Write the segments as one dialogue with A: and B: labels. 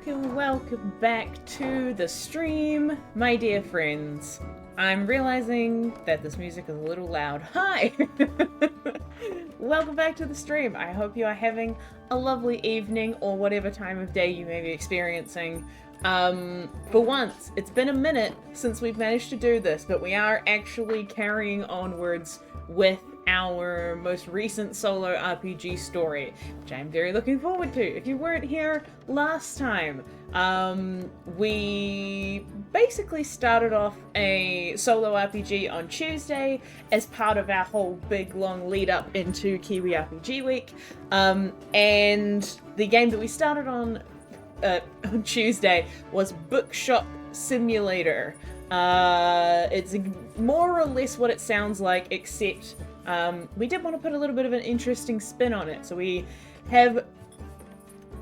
A: welcome back to the stream, my dear friends. I'm realizing that this music is a little loud. Hi! Welcome back to the stream. I hope you are having a lovely evening or whatever time of day you may be experiencing. For once, it's been a minute since we've managed to do this, but we are actually carrying onwards with our most recent solo RPG story, which I'm very looking forward to. If you weren't here last time, we basically started off a solo RPG on Tuesday as part of our whole big long lead up into Kiwi RPG Week, and the game that we started on Tuesday was Bookshop Simulator. It's more or less what it sounds like, except we did want to put a little bit of an interesting spin on it. So we have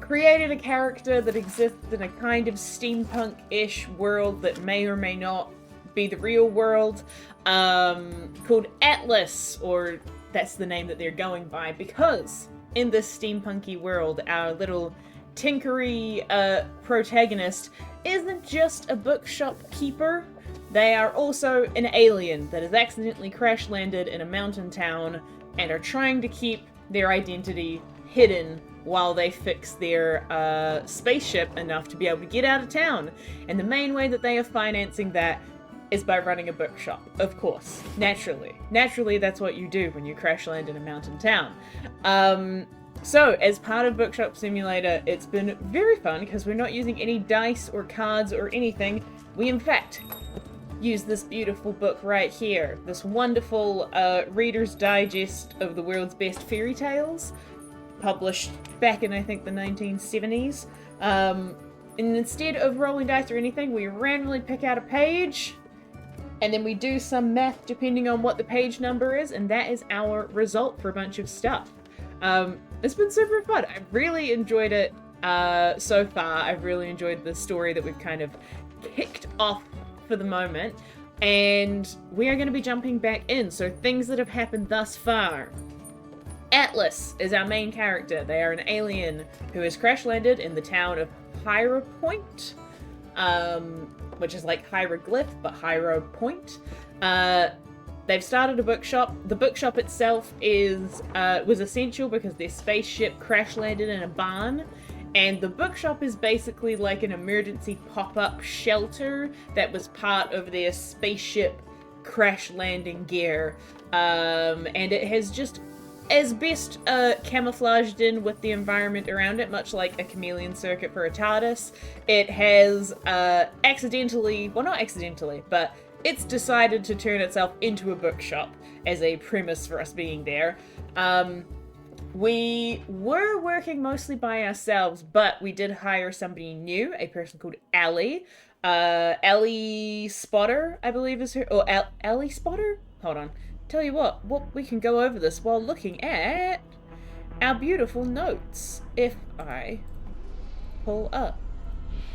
A: created a character that exists in a kind of steampunk-ish world that may or may not be the real world, called Atlas, or that's the name that they're going by, because in this steampunky world, our little tinkery protagonist isn't just a bookshop keeper. They are also an alien that has accidentally crash-landed in a mountain town and are trying to keep their identity hidden while they fix their spaceship enough to be able to get out of town. And the main way that they are financing that is by running a bookshop, of course. Naturally. Naturally, that's what you do when you crash-land in a mountain town. So, as part of Bookshop Simulator, it's been very fun because we're not using any dice or cards or anything. We, in fact, use this beautiful book right here. This wonderful Reader's Digest of the world's best fairy tales, published back in, I think, the 1970s. And instead of rolling dice or anything, we randomly pick out a page, and then we do some math depending on what the page number is, and that is our result for a bunch of stuff. It's been super fun. I've really enjoyed it so far. I've really enjoyed the story that we've kind of kicked off for the moment, and we are going to be jumping back in. So things that have happened thus far. Atlas is our main character. They are an alien who has crash-landed in the town of Hyra Point, which is like hieroglyph, but Hyra Point. They've started a bookshop. The bookshop itself was essential because their spaceship crash-landed in a barn, and the bookshop is basically like an emergency pop-up shelter that was part of their spaceship crash-landing gear, and it has just as best camouflaged in with the environment around it, much like a chameleon circuit for a TARDIS. It has accidentally, well, not accidentally, but it's decided to turn itself into a bookshop as a premise for us being there. We were working mostly by ourselves, but we did hire somebody new, a person called Allie. Ellie Spotter, I believe is her, or Ellie Spotter? Hold on. Tell you what, we can go over this while looking at our beautiful notes. If I pull up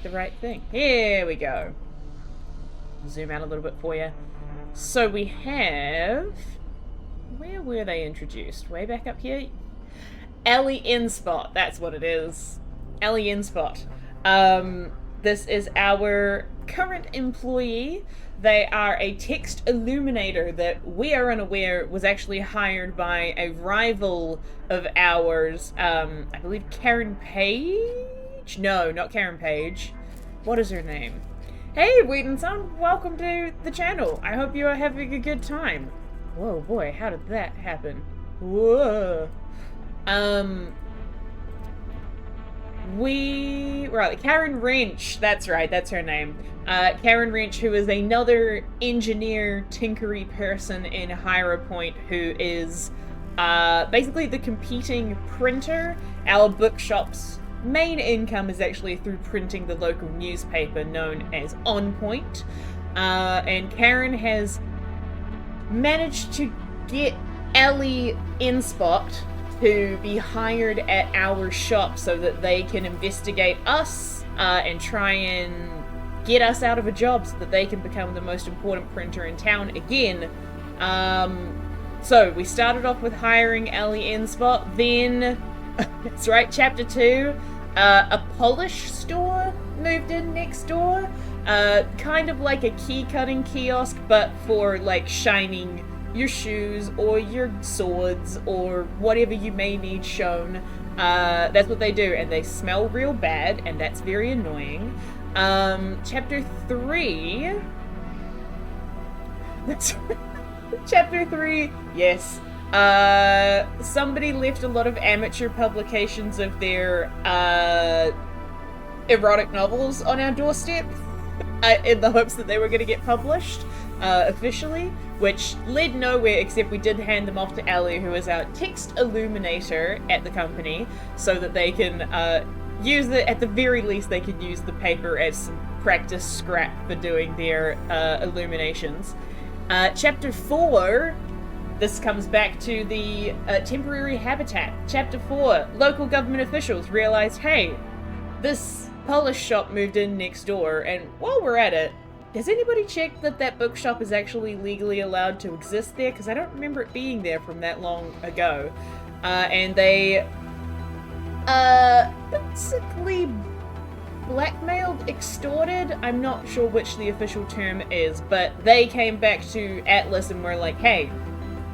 A: the right thing. Here we go. Zoom out a little bit for you. So we have... Where were they introduced? Way back up here? Ellie Inspot, that's what it is. Ellie Inspot. This is our current employee. They are a text illuminator that we are unaware was actually hired by a rival of ours. I believe Karen Page? No, not Karen Page. What is her name? Hey, Wheaton Son, welcome to the channel. I hope you are having a good time. Whoa, boy, how did that happen? Whoa. Right, Karen Wrench, that's right, that's her name. Karen Wrench, who is another engineer, tinkery person in Hyra Point, who is basically the competing printer. Our bookshop's main income is actually through printing the local newspaper known as On Point. And Karen has managed to get Ellie Inspot to be hired at our shop so that they can investigate us and try and get us out of a job so that they can become the most important printer in town again. So we started off with hiring Ellie Inspot, then, that's right, chapter 2, A polish store moved in next door. Kind of like a key cutting kiosk, but for like shining your shoes or your swords or whatever you may need shown. That's what they do, and they smell real bad, and that's very annoying. Chapter 3. That's Chapter 3, yes. Somebody left a lot of amateur publications of their erotic novels on our doorstep in the hopes that they were going to get published officially, which led nowhere, except we did hand them off to Ellie, who is our text illuminator at the company, so that they can use it. At the very least, they could use the paper as some practice scrap for doing their illuminations. Chapter 4, this comes back to the temporary habitat. Chapter 4, local government officials realized, hey, this polish shop moved in next door, and while we're at it, has anybody checked that that bookshop is actually legally allowed to exist there? Because I don't remember it being there from that long ago. And they basically blackmailed, extorted, I'm not sure which the official term is, but they came back to Atlas and were like, hey,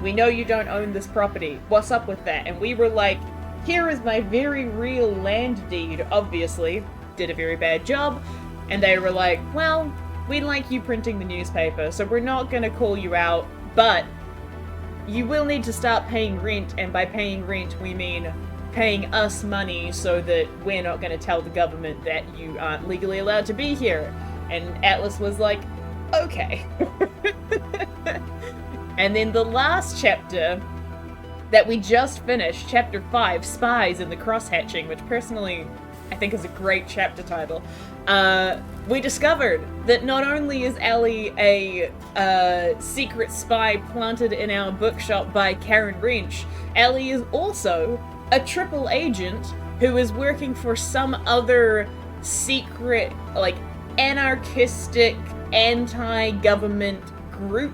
A: we know you don't own this property. What's up with that? And we were like, here is my very real land deed, obviously. Did a very bad job. And they were like, well, we like you printing the newspaper, so we're not going to call you out, but you will need to start paying rent, and by paying rent, we mean paying us money so that we're not going to tell the government that you aren't legally allowed to be here. And Atlas was like, okay. And then the last chapter that we just finished, chapter 5, Spies and the Cross-Hatching, which personally I think is a great chapter title. We discovered that not only is Ellie a secret spy planted in our bookshop by Karen Wrench, Ellie is also a triple agent who is working for some other secret, like, anarchistic, anti-government group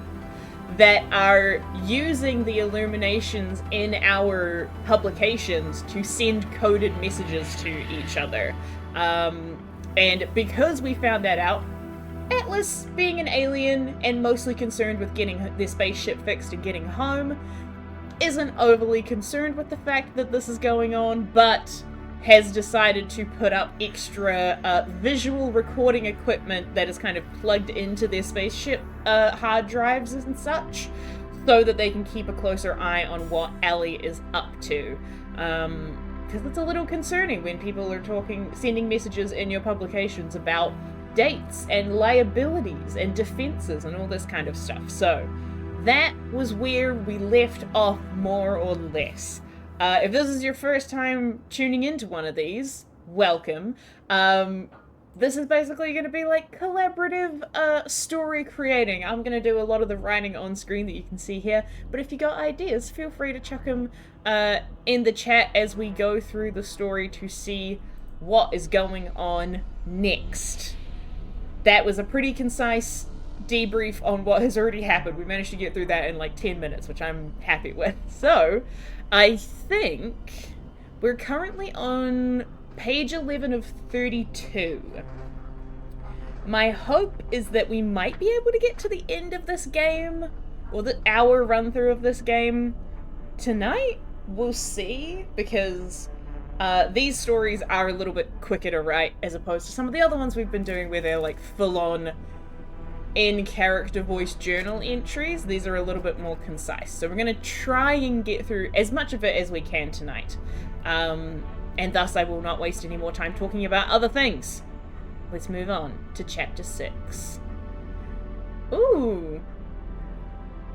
A: that are using the illuminations in our publications to send coded messages to each other. And because we found that out, Atlas, being an alien and mostly concerned with getting their spaceship fixed and getting home, isn't overly concerned with the fact that this is going on, but has decided to put up extra visual recording equipment that is kind of plugged into their spaceship hard drives and such, so that they can keep a closer eye on what Ellie is up to. Because it's a little concerning when people are sending messages in your publications about dates and liabilities and defenses and all this kind of stuff. So that was where we left off, more or less. If this is your first time tuning into one of these, welcome. This is basically going to be like collaborative story creating. I'm going to do a lot of the writing on screen that you can see here, but if you got ideas, feel free to chuck them in the chat as we go through the story to see what is going on next. That was a pretty concise debrief on what has already happened. We managed to get through that in like 10 minutes, which I'm happy with. So, I think we're currently on page 11 of 32. My hope is that we might be able to get to the end of this game, or the hour run through of this game tonight. We'll see, because these stories are a little bit quicker to write as opposed to some of the other ones we've been doing where they're like full-on in-character voice journal entries. These are a little bit more concise. So we're going to try and get through as much of it as we can tonight. And thus I will not waste any more time talking about other things. Let's move on to chapter 6. Ooh.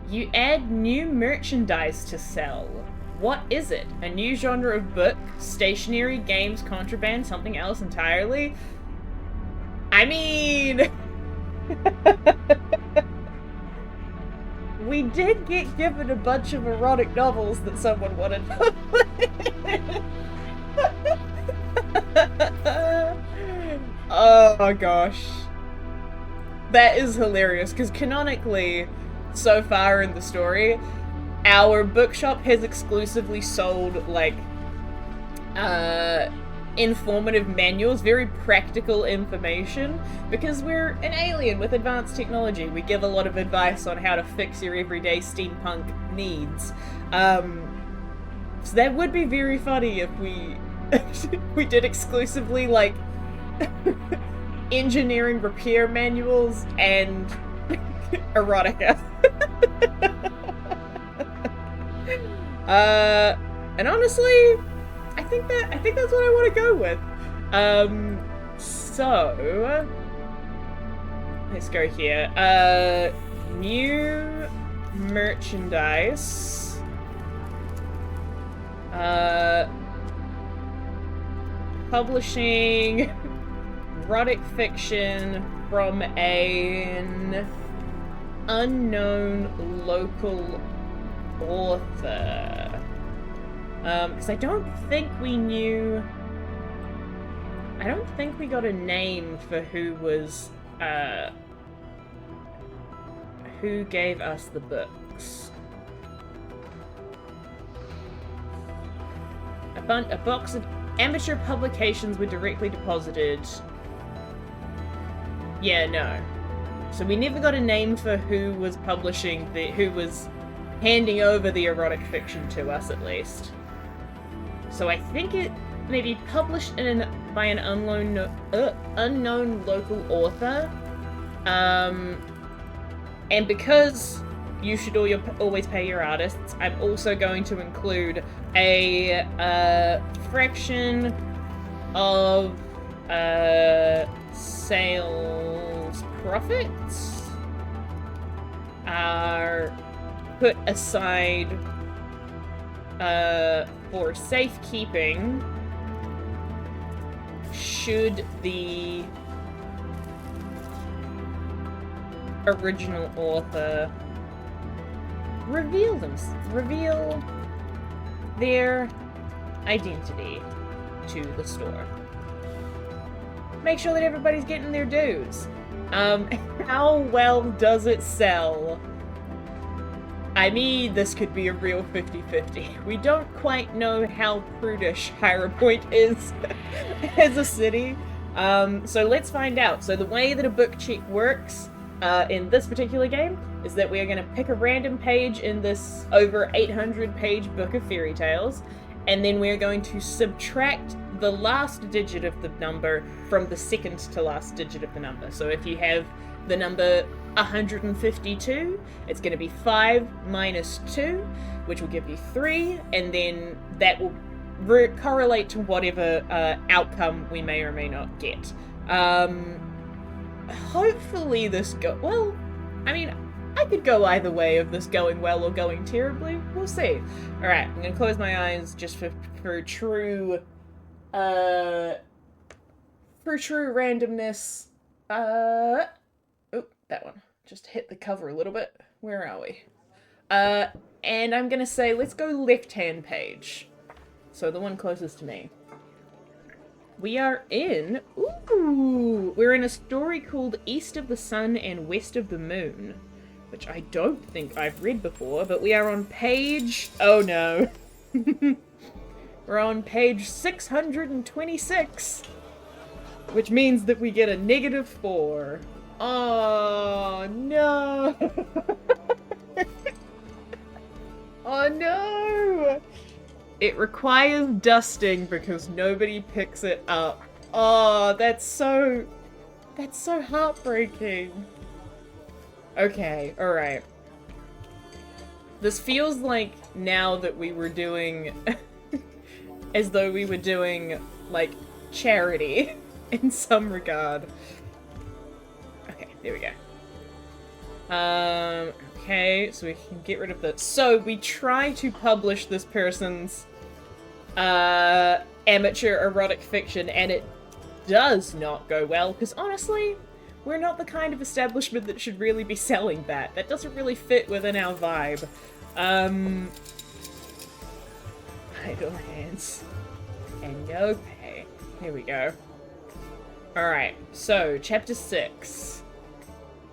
A: You add new merchandise to sell. What is it? A new genre of book? Stationery? Games? Contraband? Something else entirely? I mean... We did get given a bunch of erotic novels that someone wanted. Oh my gosh. That is hilarious, because canonically, so far in the story, our bookshop has exclusively sold, like, informative manuals, very practical information, because we're an alien with advanced technology. We give a lot of advice on how to fix your everyday steampunk needs. So that would be very funny if we we did exclusively, like, engineering repair manuals and erotica. And honestly, I think that's what I want to go with. So let's go here. New merchandise. Publishing erotic fiction from an unknown local author. Because I don't think we got a name for who was, who gave us the books. A box of amateur publications were directly deposited. Yeah, no. So we never got a name for who was publishing who was handing over the erotic fiction to us, at least. So I think it may be published by an unknown local author. And because you should always pay your artists, I'm also going to include a fraction of sales profits are put aside for safekeeping should the original author reveal their identity to the store. Make sure that everybody's getting their dues. How well does it sell? I mean, this could be a real 50-50. We don't quite know how prudish Hyrule Point is as a city. So let's find out. So the way that a book check works in this particular game is that we are going to pick a random page in this over 800-page book of fairy tales, and then we're going to subtract the last digit of the number from the second to last digit of the number. So if you have the number 152, it's going to be 5 minus 2, which will give you 3, and then that will correlate to whatever outcome we may or may not get. Hopefully this well, I mean, I could go either way of this going well or going terribly. We'll see. Alright, I'm going to close my eyes just for true randomness. Oh, that one. Just hit the cover a little bit. Where are we? And I'm gonna say, let's go left-hand page. So the one closest to me. We are in... Ooh! We're in a story called East of the Sun and West of the Moon, which I don't think I've read before, but we are on page... Oh no. We're on page 626, which means that we get a -4. Oh, no! Oh, no! It requires dusting because nobody picks it up. Oh, that's so heartbreaking. Okay, alright. This feels like now that we were doing... as though we were doing, like, charity in some regard. Okay, there we go. Okay, so we can get rid of the... So, we try to publish this person's, amateur erotic fiction, and it does not go well, because honestly, we're not the kind of establishment that should really be selling that. That doesn't really fit within our vibe. Idle hands. And okay. Here we go. Alright, so, chapter 6.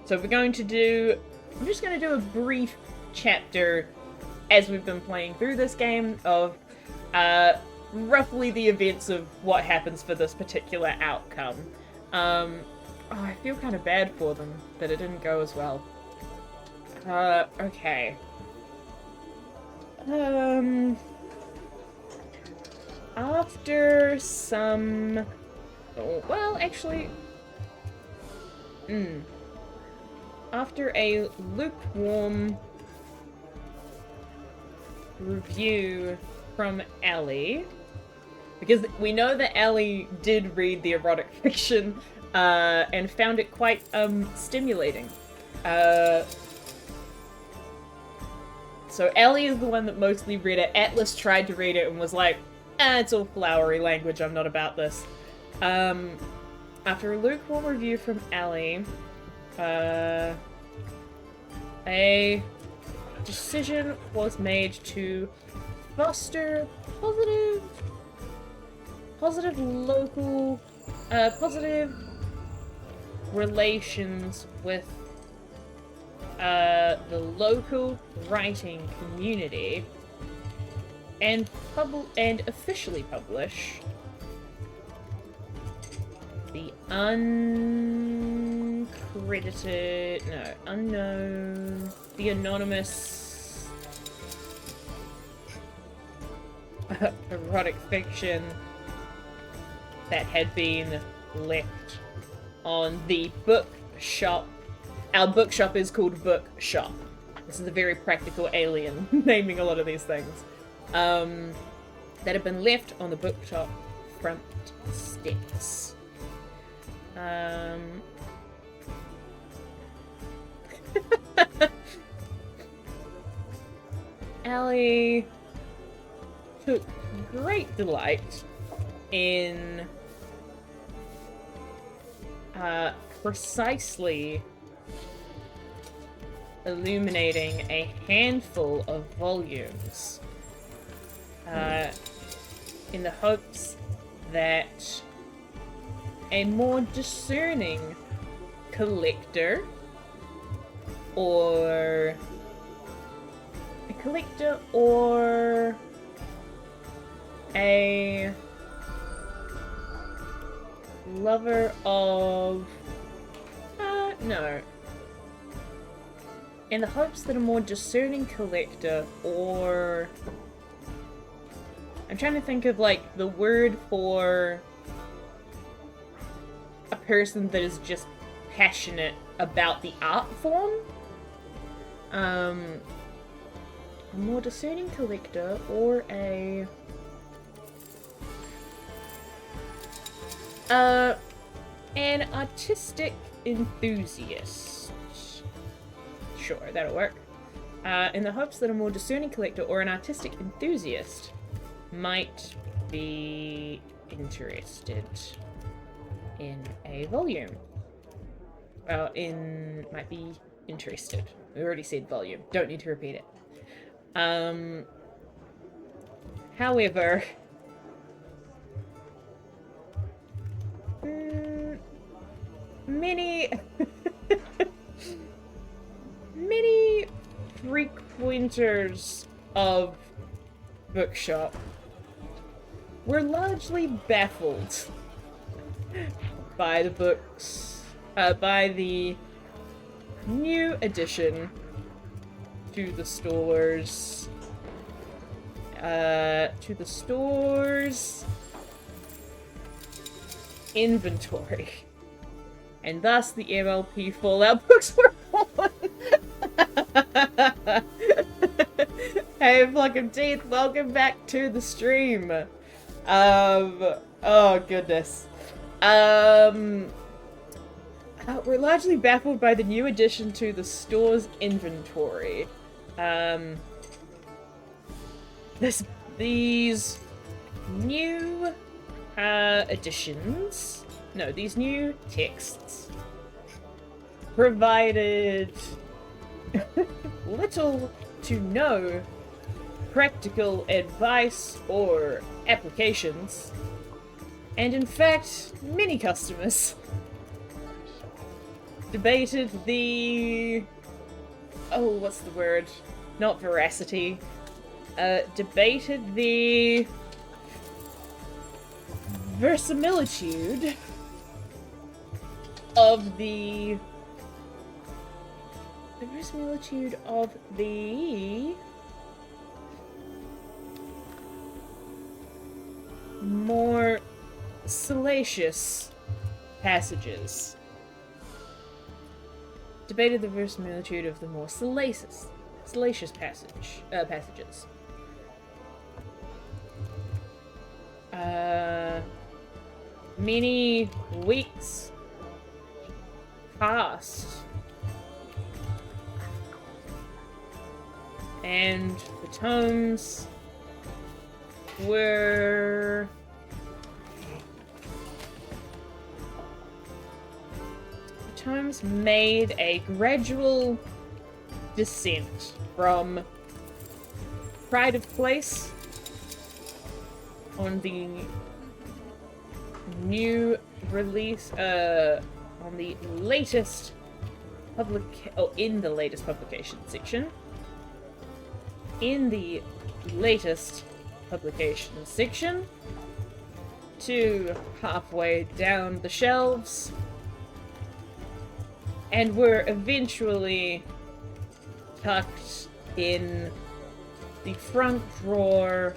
A: So we're going to do... I'm just going to do a brief chapter as we've been playing through this game of roughly the events of what happens for this particular outcome. Oh, I feel kind of bad for them that it didn't go as well. Okay. After some... Oh, well, actually... After a lukewarm review from Ellie, because we know that Ellie did read the erotic fiction, and found it quite, stimulating. So Ellie is the one that mostly read it. Atlas tried to read it and was like, it's all flowery language, I'm not about this. After a lukewarm review from Ellie, a decision was made to foster positive local, positive relations with the local writing community and officially publish the the anonymous erotic fiction that had been left on the bookshop. Our bookshop is called Bookshop. This is a very practical alien naming a lot of these things. That have been left on the bookshop front steps. Allie took great delight in precisely illuminating a handful of volumes in the hopes that a more discerning collector or a lover of no. In the hopes that a more discerning collector, or I'm trying to think of like the word for a person that is just passionate about the art form. A more discerning collector, or an artistic enthusiast. Sure, that'll work. In the hopes that a more discerning collector or an artistic enthusiast might be interested in a volume. Well, might be interested. We already said volume. Don't need to repeat it. However, many frequenters of Bookshop were largely baffled by the books, by the new addition to the store's inventory, and thus the MLP Fallout books were born. Hey, Flock of Teeth, welcome back to the stream. Oh goodness. We're largely baffled by the new addition to the store's inventory. These new additions, no, these new texts provided little to no practical advice or applications, and in fact, many customers debated the... oh, what's the word? Not veracity. Debated the verisimilitude of the verisimilitude of the more salacious passages. Debated the verisimilitude of the more salacious passages. Many weeks passed, and the tomes were made a gradual descent from pride of place on the new release, on the latest in the latest publication section. In the latest publication section to halfway down the shelves, and were eventually tucked in the front drawer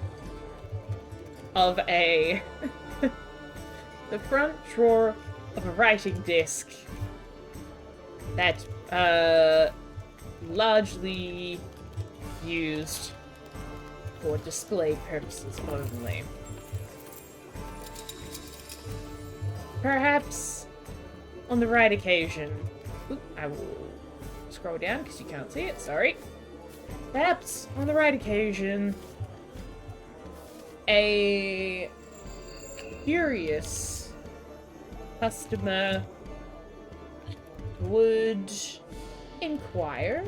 A: of a the front drawer of a writing desk that largely used for display purposes only. Perhaps on the right occasion, I will scroll down because you can't see it, sorry. Perhaps on the right occasion, a curious customer would inquire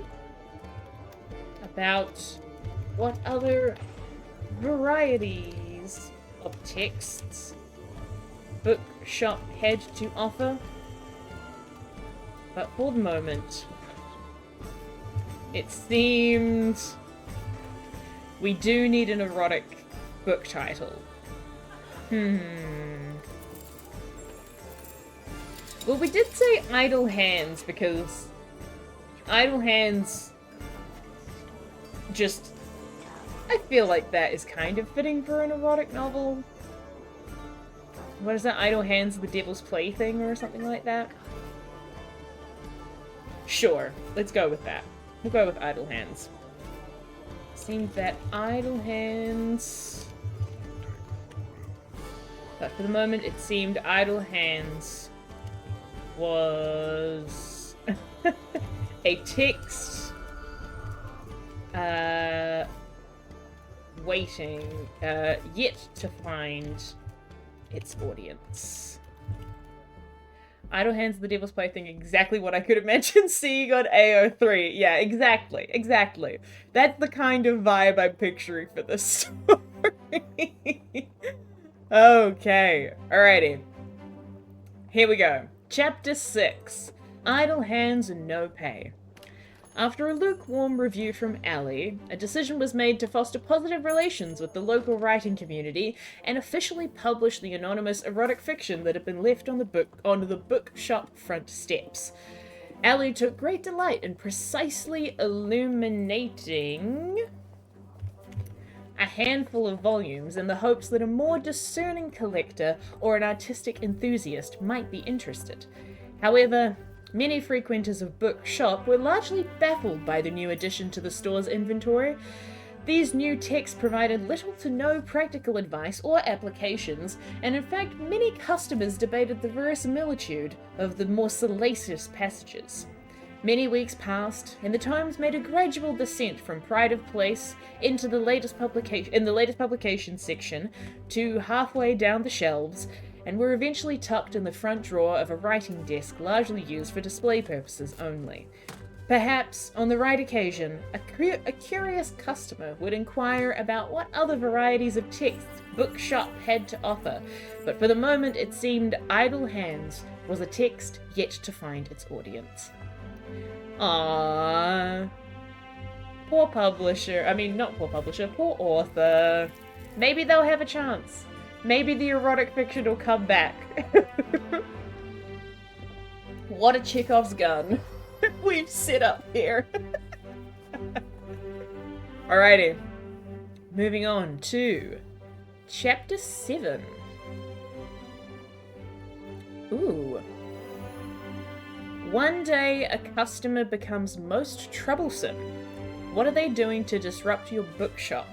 A: about what other varieties of texts Bookshop had to offer. But for the moment, it seemed we do need an erotic book title. Well, we did say Idle Hands because Idle Hands just... I feel like that is kind of fitting for an erotic novel. What is that? Idle Hands, the Devil's Plaything or something like that? Sure, let's go with that. We'll go with Idle Hands. Seems that Idle Hands... But for the moment, it seemed Idle Hands was a text waiting yet to find its audience. Idle Hands, the Devil's Plaything, exactly what I could have mentioned seeing on AO3. Yeah, exactly. That's the kind of vibe I'm picturing for this story. Okay, alrighty. Here we go. Chapter 6. Idle Hands and No Pay. After a lukewarm review from Ali, a decision was made to foster positive relations with the local writing community and officially publish the anonymous erotic fiction that had been left on the bookshop front steps. Ali took great delight in precisely illuminating a handful of volumes in the hopes that a more discerning collector or an artistic enthusiast might be interested. However, many frequenters of Bookshop were largely baffled by the new addition to the store's inventory. These new texts provided little to no practical advice or applications, and in fact many customers debated the verisimilitude of the more salacious passages. Many weeks passed, and the Times made a gradual descent from pride of place into the latest publication section to halfway down the shelves, and were eventually tucked in the front drawer of a writing desk largely used for display purposes only. Perhaps, on the right occasion, a curious customer would inquire about what other varieties of texts Bookshop had to offer, but for the moment it seemed Idle Hands was a text yet to find its audience. Aww. Poor author. Maybe they'll have a chance. Maybe the erotic fiction will come back. What a Chekhov's gun we've set up here. Alrighty. Moving on to Chapter 7. Ooh. One day, a customer becomes most troublesome. What are they doing to disrupt your bookshop?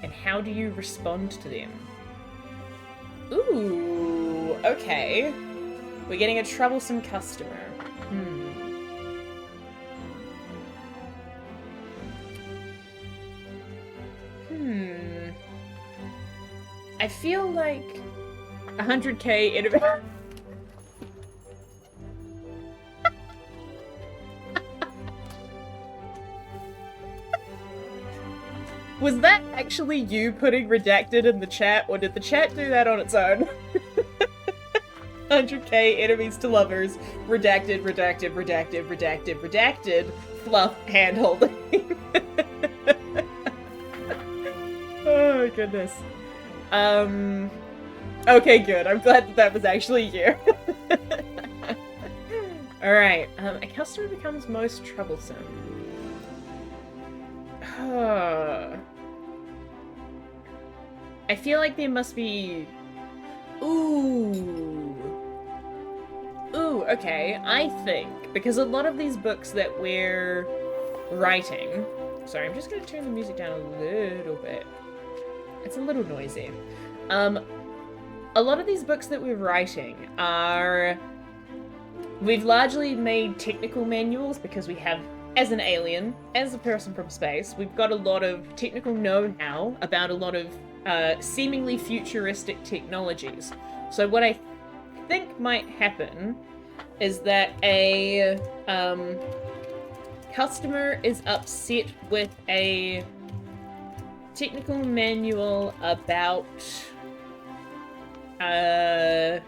A: And how do you respond to them? Ooh, okay. We're getting a troublesome customer. I feel like 100k in a... Was that actually you putting redacted in the chat, or did the chat do that on its own? 100k enemies to lovers. Redacted, redacted, redacted, redacted, redacted. Fluff hand-holding. Oh my goodness. Okay, good. I'm glad that that was actually you. Alright, a customer becomes most troublesome. I feel like there must be... Ooh, okay. I think, because a lot of these books that we're writing... Sorry, I'm just going to turn the music down a little bit. It's a little noisy. A lot of these books that we're writing are... We've largely made technical manuals because we have, as an alien, as a person from space, we've got a lot of technical know-how about a lot of seemingly futuristic technologies. So what I think might happen is that a customer is upset with a technical manual about the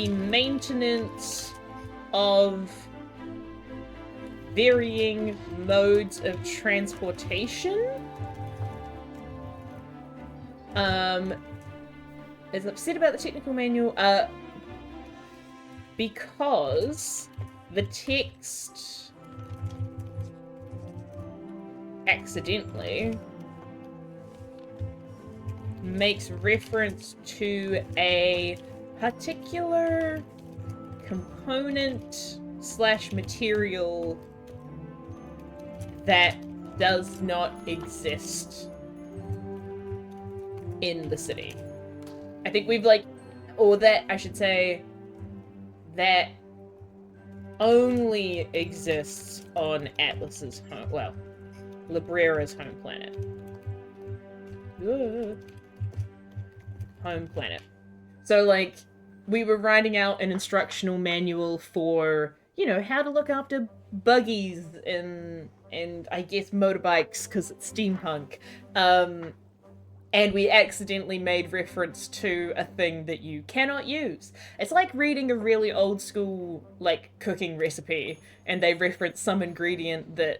A: maintenance of varying modes of transportation. Is upset about the technical manual because the text accidentally makes reference to a particular component / material that does not exist in the city. I think we've or that, I should say, that only exists on Atlas's home, well, Librera's home planet. Home planet. So, we were writing out an instructional manual for, how to look after buggies and I guess motorbikes, because it's steampunk. And we accidentally made reference to a thing that you cannot use. It's like reading a really old school, cooking recipe, and they reference some ingredient that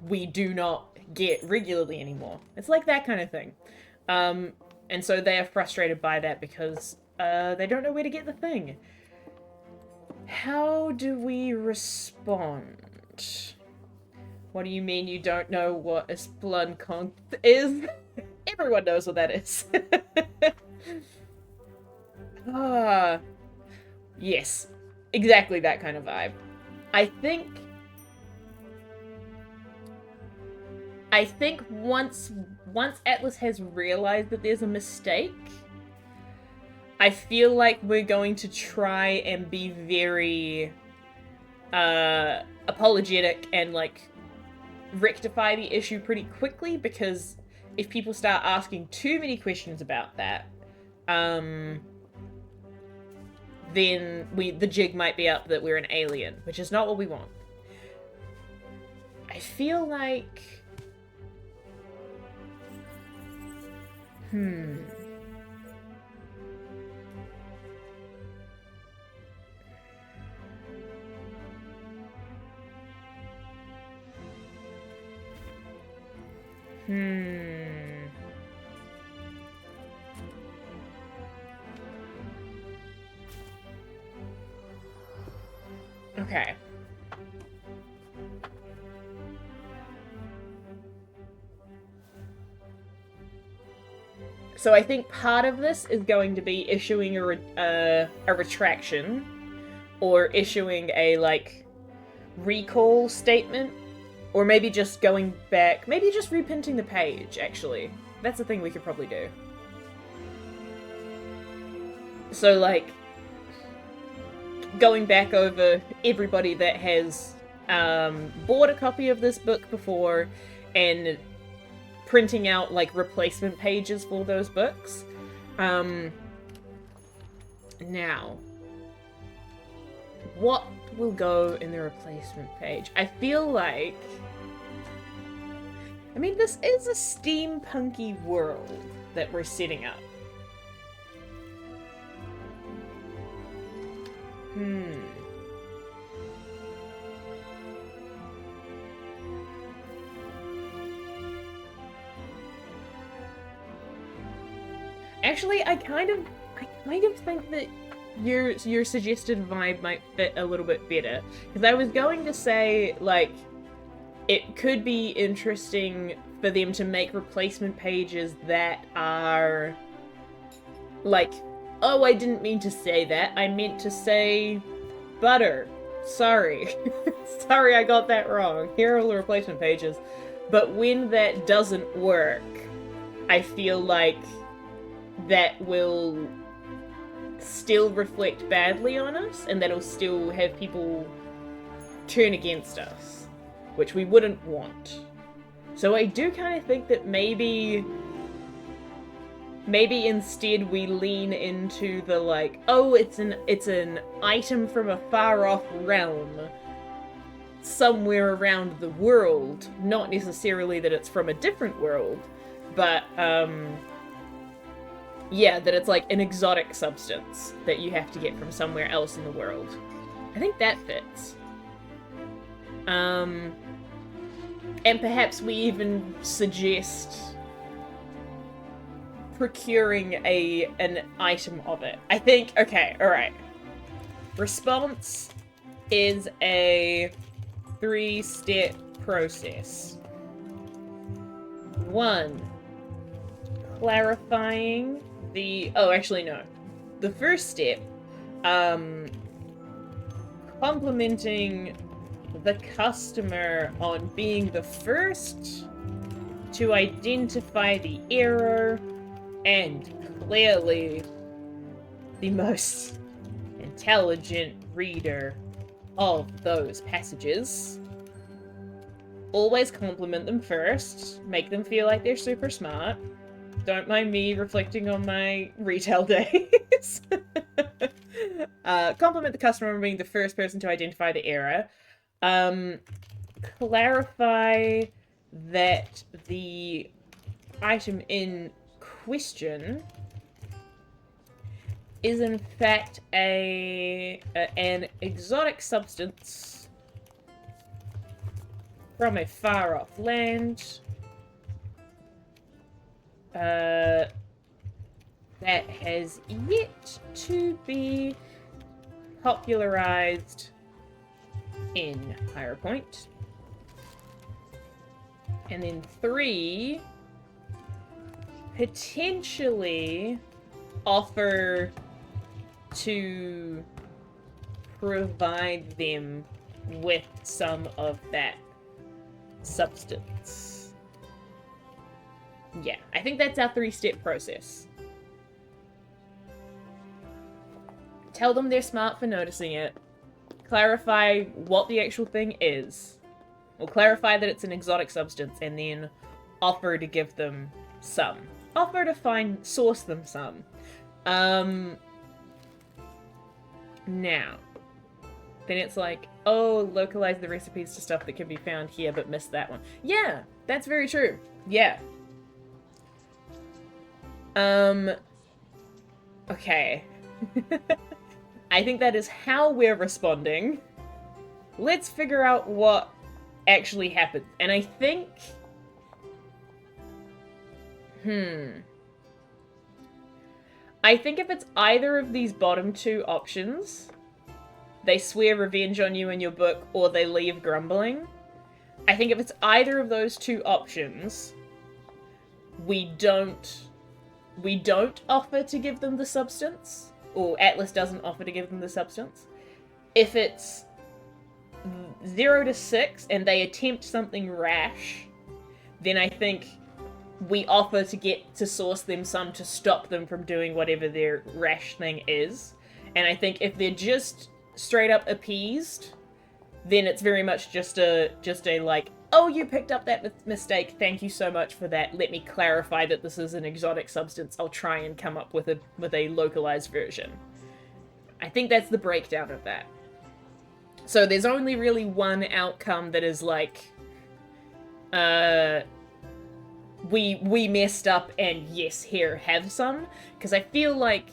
A: we do not get regularly anymore. It's like that kind of thing. And so they are frustrated by that because they don't know where to get the thing. How do we respond? What do you mean you don't know what a Steampunk is? Everyone knows what that is. Yes. Exactly that kind of vibe. I think once Atlas has realized that there's a mistake, I feel like we're going to try and be very apologetic and rectify the issue pretty quickly, because if people start asking too many questions about that, then the jig might be up that we're an alien, which is not what we want. I feel like... Okay. So I think part of this is going to be issuing a retraction, or issuing a, like, recall statement, or maybe just going back, maybe just reprinting the page, actually. That's a thing we could probably do. So, like, going back over everybody that has bought a copy of this book before, and printing out, like, replacement pages for those books. Now, what will go in the replacement page? I feel like... I mean, this is a steampunky world that we're setting up. Actually, I kind of think that your suggested vibe might fit a little bit better. Because I was going to say, like, it could be interesting for them to make replacement pages that are, like, oh, I didn't mean to say that. I meant to say butter. Sorry. Sorry, I got that wrong. Here are all the replacement pages. But when that doesn't work, I feel like that will still reflect badly on us, and that'll still have people turn against us, which we wouldn't want. So I do kind of think that maybe instead we lean into the, like, oh, it's an item from a far off realm somewhere around the world, not necessarily that it's from a different world, but yeah, that it's like an exotic substance that you have to get from somewhere else in the world. I think that fits. And perhaps we even suggest procuring an item of it. I think, okay, alright. Response is a 3-step process. 1. Clarifying the... Oh, actually, no. The first step, complimenting the customer on being the first to identify the error, and clearly the most intelligent reader of those passages. Always compliment them first, make them feel like they're super smart. Don't mind me reflecting on my retail days. Compliment the customer on being the first person to identify the error. Clarify that the item in question is in fact an exotic substance from a far-off land that has yet to be popularized in Higher Point. And then 3, potentially offer to provide them with some of that substance. Yeah, I think that's our 3-step process. Tell them they're smart for noticing it. Clarify what the actual thing is. Or clarify that it's an exotic substance, and then offer to give them some. Offer to source them some. Now, then it's like, oh, localize the recipes to stuff that can be found here, but miss that one. Yeah, that's very true. Yeah. Okay. I think that is how we're responding. Let's figure out what actually happened. And I think... I think if it's either of these bottom 2 options, they swear revenge on you in your book, or they leave grumbling. I think if it's either of those two options, we don't offer to give them the substance, or Atlas doesn't offer to give them the substance. If it's 0 to 6 and they attempt something rash, then I think we offer to source them some to stop them from doing whatever their rash thing is. And I think if they're just straight up appeased, then it's very much just a like, oh, you picked up that mistake, thank you so much for that, let me clarify that this is an exotic substance, I'll try and come up with a localized version. I think that's the breakdown of that. So there's only really one outcome that is like, we messed up and yes, here, have some. Because I feel like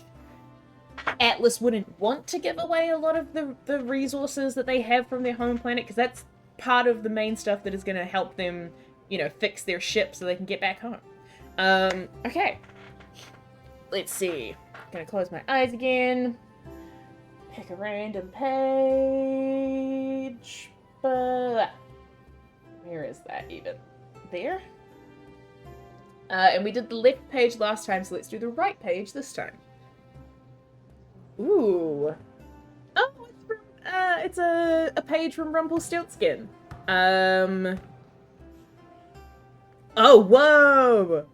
A: Atlas wouldn't want to give away a lot of the resources that they have from their home planet, because that's part of the main stuff that is going to help them, fix their ship so they can get back home. Okay. Let's see. Gonna close my eyes again. Pick a random page. Where is that even? There? And we did the left page last time, so let's do the right page this time. Ooh. Oh, it's a page from Rumpelstiltskin. Oh, whoa!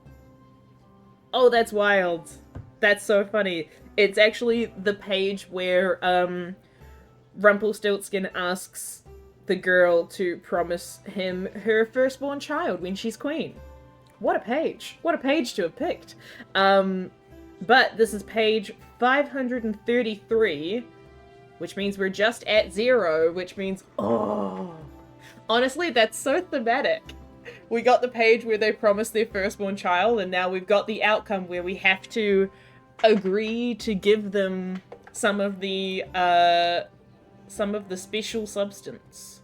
A: Oh, that's wild. That's so funny. It's actually the page where, Rumpelstiltskin asks the girl to promise him her firstborn child when she's queen. What a page. What a page to have picked. But this is page 533, which means we're just at 0, which means, oh. Honestly, that's so thematic. We got the page where they promised their firstborn child, and now we've got the outcome where we have to agree to give them some of the special substance.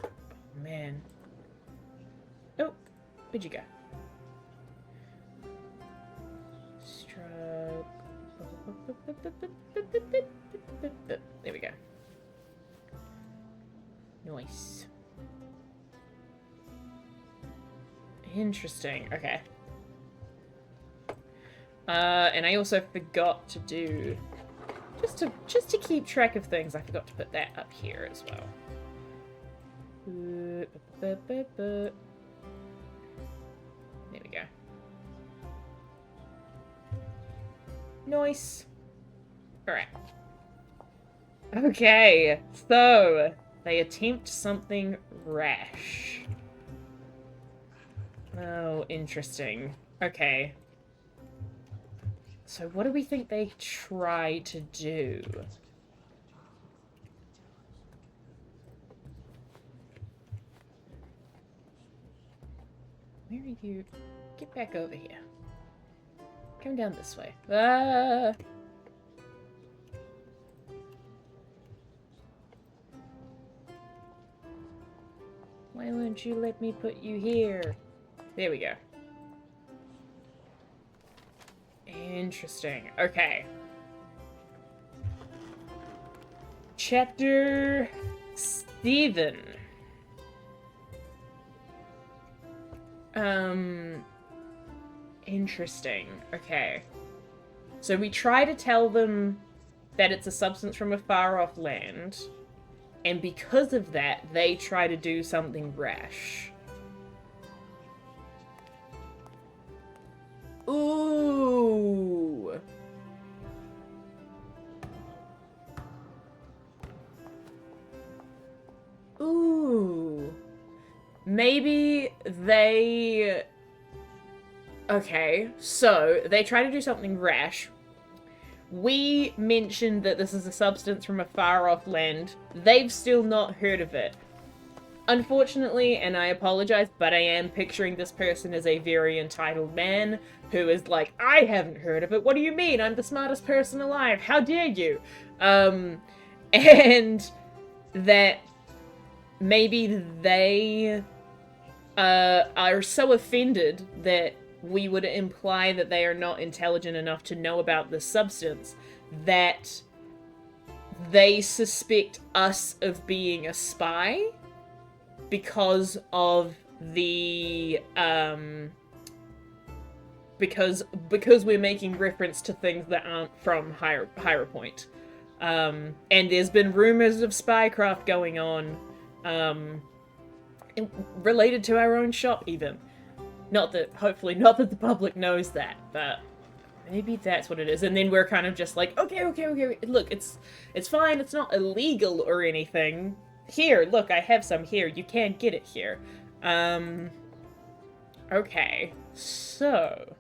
A: Oh, man. Oh, where'd you go? There we go. Nice. Interesting. Okay. And I also forgot to do, just to keep track of things, I forgot to put that up here as well. There we go. Nice. Alright. Okay, so they attempt something rash. Oh, interesting. Okay. So what do we think they try to do? Where are you? Get back over here. Come down this way. Ah! Why won't you let me put you here? There we go. Interesting. Okay. Chapter 7. Interesting. Okay. So we try to tell them that it's a substance from a far-off land, and because of that, they try to do something rash. Ooh. Ooh. Maybe they... Okay, so they try to do something rash. We mentioned that this is a substance from a far-off land. They've still not heard of it. Unfortunately, and I apologize, but I am picturing this person as a very entitled man who is like, I haven't heard of it. What do you mean? I'm the smartest person alive. How dare you? And that maybe they are so offended that we would imply that they are not intelligent enough to know about this substance, that they suspect us of being a spy because of the because we're making reference to things that aren't from Higher Point. And there's been rumors of spycraft going on, related to our own shop even. Hopefully not that the public knows that, but maybe that's what it is. And then we're kind of just like, okay, look, it's fine, it's not illegal or anything. Here, look, I have some here, you can get it here. Okay, so...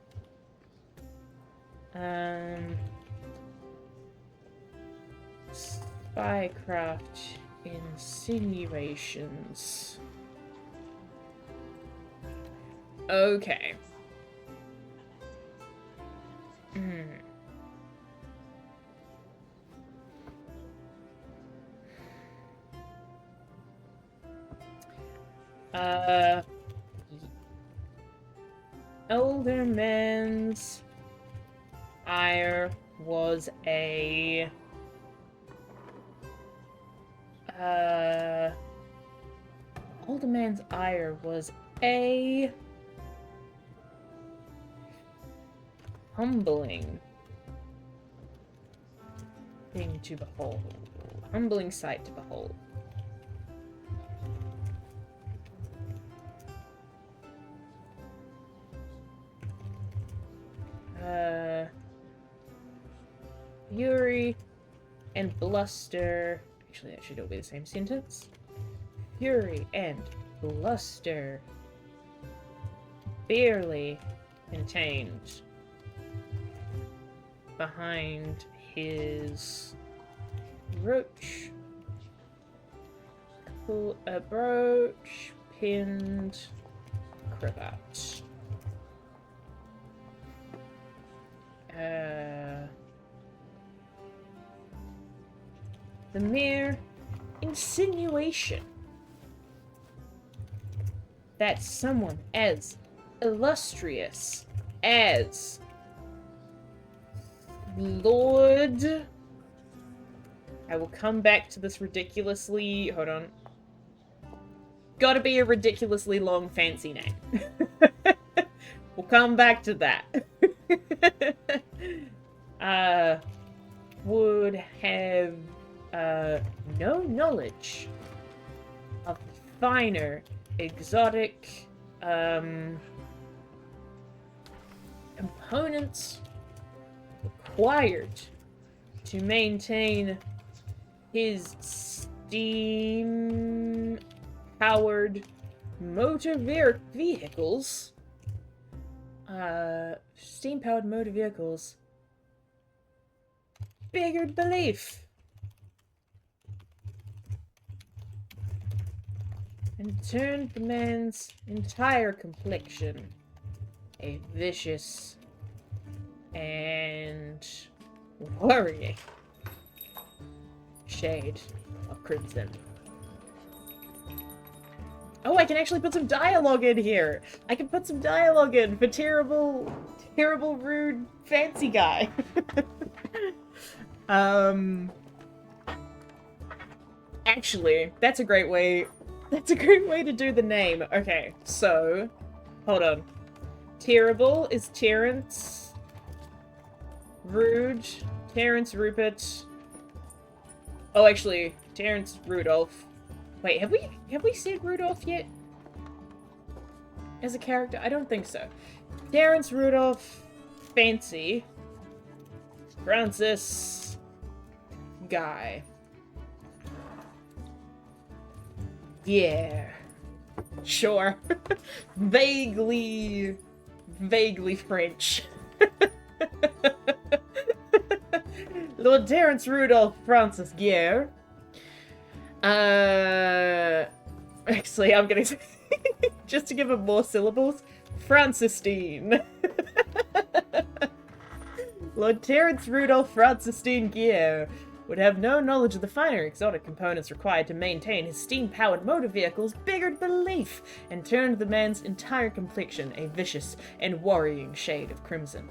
A: spycraft insinuations. Okay. Elder Man's ire was a... Older Man's ire was a... humbling thing to behold. Humbling sight to behold. Fury and bluster. Actually, that should all be the same sentence. Fury and bluster. Barely contained behind his brooch. A brooch pinned cravat. The mere insinuation that someone as illustrious as Lord... I will come back to this ridiculously... Hold on. Gotta be a ridiculously long fancy name. We'll come back to that. Would have no knowledge of the finer exotic components required to maintain his steam-powered motor vehicles. Steam-powered motor vehicles. Biggered belief. And turned the man's entire complexion a vicious and worrying shade of crimson. Oh, I can actually put some dialogue in here! I can put some dialogue in for terrible, rude, fancy guy. Actually, that's a great way to do the name. Okay, so, hold on. Terrible is Terrence. Rude, Terrence Rupert. Oh, actually, Terrence Rudolph. Wait, have we said Rudolph yet? As a character? I don't think so. Terrence Rudolph, Fancy, Francis, Guy. Yeah. Sure. Vaguely French. Lord Terrence Rudolph Francis Guerre. Actually, I'm gonna say, just to give him more syllables, Francistine. Lord Terrence Rudolph Francistine Guerre would have no knowledge of the finer exotic components required to maintain his steam-powered motor vehicle's biggered belief, and turned the man's entire complexion a vicious and worrying shade of crimson.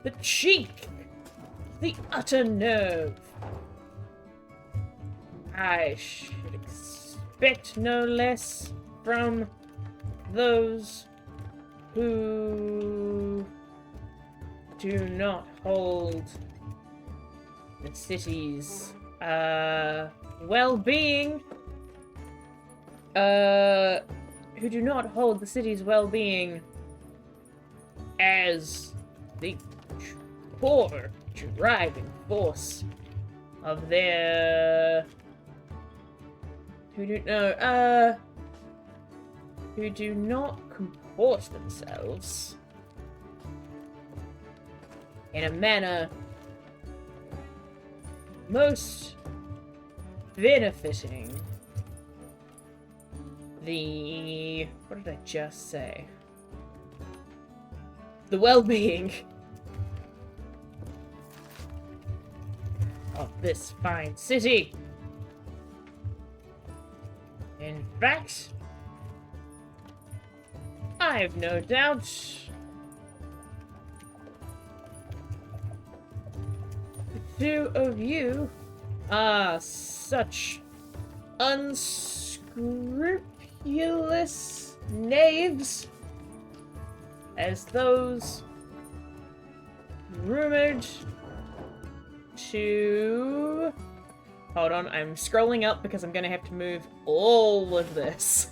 A: The cheek! The utter nerve! I should expect no less from those who do not hold the city's well-being. Who do not hold the city's well-being as the core driving force of their who do not comport themselves in a manner most benefiting the what did I just say? The well-being of this fine city. In fact, I've no doubt the two of you are such unscrupulous knaves as those rumored to... Hold on, I'm scrolling up because I'm gonna have to move all of this.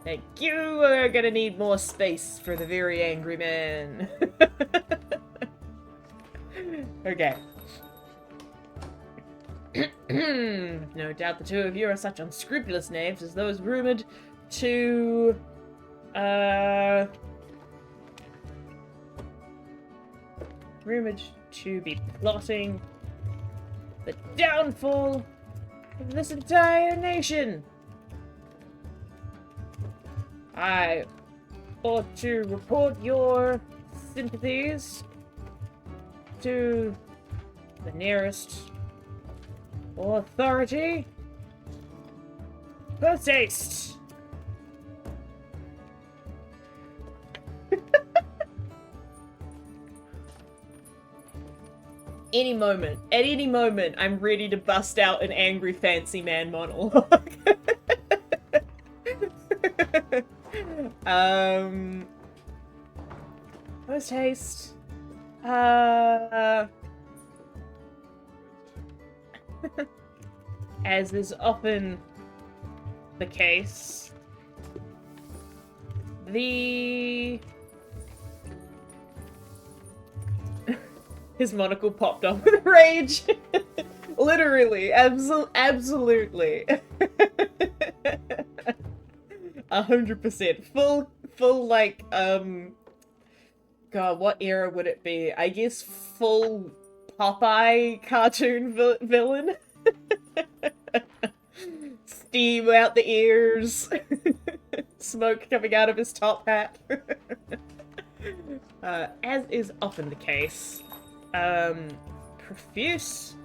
A: Thank you, we're gonna need more space for the very angry man. Okay. No doubt the two of you are such unscrupulous knaves as those rumored to... rumored to be plotting the downfall of this entire nation. I ought to report your sympathies to the nearest authority. Post haste! At any moment, I'm ready to bust out an angry fancy man monologue. Post haste. As is often the case, his monocle popped off with rage. Literally, absolutely. 100%. Full, like, God, what era would it be? I guess full Popeye cartoon villain. Steam out the ears. Smoke coming out of his top hat. As is often the case, profuse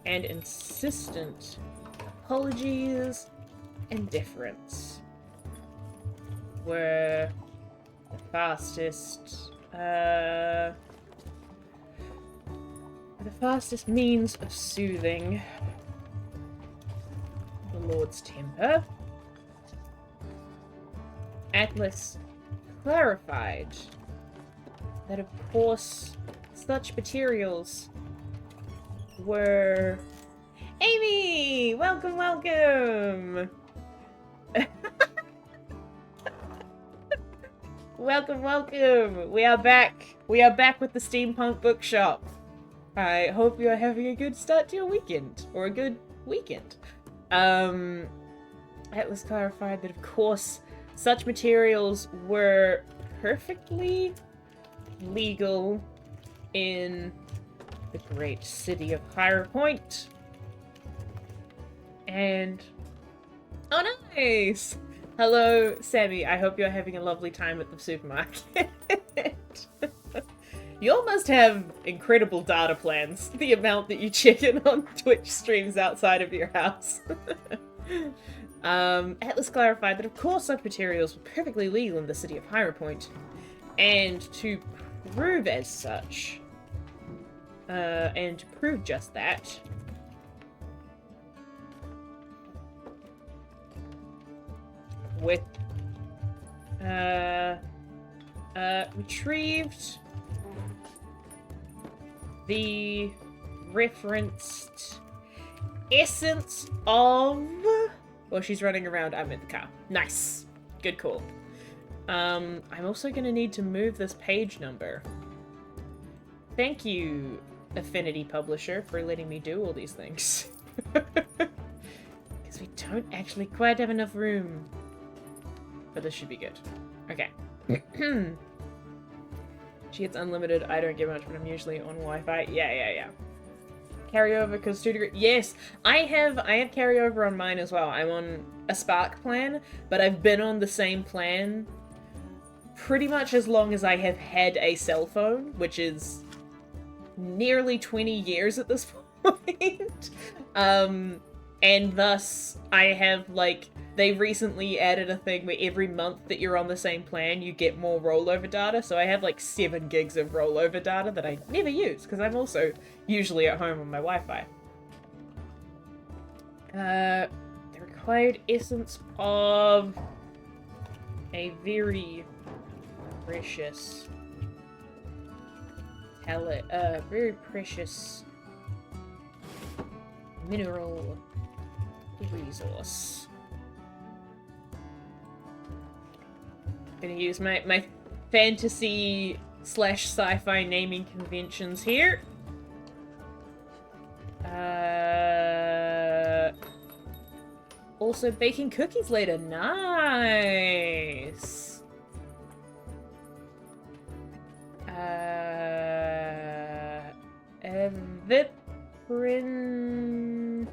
A: and insistent apologies and deference were the fastest means of soothing the Lord's temper. Atlas clarified that, of course, such materials were... Amy! Welcome, welcome! Welcome, welcome! We are back! We are back with the Steampunk Bookshop. I hope you are having a good start to your weekend, or a good weekend. Atlas clarified that, of course, such materials were perfectly legal in the great city of Higher Point. And... oh, nice! Hello, Sammy. I hope you're having a lovely time at the supermarket. You all must have incredible data plans, the amount that you check in on Twitch streams outside of your house. Atlas clarified that, of course, such materials were perfectly legal in the city of Higher Point, and to prove as such, and to prove just that, with retrieved the referenced essence of... Well, she's running around. I'm in the car. Nice. Good call. I'm also gonna need to move this page number. Thank you, Affinity Publisher, for letting me do all these things. Because we don't actually quite have enough room. But this should be good. Okay. She gets unlimited. I don't get much, but I'm usually on Wi-Fi. Yeah. Carryover because 2 degree. Yes, I have carryover on mine as well. I'm on a Spark plan, but I've been on the same plan pretty much as long as I have had a cell phone, which is nearly 20 years at this point. And thus I have, like, they recently added a thing where every month that you're on the same plan, you get more rollover data. So I have like 7 gigs of rollover data that I never use because I'm also usually at home on my Wi-Fi. The required essence of a very precious mineral resource. I'm gonna use my fantasy / sci-fi naming conventions here. Also baking cookies later. Nice. Viprin.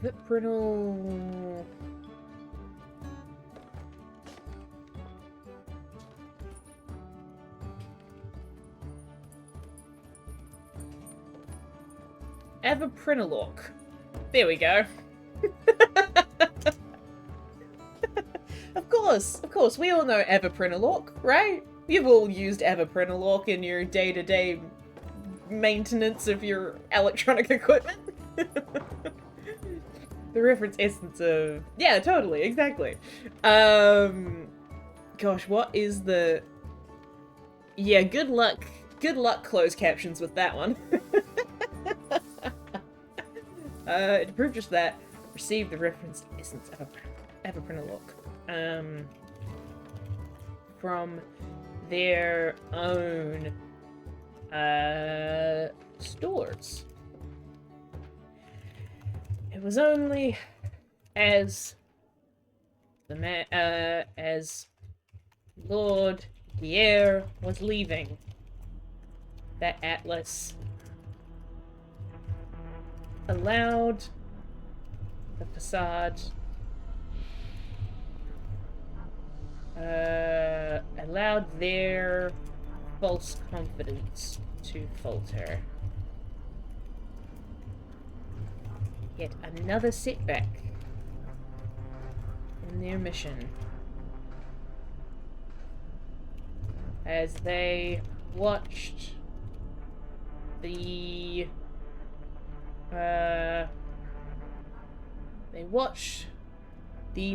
A: Viprinal. Everprinolok. There we go. Of course, we all know Everprinolok, right? You've all used Everprinolok in your day-to-day maintenance of your electronic equipment. The reference essence of... Yeah, totally, exactly. Gosh, what is the... Yeah, good luck closed captions with that one. To prove just that, receive the referenced essence of Everprinolok. From their own stores. It was only as as Lord Pierre was leaving that Atlas allowed the facade allowed their false confidence to falter. Yet another setback in their mission as they watched the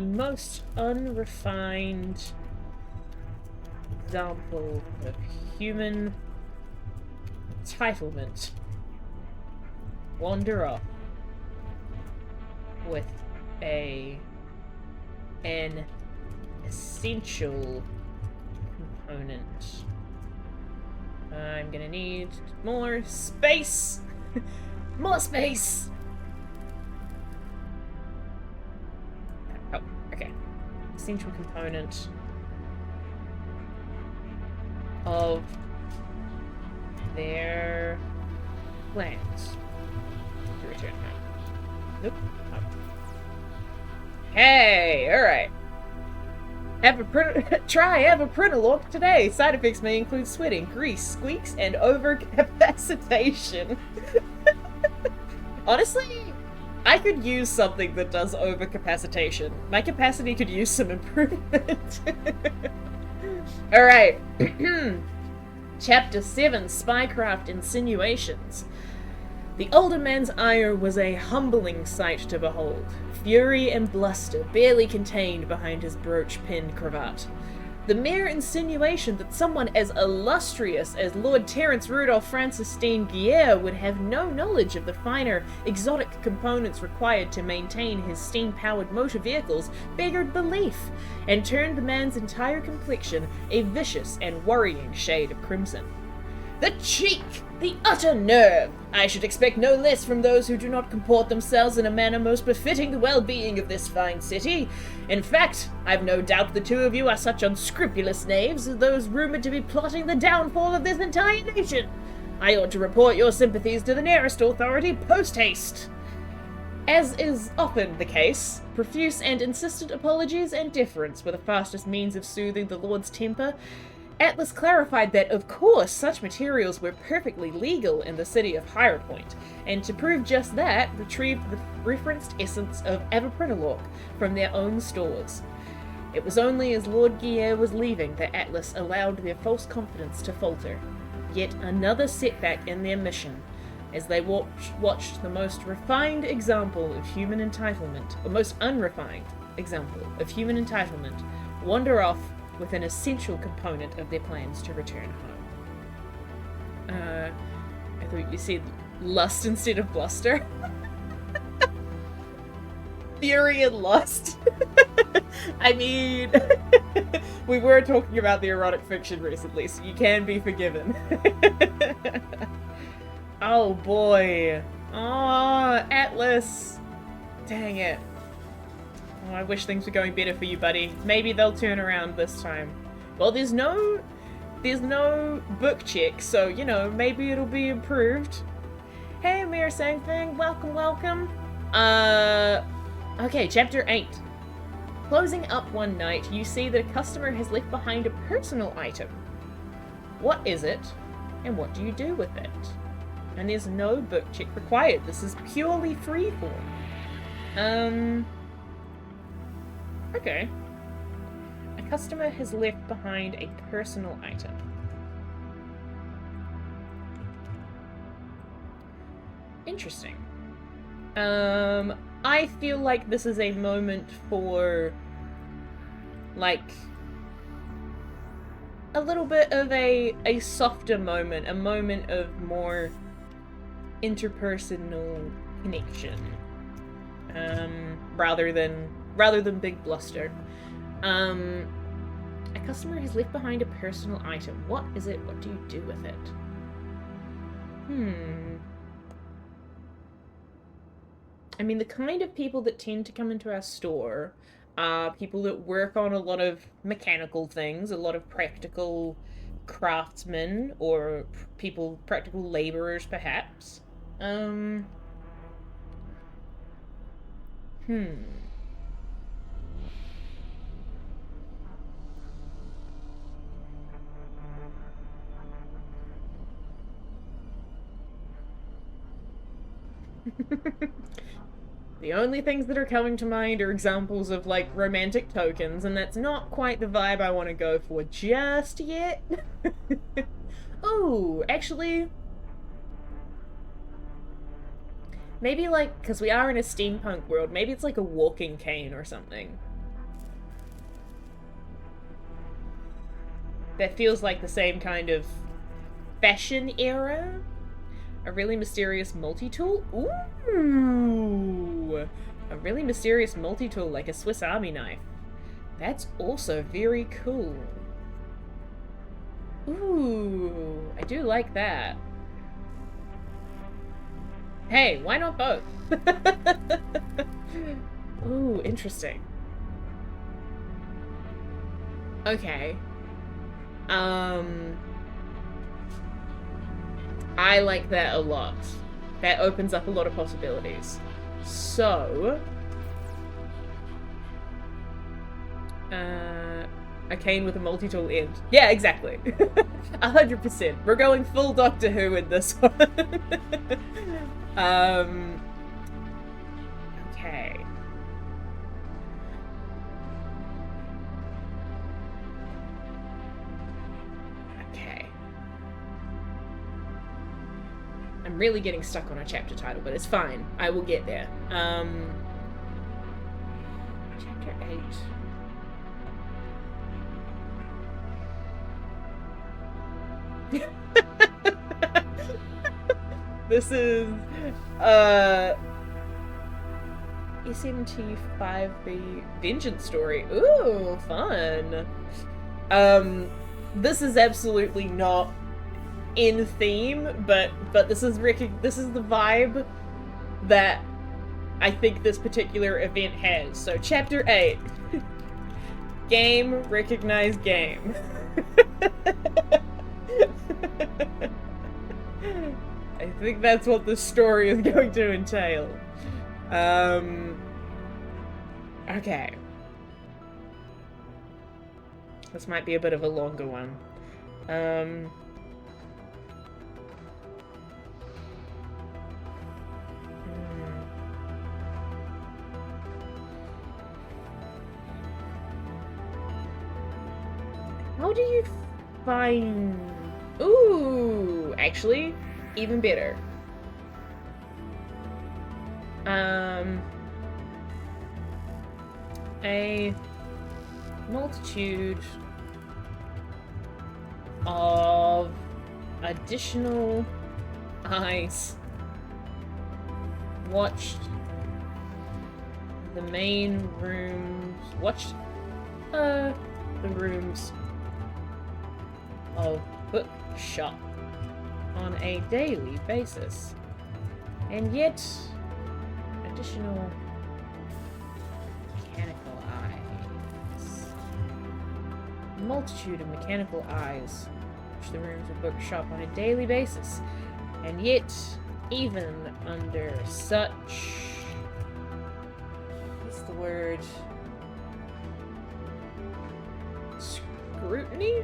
A: most unrefined example of human entitlement wander up with an essential component. I'm gonna need more space! More space! Oh, okay. Essential component of their plans to return home. Nope. Oh. Hey, alright. Try Everprinolok today. Side effects may include sweating, grease, squeaks, and overcapacitation. Honestly, I could use something that does overcapacitation. My capacity could use some improvement. Alright. Chapter 7, Spycraft Insinuations. The older man's ire was a humbling sight to behold. Fury and bluster barely contained behind his brooch-pinned cravat. The mere insinuation that someone as illustrious as Lord Terence Rudolph Francis Guerre would have no knowledge of the finer, exotic components required to maintain his steam-powered motor vehicles beggared belief, and turned the man's entire complexion a vicious and worrying shade of crimson. The cheek! The utter nerve! I should expect no less from those who do not comport themselves in a manner most befitting the well-being of this fine city. In fact, I've no doubt the two of you are such unscrupulous knaves as those rumoured to be plotting the downfall of this entire nation. I ought to report your sympathies to the nearest authority post-haste. As is often the case, profuse and insistent apologies and deference were the fastest means of soothing the Lord's temper. Atlas clarified that, of course, such materials were perfectly legal in the city of Hieropoint, and to prove just that, retrieved the referenced essence of avaprinolorc from their own stores. It was only as Lord Guerre was leaving that Atlas allowed their false confidence to falter. Yet another setback in their mission, as they watched the most refined example of human entitlement, or most unrefined example of human entitlement, wander off with an essential component of their plans to return home. I thought you said lust instead of bluster. Fury and lust. I mean, we were talking about the erotic fiction recently, so you can be forgiven. Oh boy. Oh, Atlas. Dang it. Oh, I wish things were going better for you, buddy. Maybe they'll turn around this time. Well, there's no book check, so, you know, maybe it'll be improved. Hey, Amir Sangfang, welcome. Okay, chapter 8. Closing up one night, you see that a customer has left behind a personal item. What is it, and what do you do with it? And there's no book check required. This is purely freeform. Okay. A customer has left behind a personal item. Interesting. I feel like this is a moment for, like, a little bit of a softer moment, a moment of more interpersonal connection, rather than big bluster. A customer has left behind a personal item. What is it? What do you do with it? I mean, the kind of people that tend to come into our store are people that work on a lot of mechanical things, a lot of practical craftsmen, or practical laborers, perhaps. The only things that are coming to mind are examples of, like, romantic tokens, and that's not quite the vibe I want to go for just yet. Oh, actually, maybe, like, because we are in a steampunk world, maybe it's like a walking cane or something. That feels like the same kind of fashion era. A really mysterious multi-tool? Ooh! A really mysterious multi-tool, like a Swiss Army knife. That's also very cool. Ooh, I do like that. Hey, why not both? Ooh, interesting. Okay. I like that a lot. That opens up a lot of possibilities. So, a cane with a multi-tool end. Yeah, exactly. 100%. We're going full Doctor Who in this one. I'm really getting stuck on a chapter title, but it's fine. I will get there. Chapter 8. This is SMT5B Vengeance Story. Ooh, fun. This is absolutely not in theme, but this is the vibe that I think this particular event has. So chapter 8. Game, recognize game. I think that's what this story is going to entail. Okay. This might be a bit of a longer one. How do you find... Ooh, actually, even better. A multitude of additional eyes watched the main rooms, the rooms of Bookshop on a daily basis, and yet additional mechanical eyes. A multitude of mechanical eyes watch the rooms of Bookshop on a daily basis, and yet even under such, what's the word? Scrutiny?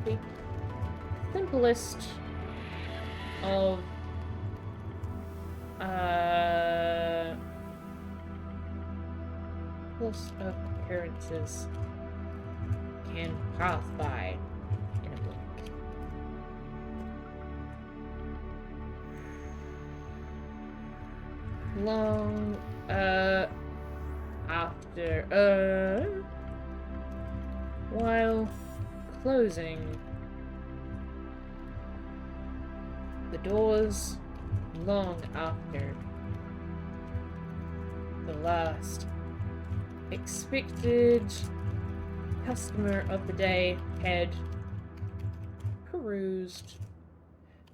A: The simplest of occurrences can pass by in a blink. Long after while closing the doors, long after the last expected customer of the day had perused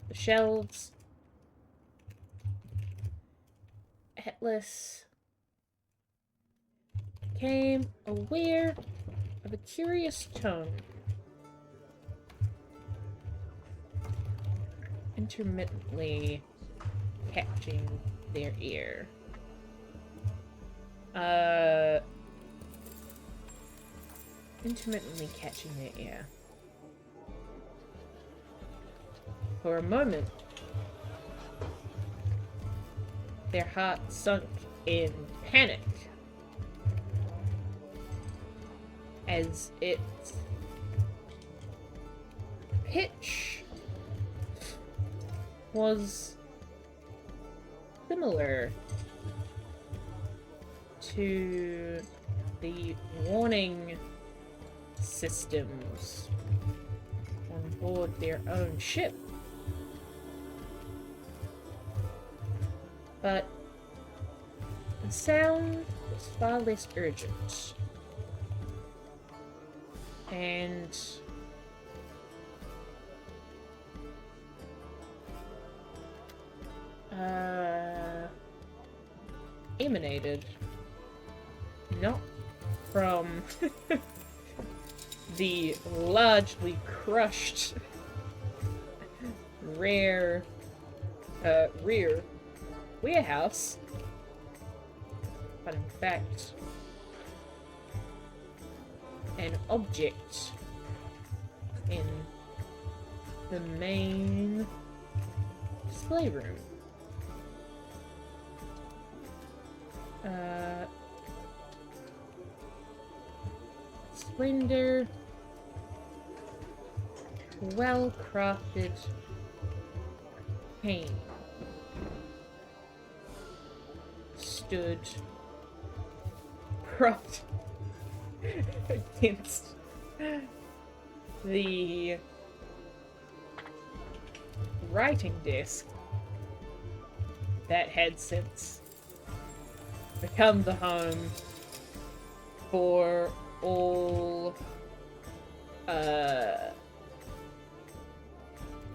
A: the shelves, Atlas became aware of a curious tone intermittently catching their ear. Intermittently catching their ear. For a moment, their hearts sunk in panic as its pitch was similar to the warning systems on board their own ship. But the sound was far less urgent, and emanated not from the largely crushed rear warehouse, but in fact an object in the main display room. Slender, well-crafted cane stood propped against the writing desk that had since become the home for all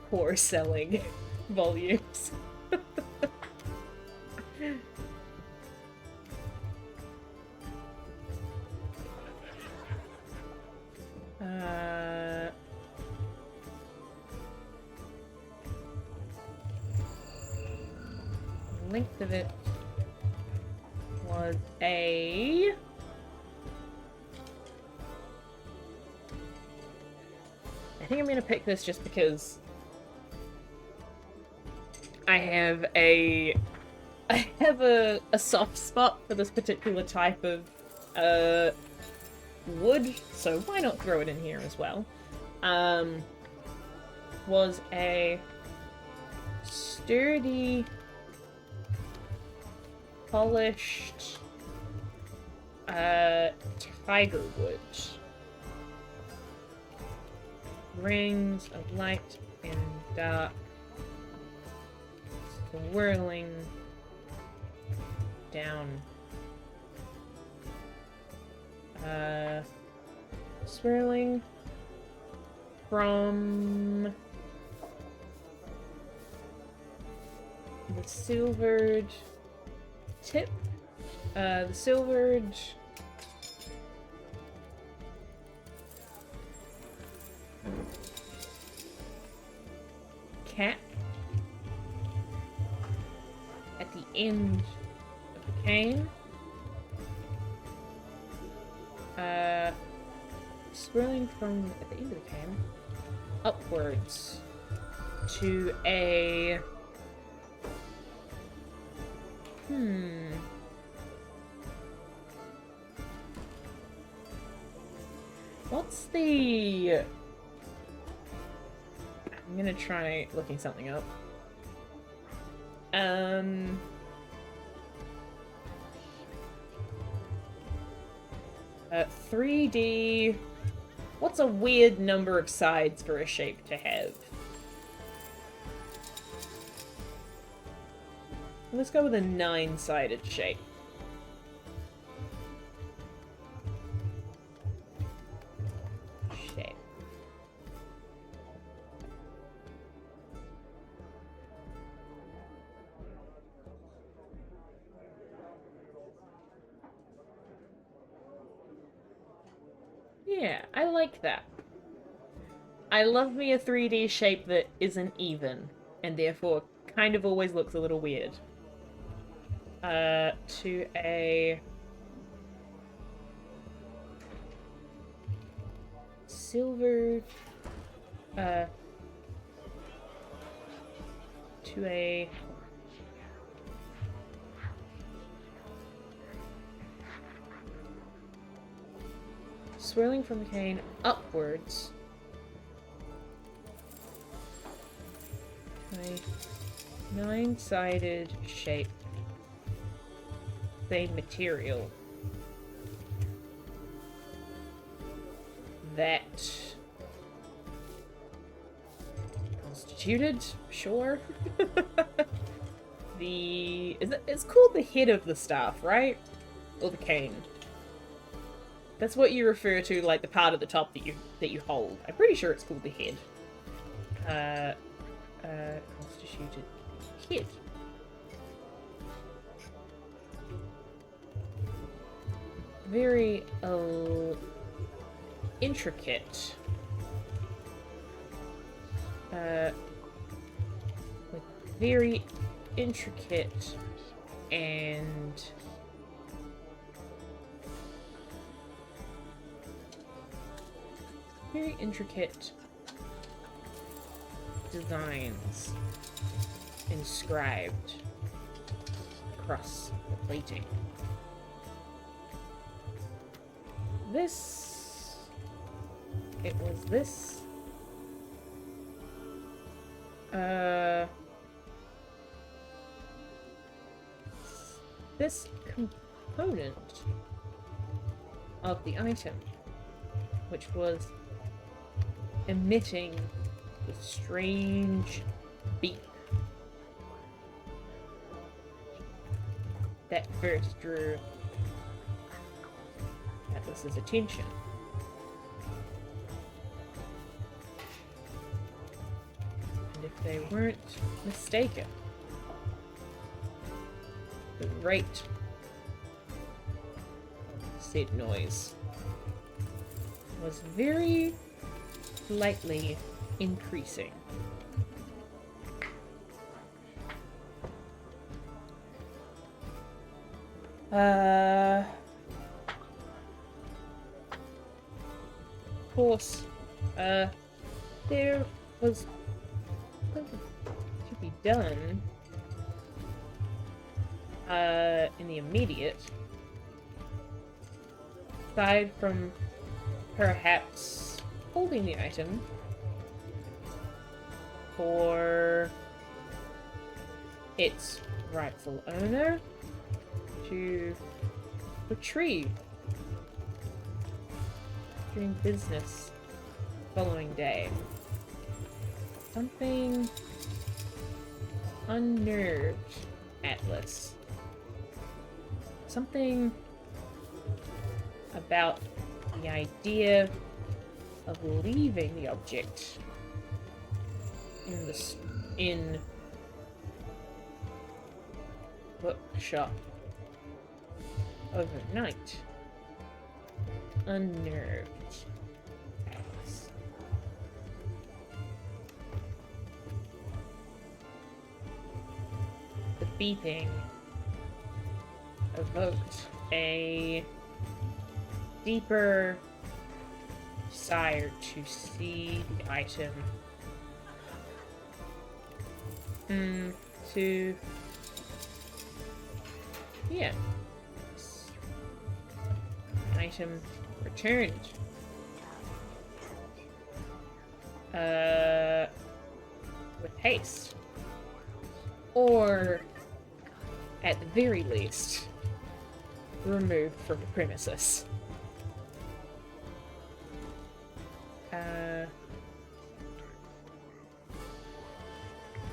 A: poor selling volumes. The length of it was a I think I'm gonna pick this just because I have a soft spot for this particular type of wood, so why not throw it in here as well? Was a sturdy, polished tiger wood. Rings of light and dark swirling down. Swirling from the silvered tip, the silvered cap at the end of the cane, swirling from at the end of the cane upwards to a what's the I'm gonna try looking something up. 3D. What's a weird number of sides for a shape to have? Let's go with a 9-sided shape. Yeah, I like that. I love me a 3D shape that isn't even, and therefore kind of always looks a little weird. To a silver, to a swirling from the cane upwards. A 9-sided shape. Same material. That constituted, sure. It's called the head of the staff, right? Or the cane. That's what you refer to, like the part at the top that you hold. I'm pretty sure it's called the head. Constituted head. Very intricate. With very intricate and very intricate designs inscribed across the plating. It was this This component of the item, which was emitting a strange beep that first drew Atlas's attention. And if they weren't mistaken, the rate of said noise was very slightly increasing. Of course, there was something to be done in the immediate, aside from perhaps holding the item for its rightful owner to retrieve during business following day. Something unnerved Atlas. Something about the idea of leaving the object in Bookshop overnight unnerved Atlas. The beeping evoked a deeper desire to see the item, item returned. With haste. Or, at the very least, removed from the premises.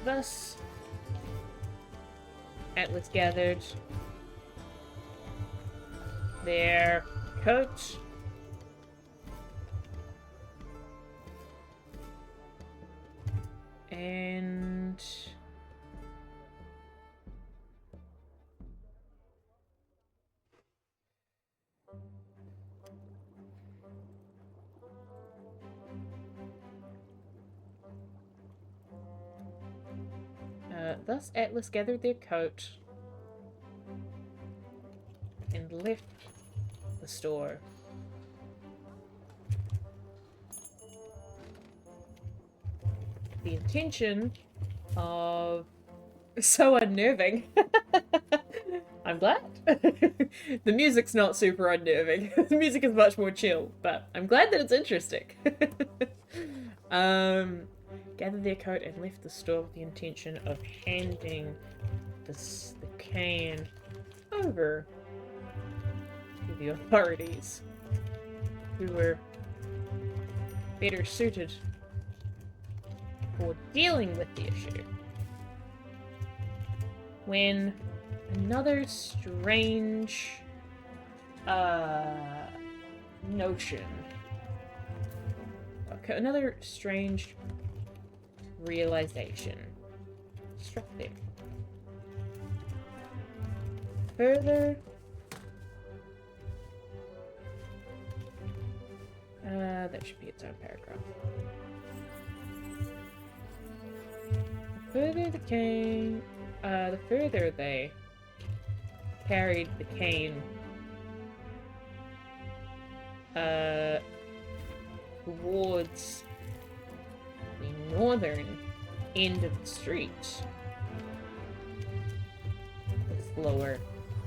A: Thus, Atlas gathered their coat, and thus Atlas gathered their coat and left the store. The intention of... So unnerving. I'm glad. The music's not super unnerving. The music is much more chill, but I'm glad that it's interesting. Gathered their coat and left the store with the intention of handing the can over to the authorities, who were better suited for dealing with the issue. When another strange notion, another strange realization struck them. Further, that should be its own paragraph. The further they carried the cane towards the northern end of the street, the slower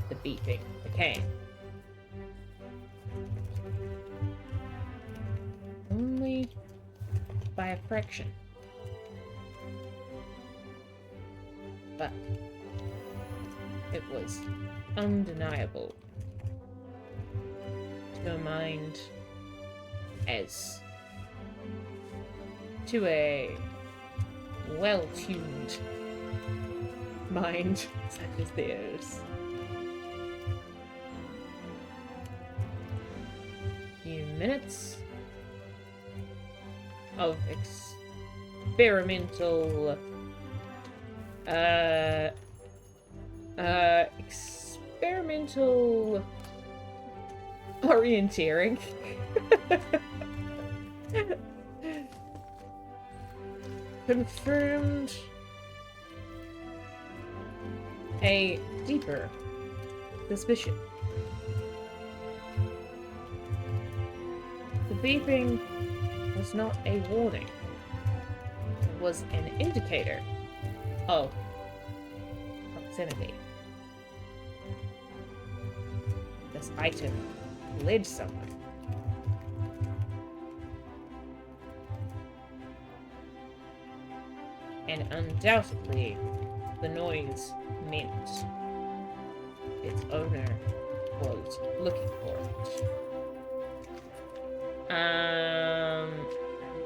A: the beeping became. Only by a fraction. but it was undeniable to a mind as to a well-tuned mind such as theirs. Few minutes of experimental experimental orienteering. Confirmed a deeper suspicion. The beeping was not a warning. It was an indicator of proximity. This item led somewhere. And undoubtedly, the noise meant its owner was looking for it. I'm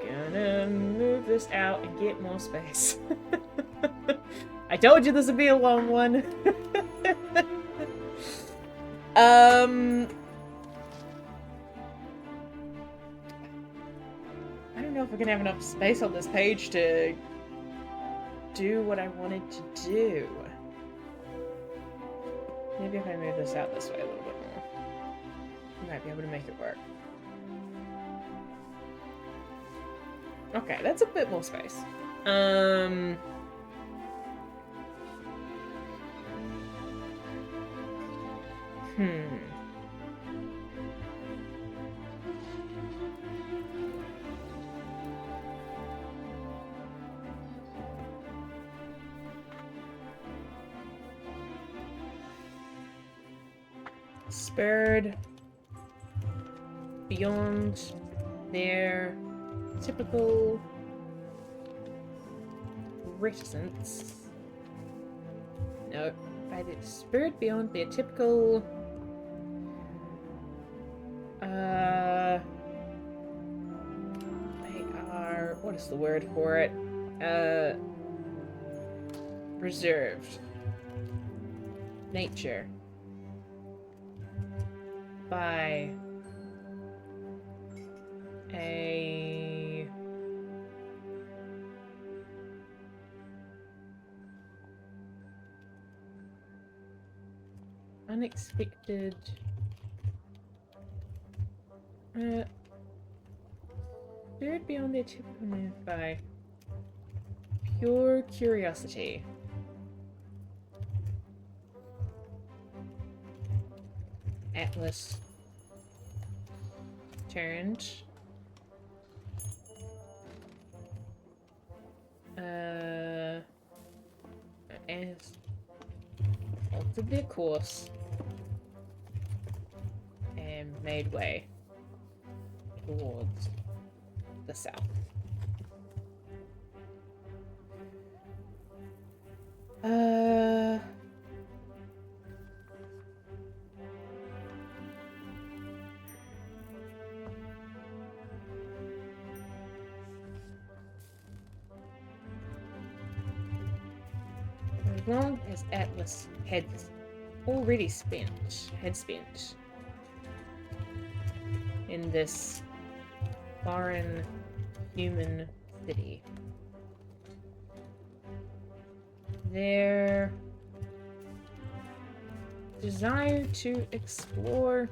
A: gonna move this out and get more space. I told you this would be a long one. I don't know if we're gonna have enough space on this page to do what I wanted to do. Maybe if I move this out this way a little bit more, I might be able to make it work. Okay, that's a bit more space. Spurred beyond their typical reticence. No, by the spurred beyond their typical they are, what is the word for it? Reserved nature. By a unexpected spirit beyond their typical move by pure curiosity. Atlas turned and altered their course and made way towards the south. As long as Atlas had already spent in this foreign human city, their desire to explore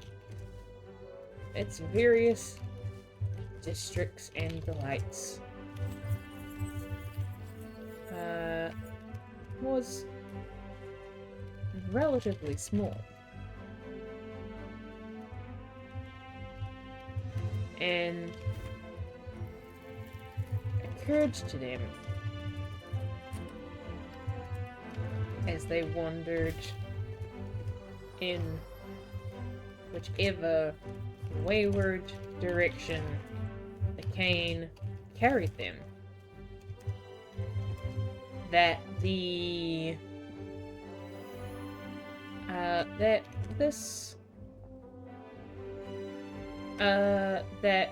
A: its various districts and delights was relatively small. And occurred to them as they wandered in whichever wayward direction the cane carried them, that the that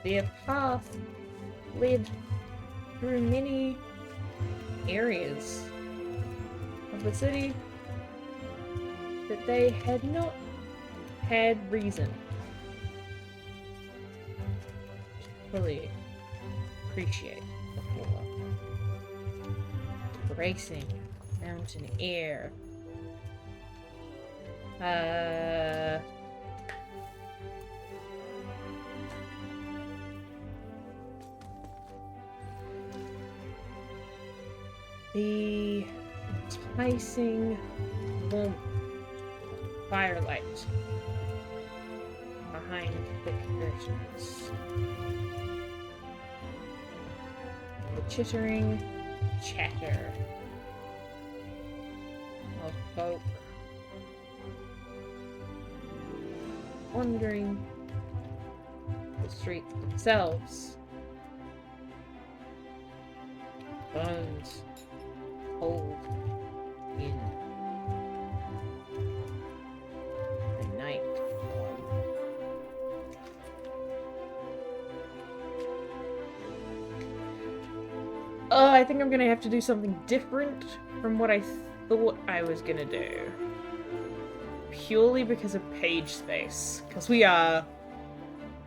A: their path led through many areas of the city that they had not had reason to fully appreciate before. Bracing mountain air. The enticing warmth of firelight behind thick curtains. The chittering chatter of folk wandering the streets themselves. Bones cold in the night. I think I'm gonna have to do something different from what I thought I was gonna do. Purely because of page space. Because we are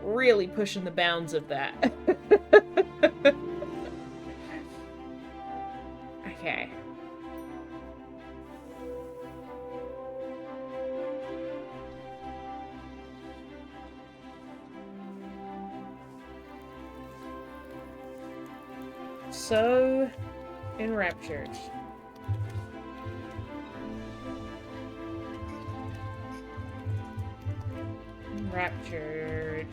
A: really pushing the bounds of that. Okay. So enraptured. Enraptured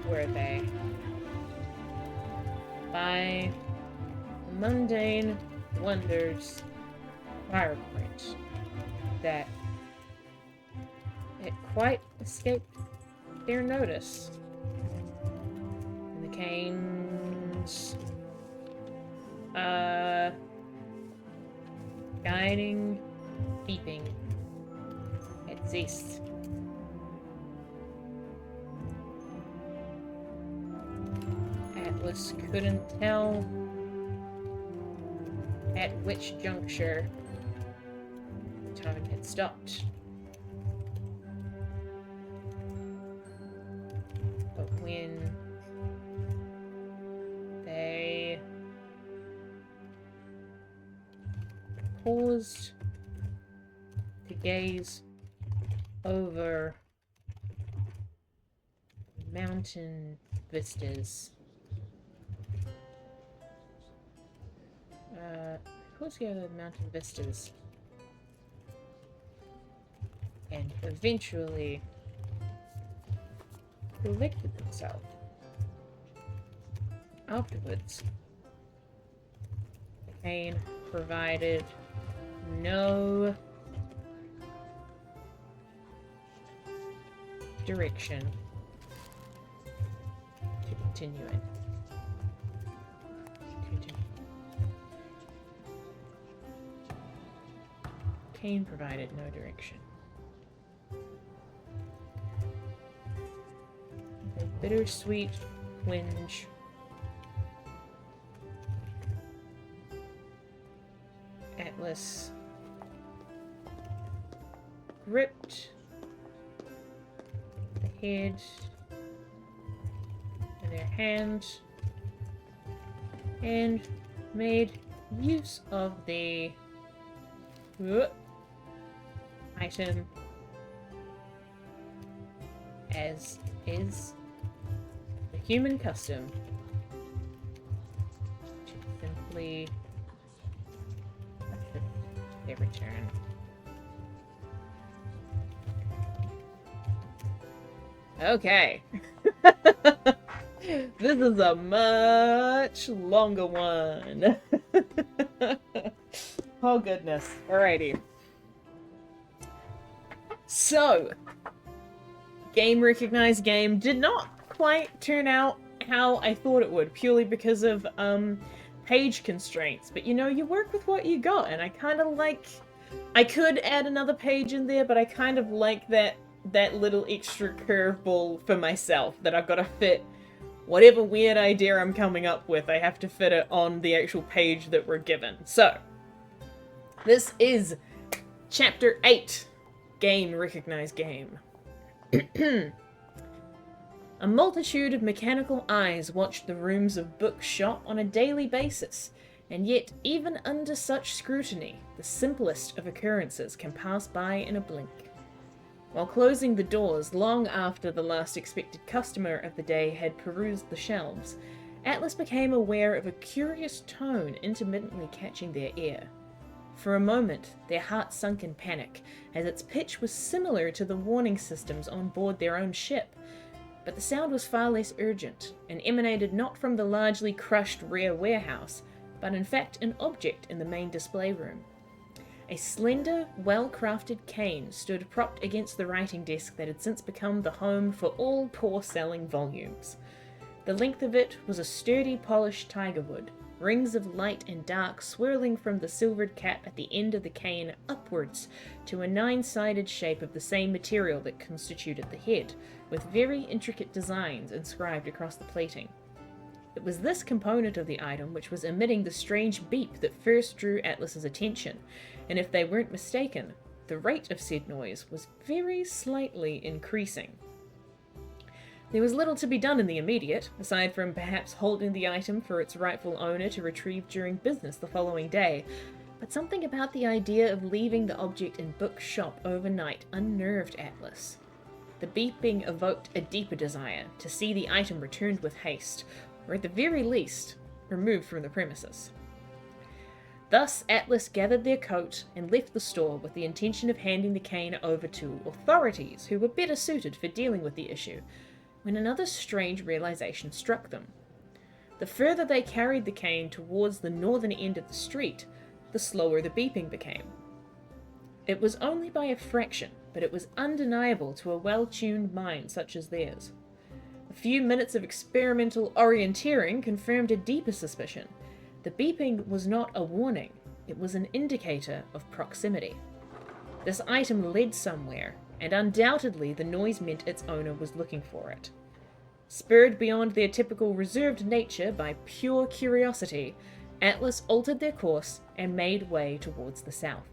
A: were they? By mundane wonders firepoint that it quite escaped their notice. And the canes guiding, beeping at ceased. Atlas couldn't tell at which juncture time had stopped. But when they paused to gaze over mountain vistas, pause together the mountain vistas, and eventually collected themselves. Afterwards, Kane provided no direction to continue in. Kane provided no direction. A bittersweet twinge Atlas gripped the head in their hand and made use of the item as is the human custom to simply assist their return. Okay. This is a much longer one. Oh goodness. Alrighty. So, game recognized game did not quite turn out how I thought it would, purely because of page constraints. But you know, you work with what you got, and I kind of like I could add another page in there, but I kind of like that little extra curveball for myself, that I've got to fit whatever weird idea I'm coming up with, I have to fit it on the actual page that we're given. So, this is Chapter 8, Game Recognize Game. A multitude of mechanical eyes watched the rooms of Bookshop on a daily basis, and yet, even under such scrutiny, the simplest of occurrences can pass by in a blink. While closing the doors long after the last expected customer of the day had perused the shelves, Atlas became aware of a curious tone intermittently catching their ear. For a moment, their hearts sunk in panic, as its pitch was similar to the warning systems on board their own ship, but the sound was far less urgent, and emanated not from the largely crushed rear warehouse, but in fact an object in the main display room. A slender, well-crafted cane stood propped against the writing desk that had since become the home for all poor-selling volumes. The length of it was a sturdy, polished tigerwood, rings of light and dark swirling from the silvered cap at the end of the cane upwards to a 9-sided shape of the same material that constituted the head, with very intricate designs inscribed across the plating. It was this component of the item which was emitting the strange beep that first drew Atlas's attention, and if they weren't mistaken, the rate of said noise was very slightly increasing. There was little to be done in the immediate, aside from perhaps holding the item for its rightful owner to retrieve during business the following day, but something about the idea of leaving the object in Bookshop overnight unnerved Atlas. The beeping evoked a deeper desire to see the item returned with haste, or at the very least, removed from the premises. Thus, Atlas gathered their coat and left the store with the intention of handing the cane over to authorities who were better suited for dealing with the issue, when another strange realization struck them. The further they carried the cane towards the northern end of the street, the slower the beeping became. It was only by a fraction, but it was undeniable to a well-tuned mind such as theirs. A few minutes of experimental orienteering confirmed a deeper suspicion. The beeping was not a warning, it was an indicator of proximity. This item led somewhere, and undoubtedly the noise meant its owner was looking for it. Spurred beyond their typical reserved nature by pure curiosity, Atlas altered their course and made way towards the south.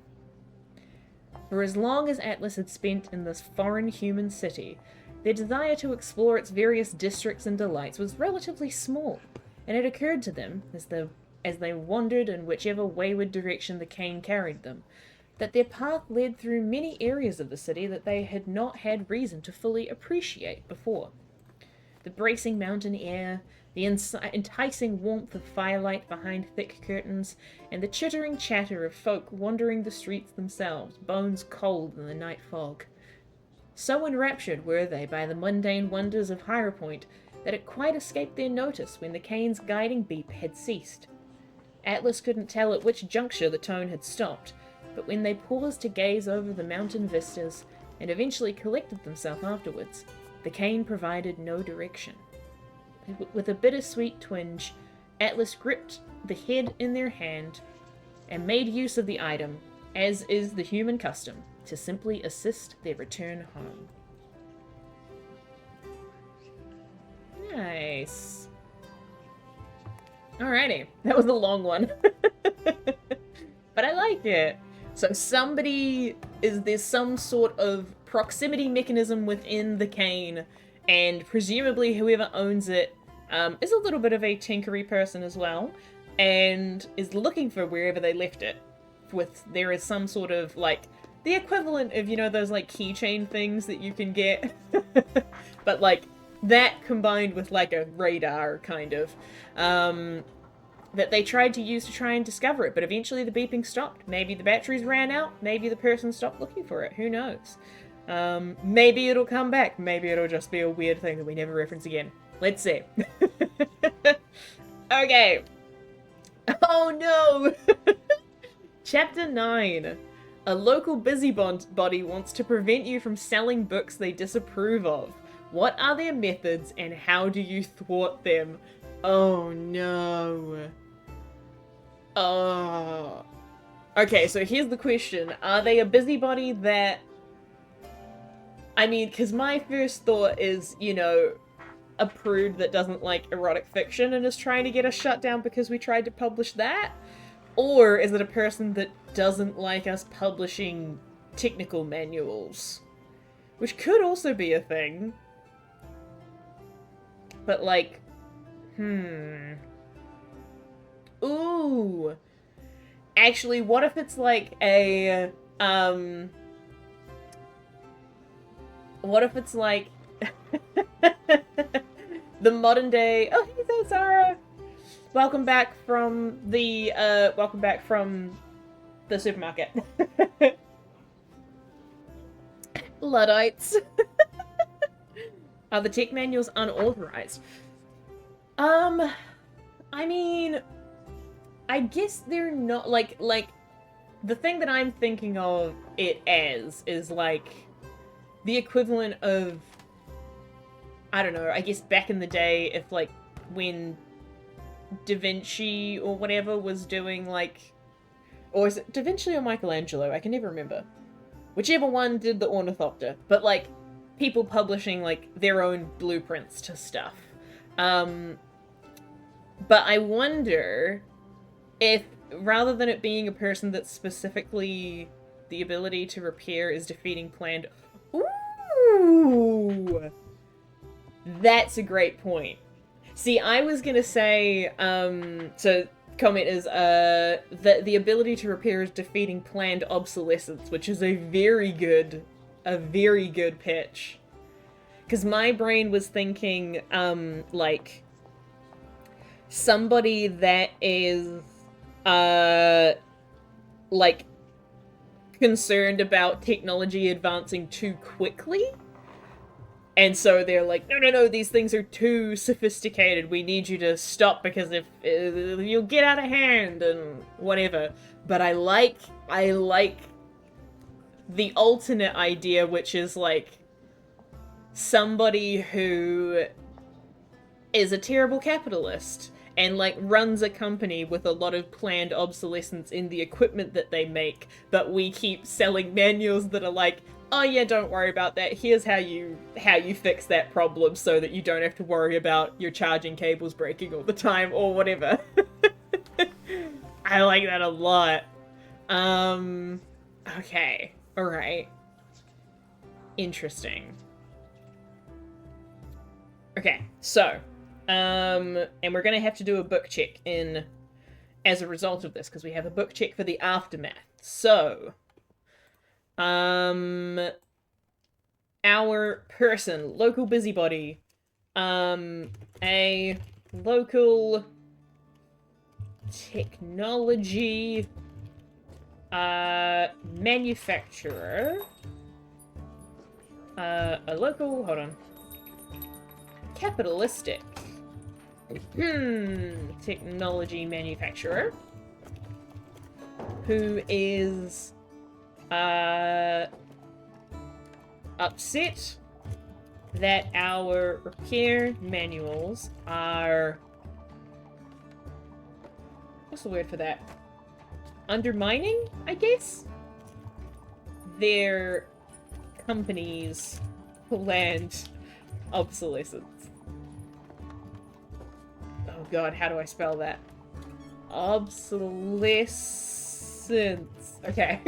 A: For as long as Atlas had spent in this foreign human city, their desire to explore its various districts and delights was relatively small, and it occurred to them, as they wandered in whichever wayward direction the cane carried them, that their path led through many areas of the city that they had not had reason to fully appreciate before. The bracing mountain air, the enticing warmth of firelight behind thick curtains, and the chittering chatter of folk wandering the streets themselves, bones cold in the night fog. So enraptured were they by the mundane wonders of Higher Point that it quite escaped their notice when the cane's guiding beep had ceased. Atlas couldn't tell at which juncture the tone had stopped, but when they paused to gaze over the mountain vistas, and eventually collected themselves afterwards, the cane provided no direction. With a bittersweet twinge, Atlas gripped the head in their hand, and made use of the item, as is the human custom, to simply assist their return home. Nice. Alrighty, that was a long one. But I like it. So there's some sort of proximity mechanism within the cane, and presumably whoever owns it is a little bit of a tinkery person as well, and is looking for wherever they left it. There is some sort of, like, the equivalent of, those, like, keychain things that you can get. But, like, that combined with, like, a radar, kind of. That they tried to use to try and discover it, but eventually the beeping stopped. Maybe the batteries ran out, maybe the person stopped looking for it, who knows. Maybe it'll come back, maybe it'll just be a weird thing that we never reference again. Let's see. Okay. Oh no! Chapter 9. A local busybody wants to prevent you from selling books they disapprove of. What are their methods and how do you thwart them? Oh no. Oh. Okay, so here's the question. Are they a busybody that... I mean, because my first thought is, you know, a prude that doesn't like erotic fiction and is trying to get us shut down because we tried to publish that? Or is it a person that doesn't like us publishing technical manuals? Which could also be a thing. But like, Ooh. Actually, what if it's like a, what if it's like the modern day... Oh, hey there, Zara! Welcome back from the supermarket. Luddites. Are the tech manuals unauthorized? I mean, I guess they're not, like, the thing that I'm thinking of it as is, like, the equivalent of, I don't know, I guess back in the day, if, like, when Da Vinci or whatever was doing, like, or is it Da Vinci or Michelangelo? I can never remember. Whichever one did the Ornithopter, but, like, people publishing, like, their own blueprints to stuff. But I wonder if, rather than it being a person that's specifically the ability to repair is defeating planned... Ooh! That's a great point. See, I was gonna say, so comment is, the ability to repair is defeating planned obsolescence, which is a very good pitch. Because my brain was thinking, like, somebody that is, like, concerned about technology advancing too quickly. And so they're like, no, these things are too sophisticated. We need you to stop because if you'll get out of hand and whatever. But I like the alternate idea, which is like somebody who is a terrible capitalist and like runs a company with a lot of planned obsolescence in the equipment that they make, but we keep selling manuals that are like, oh yeah, don't worry about that. Here's how you fix that problem so that you don't have to worry about your charging cables breaking all the time or whatever. I like that a lot. Okay. Alright. Interesting. Okay, so, and we're gonna have to do a book check as a result of this, because we have a book check for the aftermath. So, our person, local busybody, a local technology, manufacturer, a local, hold on, capitalistic, technology manufacturer, who is, upset that our repair manuals are... What's the word for that? Undermining, I guess? Their company's planned obsolescence. Oh god, how do I spell that? Obsolescence. Okay.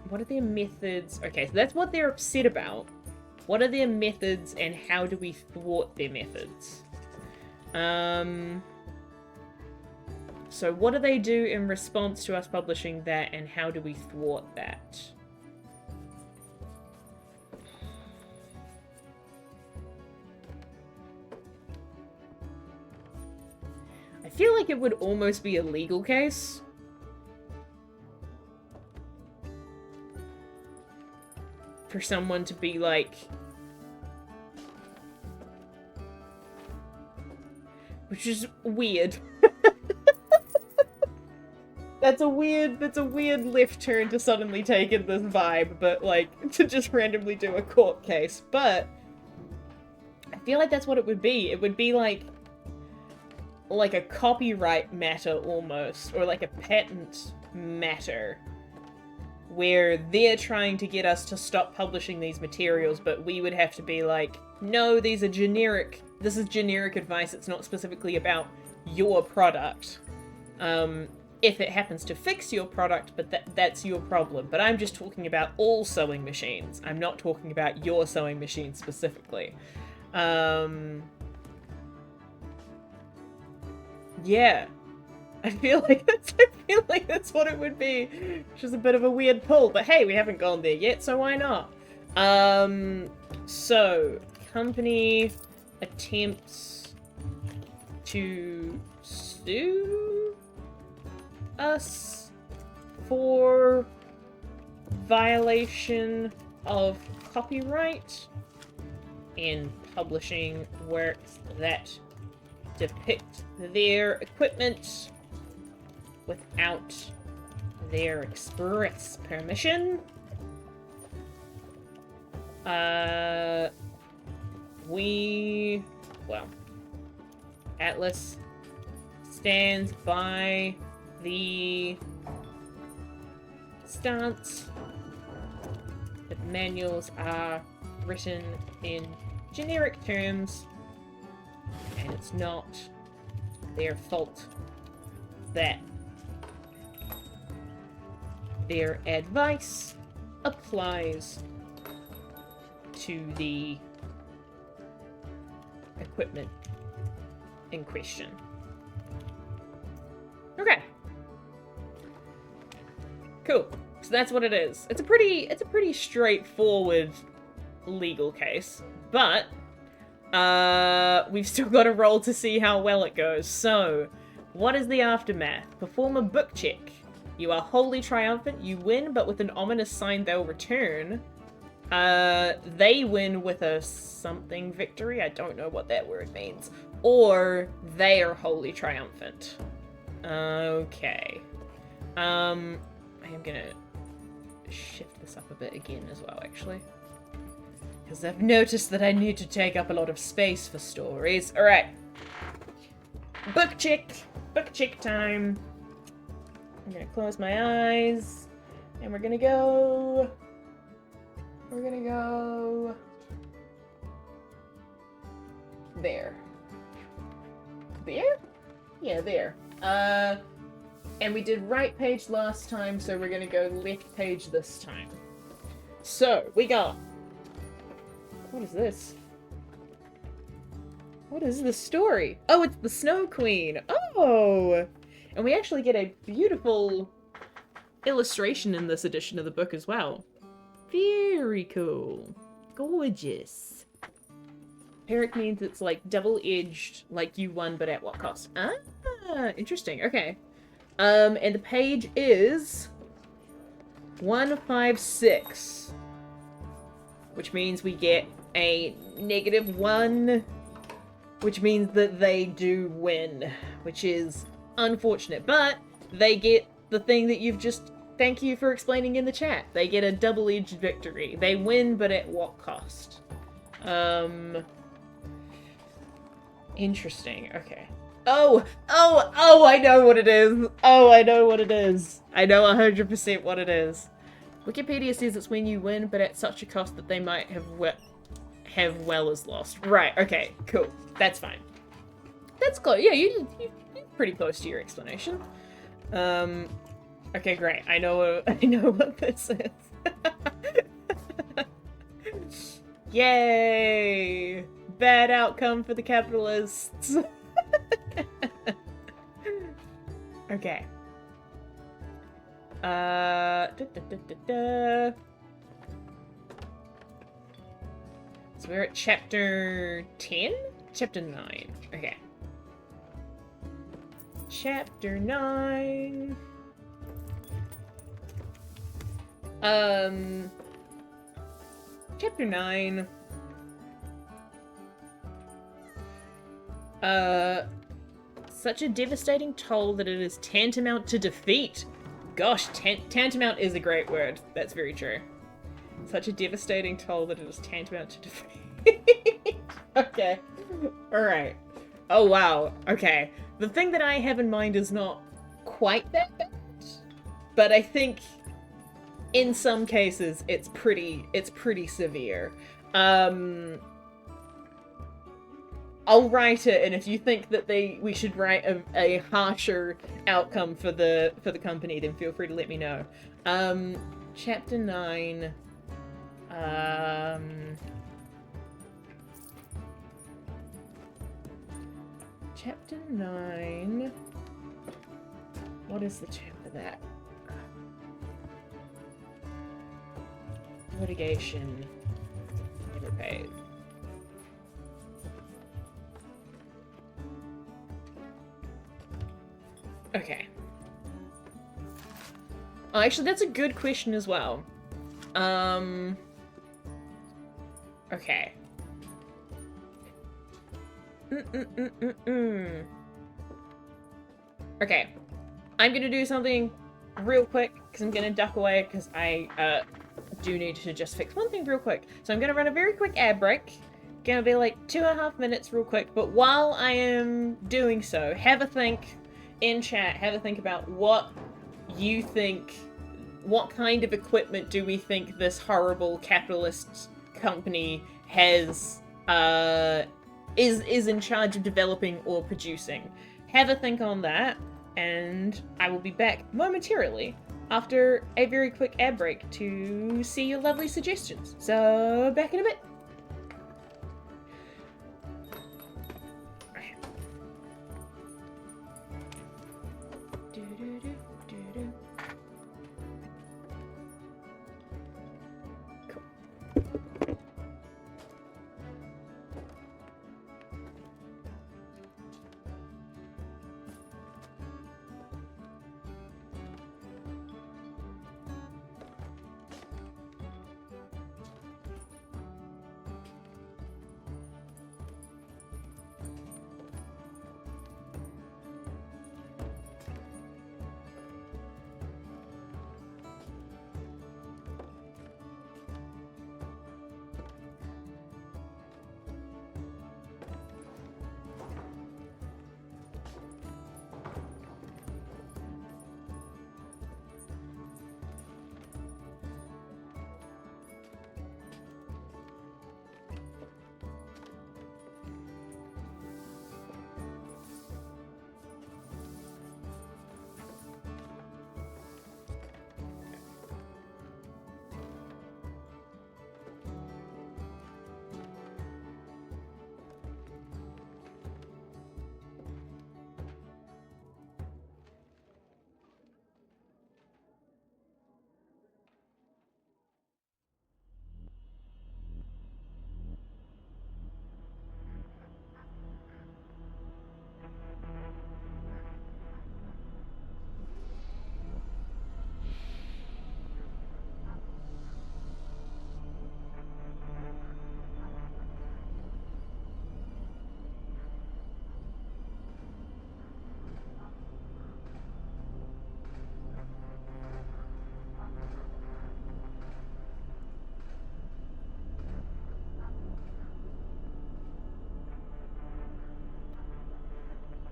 A: What are their methods? Okay, so that's what they're upset about. What are their methods and how do we thwart their methods? So what do they do in response to us publishing that and how do we thwart that? I feel like it would almost be a legal case. For someone to be like... Which is weird. That's a weird left turn to suddenly take in this vibe, but like, to just randomly do a court case. But I feel like that's what it would be. It would be like, like a copyright matter almost, or like a patent matter, where they're trying to get us to stop publishing these materials, but we would have to be like, no, these are generic, this is generic advice, it's not specifically about your product. If it happens to fix your product, but that's your problem. But I'm just talking about all sewing machines. I'm not talking about your sewing machine specifically. Yeah. I feel like that's what it would be. Which is a bit of a weird pull, but hey, we haven't gone there yet, so why not? So company attempts to sue us for violation of copyright in publishing works that depict their equipment without their express permission. Atlas stands by the stance that manuals are written in generic terms, and it's not their fault that their advice applies to the equipment in question. Okay. Cool. So that's what it is. It's a pretty straightforward legal case, but we've still got to roll to see how well it goes. So, what is the aftermath? Perform a book check. You are wholly triumphant. You win, but with an ominous sign they'll return. They win with a something victory. I don't know what that word means. Or they are wholly triumphant. Okay. I am gonna shift this up a bit again as well, actually. Because I've noticed that I need to take up a lot of space for stories. Alright. Book check. Book check time. I'm gonna close my eyes. And we're gonna go... there. There? Yeah, there. And we did right page last time, so we're gonna go left page this time. So, we got... What is this? What is the story? Oh, it's the Snow Queen! Oh! And we actually get a beautiful illustration in this edition of the book as well. Very cool. Gorgeous. Peric means it's like double-edged, like you won, but at what cost? Ah, interesting. Okay. And the page is 156, which means we get a -1, which means that they do win, which is unfortunate, but they get the thing that you've just... Thank you for explaining in the chat. They get a double-edged victory. They win, but at what cost? Interesting. Okay. Oh, I know what it is. Oh, I know what it is. I know 100% what it is. Wikipedia says it's when you win, but at such a cost that they might have well as lost. Right, okay, cool. That's fine. That's close. Yeah, you're pretty close to your explanation. Okay, great. I know what this is. Yay! Bad outcome for the capitalists. Okay. So we're at chapter 10? Chapter 9. Okay. Chapter 9. Chapter 9. Such a devastating toll that it is tantamount to defeat. Gosh, tantamount is a great word. That's very true. Such a devastating toll that it is tantamount to defeat. Okay. Alright. Oh, wow. Okay. the thing that I have in mind is not quite that bad, but I think in some cases it's pretty severe. I'll write it, and if you think that we should write a harsher outcome for the company, then feel free to let me know. Chapter 9. Chapter 9. What is the chapter that? Litigation. Never paid. Okay. Oh, actually, that's a good question as well. Okay. Okay. I'm gonna do something real quick, because I'm gonna duck away, because I, do need to just fix one thing real quick. So I'm gonna run a very quick ad break. Gonna be like 2.5 minutes real quick, but while I am doing so, have a think in chat, have a think about what you think, what kind of equipment do we think this horrible capitalist company has, is in charge of developing or producing. Have a think on that, and I will be back momentarily after a very quick ad break to see your lovely suggestions. So, back in a bit.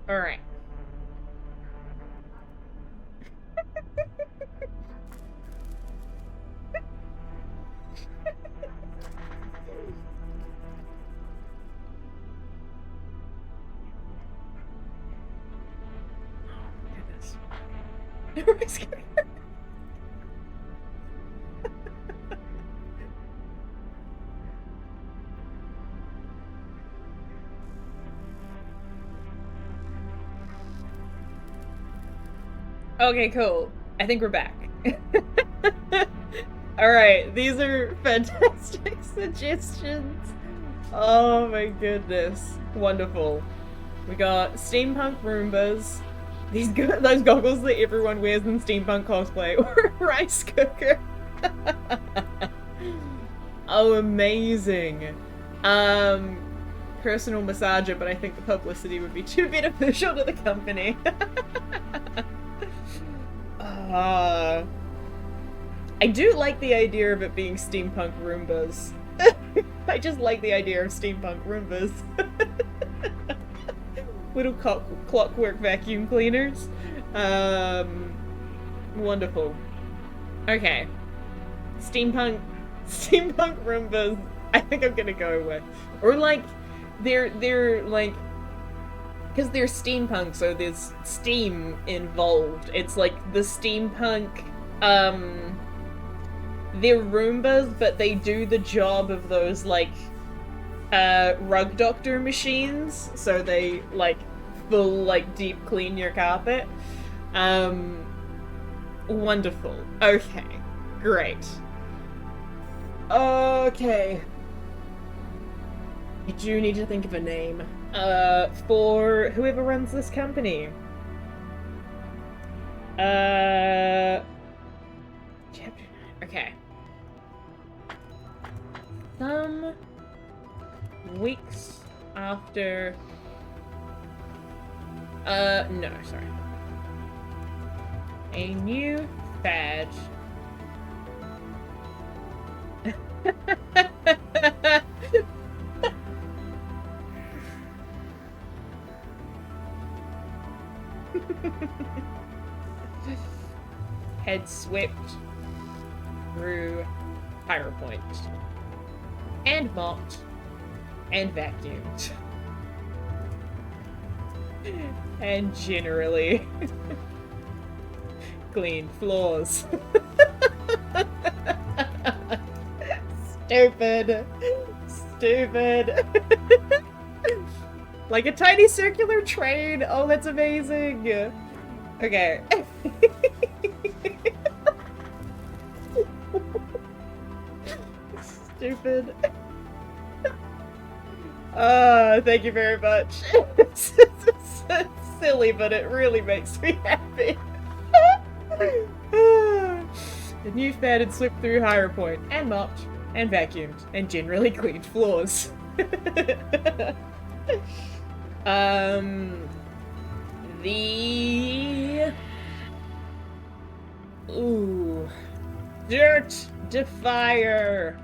A: Alright. Goodness. Okay, cool. I think we're back. Alright, these are fantastic suggestions. Oh my goodness. Wonderful. We got steampunk Roombas, those goggles that everyone wears in steampunk cosplay, or a rice cooker. Oh, amazing. Personal massager, but I think the publicity would be too beneficial to the company. I do like the idea of it being steampunk Roombas. I just like the idea of steampunk Roombas. little clockwork vacuum cleaners. Wonderful. Okay. Steampunk Roombas, I think I'm gonna go with. Or like, they're like, because they're steampunk, so there's steam involved. It's like the steampunk, they're Roombas, but they do the job of those, like, rug doctor machines, so they, like, full, like, deep clean your carpet. Wonderful. Okay. Great. Okay. I do need to think of a name. For whoever runs this company. Chapter 9. Okay. Some weeks after... no, sorry. A new fad. Head swept through Pyro Point. And mopped. And vacuumed. And generally cleaned floors. Stupid. Stupid. Like a tiny circular train. Oh, that's amazing. Okay. Stupid. Thank you very much. It's silly, but it really makes me happy. The new fad had slipped through Higher Point, and mopped, and vacuumed, and generally cleaned floors. Ooh. Dirt Defier.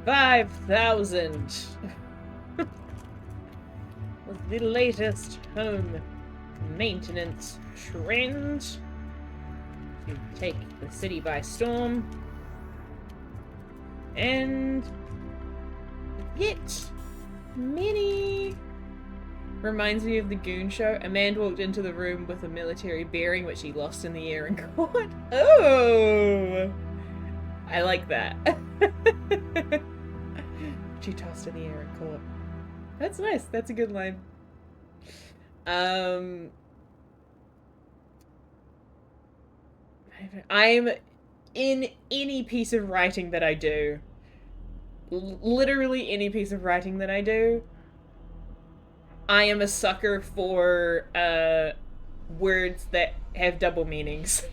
A: 5,000 was the latest home maintenance trend to take the city by storm and get many. Reminds me of the Goon Show. A man walked into the room with a military bearing which he lost in the air and caught. Oh, I like that. She tossed in the air and caught. That's nice. That's a good line. I'm in any piece of writing that I do. Literally any piece of writing that I do. I am a sucker for words that have double meanings.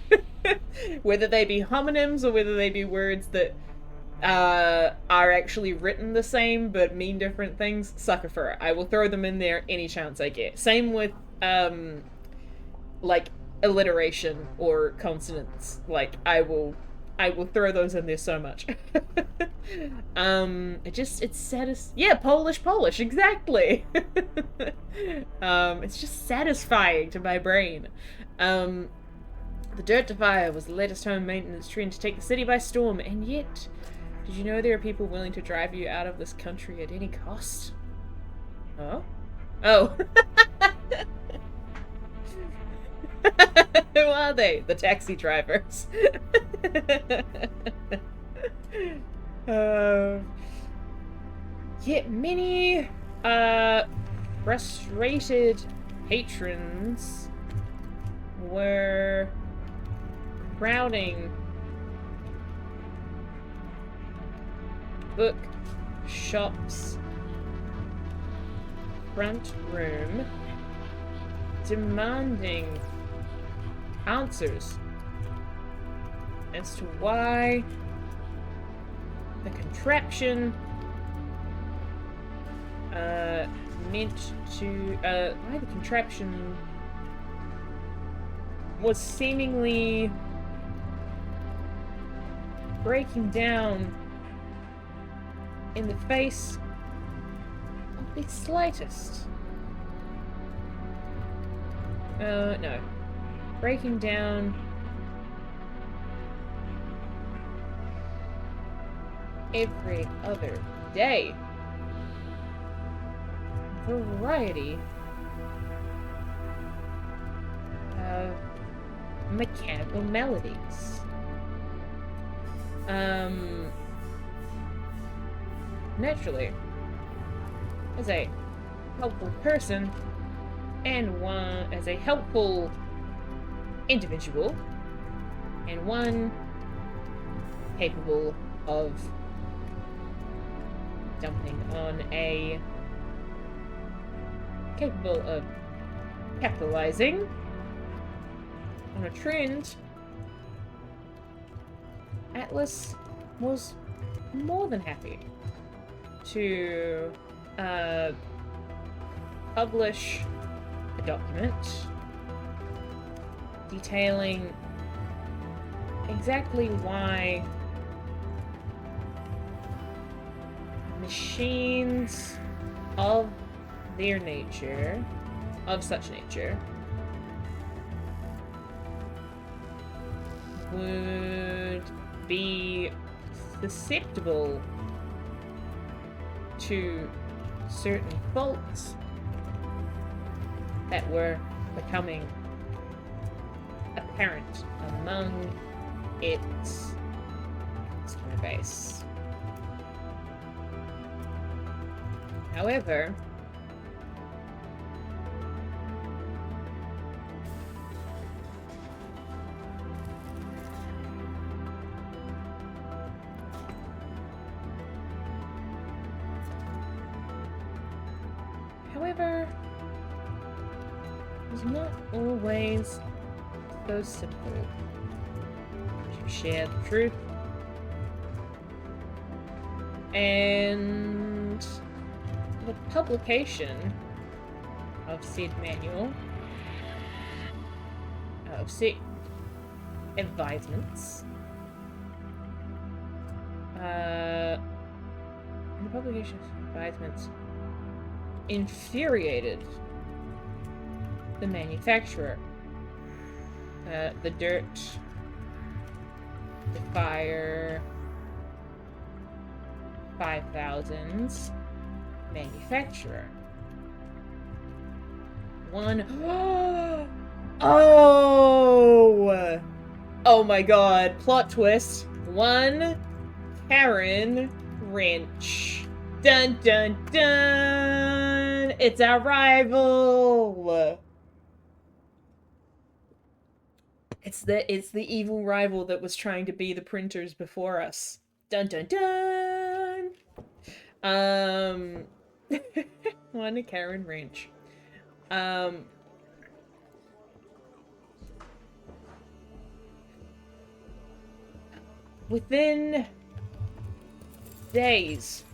A: Whether they be homonyms or whether they be words that are actually written the same but mean different things, sucker for it. I will throw them in there any chance I get. Same with like alliteration or consonants. Like I will throw those in there so much. It's yeah, Polish, exactly. It's just satisfying to my brain. The Dirt Defier was the latest home maintenance trend to take the city by storm, and yet, did you know there are people willing to drive you out of this country at any cost? Oh? Oh. Who are they? The taxi drivers. Yet many frustrated patrons were crowding Bookshop's front room, demanding answers as to why the contraption why the contraption was seemingly breaking down in the face of the slightest. No. Breaking down every other day. Variety of mechanical melodies. Naturally, as a helpful person and one as a helpful individual and one capable of jumping on a capable of capitalizing on a trend, Atlas was more than happy to publish a document detailing exactly why machines of their nature, of such nature, would be susceptible to certain faults that were becoming apparent among its customer base. However, it's not always so simple to share the truth. And the publication of said manual, of said advisements, the publication of advisements infuriated the manufacturer, the Dirt Fire 5000's manufacturer. Oh my god, plot twist. One Karen Wrench. Dun dun dun! It's our rival! It's the evil rival that was trying to be the printers before us. Dun dun dun! One Karen Wrench. Within days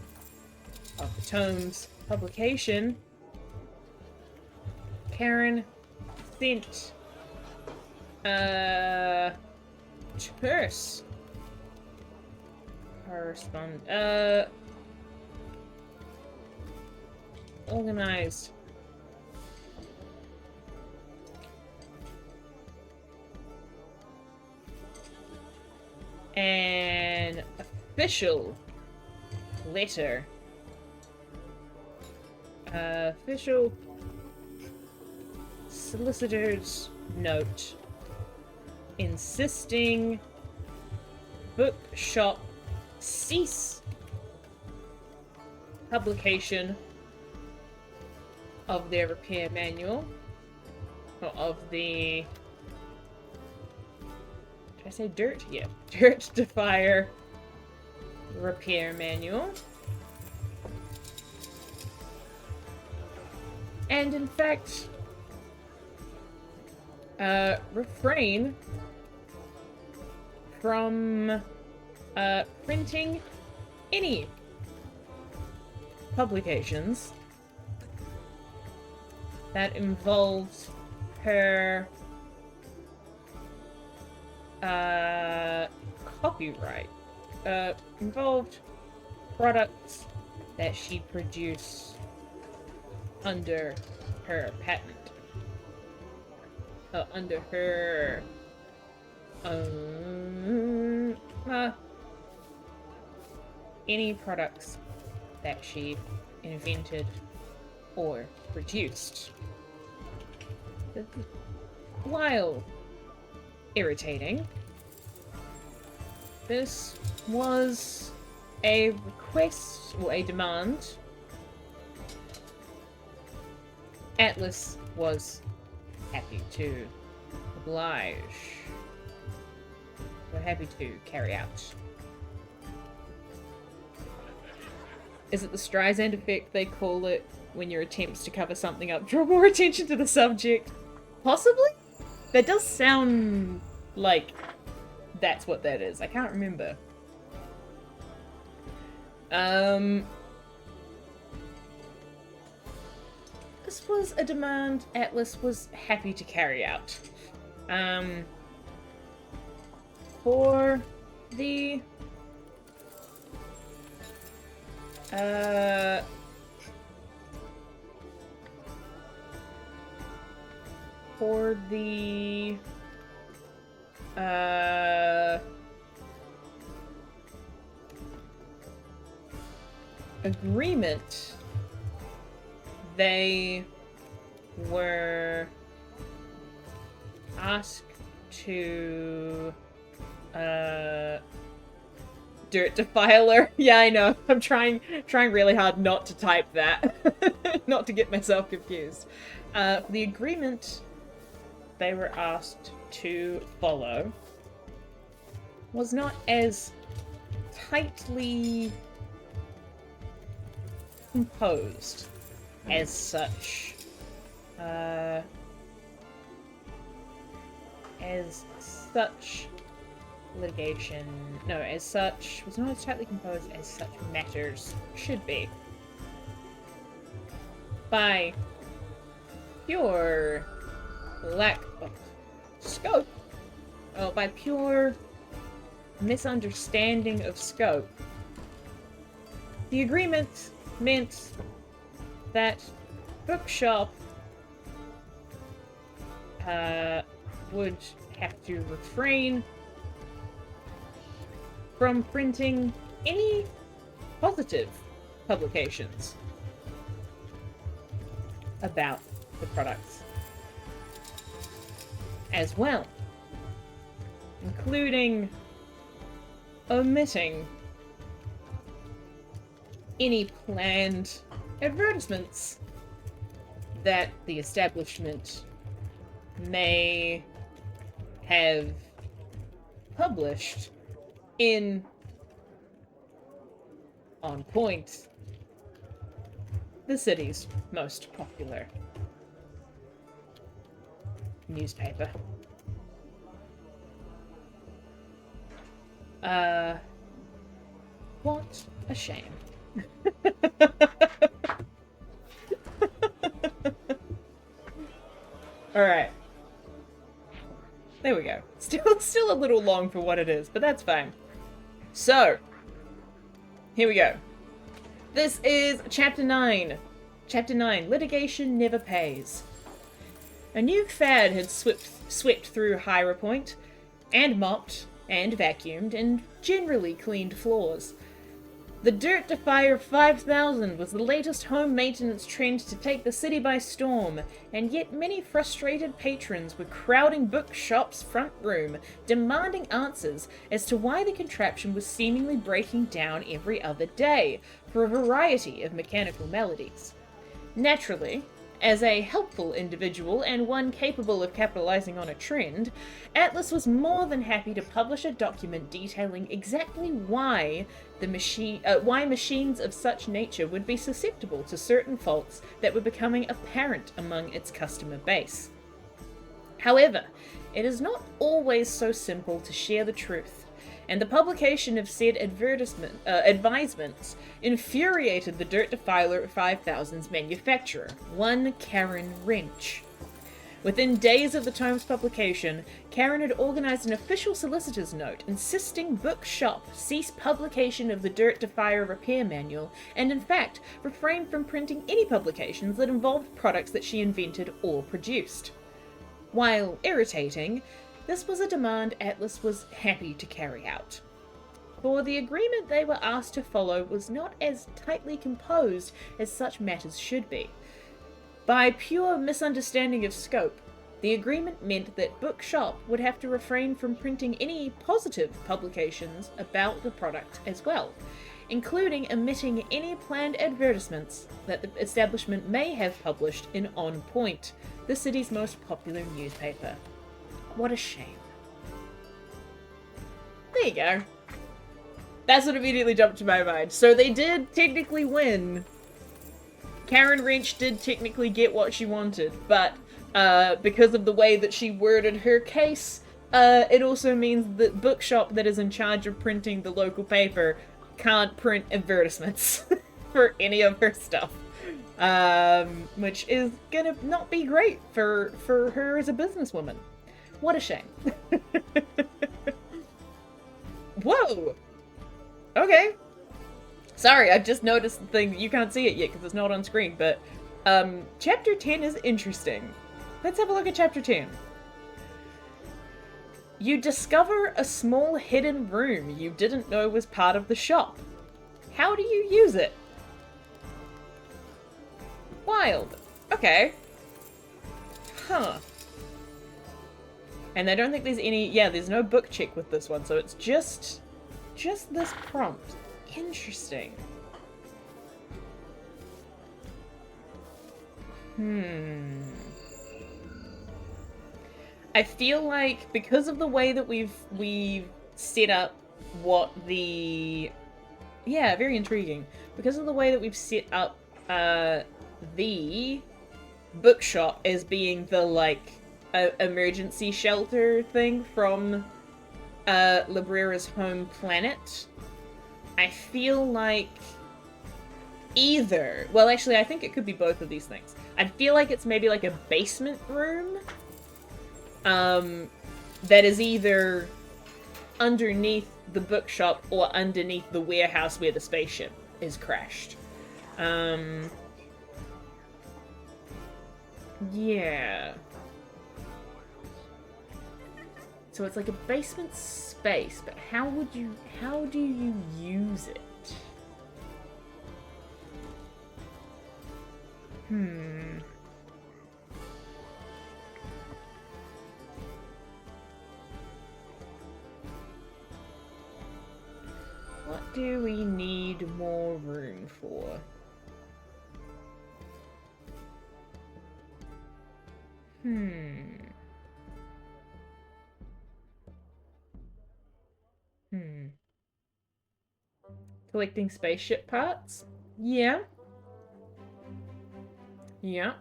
A: of the tome's publication, Karen sent terse organized an official letter, official solicitor's note insisting Bookshop cease publication of their repair manual, or of the, did I say dirt? Yeah, Dirt to Fire repair manual. And in fact, refrain from printing any publications that involved her copyright, involved products that she produced under her patent. Under her any products that she invented or produced. While irritating, this was a request or a demand Atlas was happy to oblige. We're happy to carry out. Is it the Streisand effect they call it when your attempts to cover something up draw more attention to the subject? Possibly? That does sound like that's what that is. I can't remember. This was a demand Atlas was happy to carry out. For the agreement, they were asked to dirt defiler. Yeah, I know. I'm trying really hard not to type that. Not to get myself confused. The agreement they were asked to follow was not as tightly composed as such. Litigation, no, as such, was not as tightly composed as such matters should be. By pure lack of scope, by pure misunderstanding of scope, the agreement meant that Bookshop would have to refrain from printing any positive publications about the products as well, including omitting any planned advertisements that the establishment may have published in On Point, the city's most popular newspaper. What a shame. Alright. There we go. Still a little long for what it is, but that's fine. So, here we go. This is Chapter 9. Chapter 9, Litigation Never Pays. A new fad had swept through Hira Point, and mopped, and vacuumed, and generally cleaned floors. The Dirt Defier 5000 was the latest home maintenance trend to take the city by storm, and yet many frustrated patrons were crowding Bookshop's front room, demanding answers as to why the contraption was seemingly breaking down every other day, for a variety of mechanical maladies. Naturally, as a helpful individual and one capable of capitalizing on a trend, Atlas was more than happy to publish a document detailing exactly why machines of such nature would be susceptible to certain faults that were becoming apparent among its customer base. However, it is not always so simple to share the truth, and the publication of said advisements infuriated the Dirt Defiler 5000's manufacturer, one Karen Wrench. Within days of the Times publication, Karen had organised an official solicitor's note insisting Bookshop cease publication of the Dirt to Fire repair manual, and in fact, refrain from printing any publications that involved products that she invented or produced. While irritating, this was a demand Atlas was happy to carry out. For the agreement they were asked to follow was not as tightly composed as such matters should be. By pure misunderstanding of scope, the agreement meant that Bookshop would have to refrain from printing any positive publications about the product as well, including omitting any planned advertisements that the establishment may have published in On Point, the city's most popular newspaper. What a shame. There you go. That's what immediately jumped to my mind. So they did technically win. Karen Wrench did technically get what she wanted, but because of the way that she worded her case, it also means that Bookshop, that is in charge of printing the local paper, can't print advertisements for any of her stuff. Which is gonna not be great for her as a businesswoman. What a shame. Whoa! Okay. Sorry, I've just noticed the thing. You can't see it yet because it's not on screen, but Chapter 10 is interesting. Let's have a look at Chapter 10. You discover a small hidden room you didn't know was part of the shop. How do you use it? Wild. Okay. Huh. And I don't think there's any... Yeah, there's no book check with this one, so it's just this prompt. Interesting. I feel like because of the way that we've set up what the... Yeah, very intriguing. Because of the way that we've set up the bookshop as being the, like, emergency shelter thing from Librera's home planet, I feel like either... Well, actually, I think it could be both of these things. I feel like it's maybe like a basement room that is either underneath the bookshop or underneath the warehouse where the spaceship is crashed. Yeah. So it's like a basement space, but how do you use it? What do we need more room for? Collecting spaceship parts? Yeah. Yeah.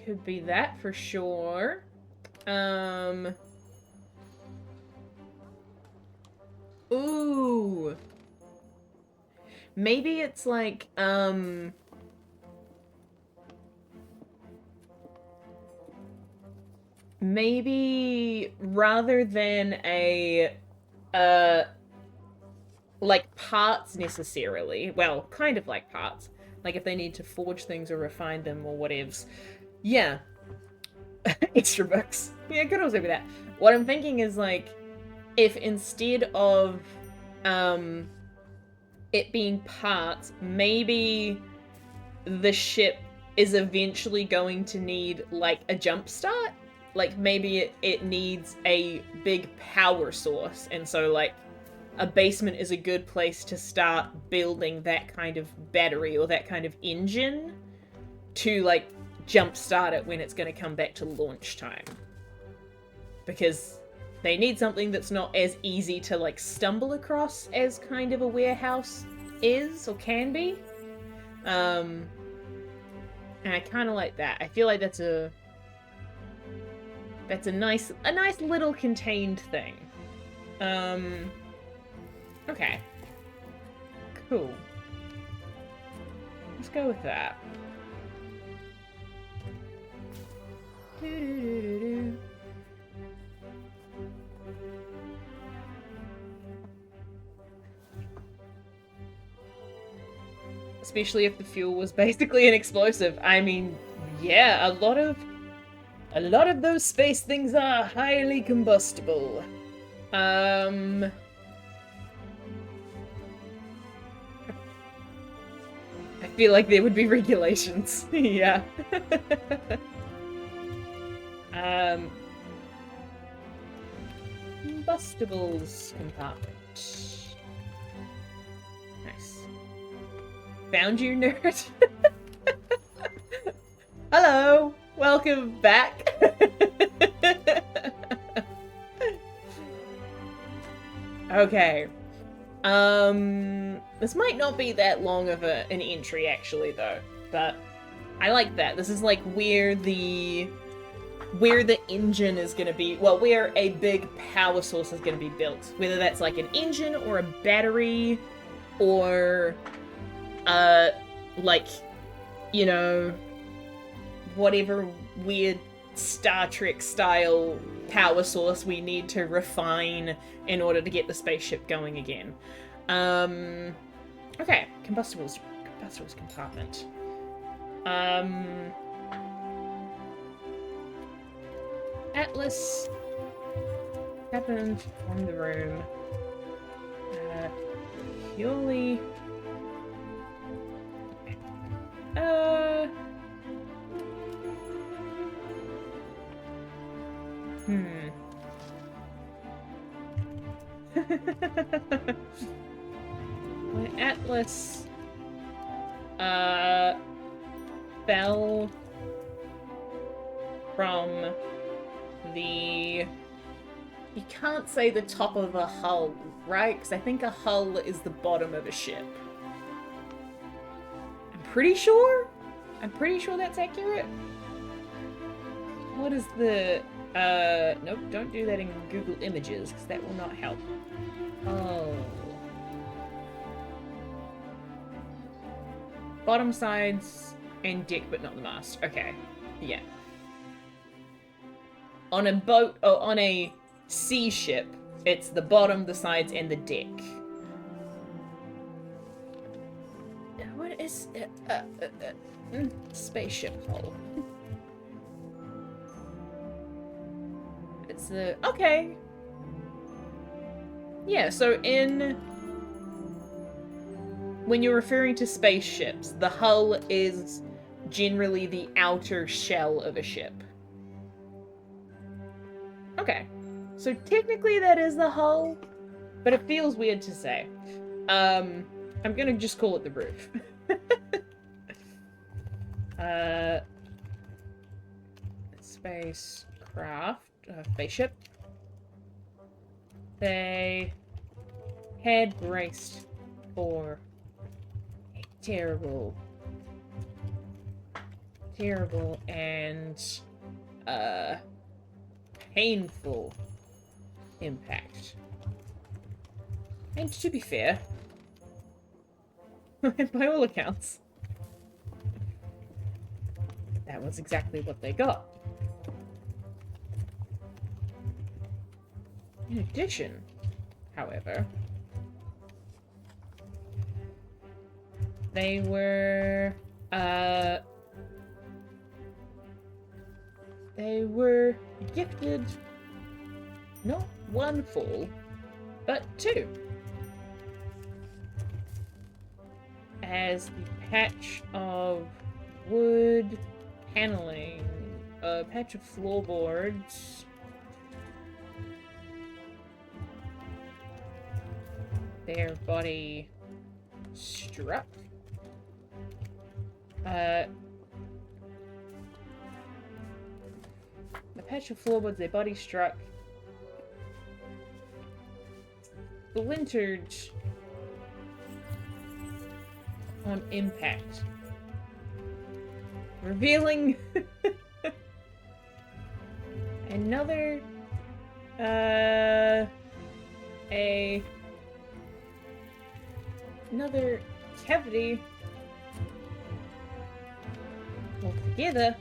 A: Could be that for sure. Ooh. Maybe it's like, maybe rather than a, like parts necessarily, well, kind of like parts, like if they need to forge things or refine them or whatevs. Yeah. Extra books. Yeah, could also be that. What I'm thinking is like, if instead of, it being parts, maybe the ship is eventually going to need, like, a jump start? Like, maybe it needs a big power source, and so, like, a basement is a good place to start building that kind of battery or that kind of engine to, like, jumpstart it when it's going to come back to launch time. Because they need something that's not as easy to, like, stumble across as kind of a warehouse is or can be. And I kind of like that. I feel like that's a nice little contained thing. Okay. Cool. go with that. Especially if the fuel was basically an explosive. I mean, yeah, a lot of those space things are highly combustible. I feel like there would be regulations. Yeah. Combustibles compartment. Nice. Found you, nerd. Hello. Welcome back. Okay. This might not be that long of an entry, actually, though. But I like that. This is like where the engine is going to be. Well, where a big power source is going to be built. Whether that's like an engine or a battery, or like, you know, whatever weird Star Trek style power source we need to refine in order to get the spaceship going again. Okay, combustibles compartment. Atlas happened from the room. Purely. When Atlas fell from the... You can't say the top of a hull, right? Because I think a hull is the bottom of a ship. I'm pretty sure that's accurate. What is the... Nope, don't do that in Google Images, because that will not help. Oh. Bottom, sides, and deck, but not the mast. Okay. Yeah. On a boat, or on a sea ship, it's the bottom, the sides, and the deck. What is... spaceship hull. It's the... Okay. Yeah, so when you're referring to spaceships, the hull is generally the outer shell of a ship. Okay. So technically that is the hull, but it feels weird to say. I'm gonna just call it the roof. Spaceship. They had braced for a terrible and painful impact. And to be fair, by all accounts, that was exactly what they got. In addition, however, they were gifted not one fall, but two, as the patch of wood paneling, a patch of floorboards, their body struck. The patch of floorboards their body struck splintered on impact, revealing another another cavity together,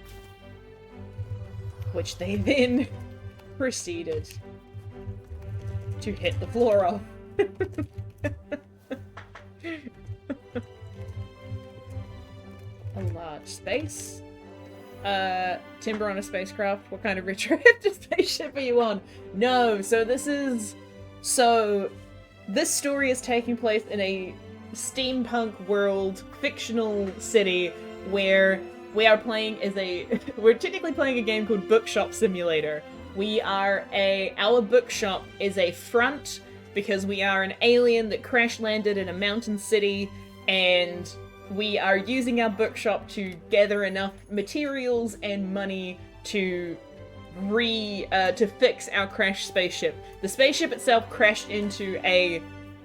A: which they then proceeded to hit the floor off. A large space. Timber on a spacecraft. What kind of retroactive spaceship are you on? No, this story is taking place in a steampunk world, fictional city, where we are playing we're technically playing a game called Bookshop Simulator. Our bookshop is a front because we are an alien that crash landed in a mountain city, and we are using our bookshop to gather enough materials and money to fix our crashed spaceship. The spaceship itself crashed into a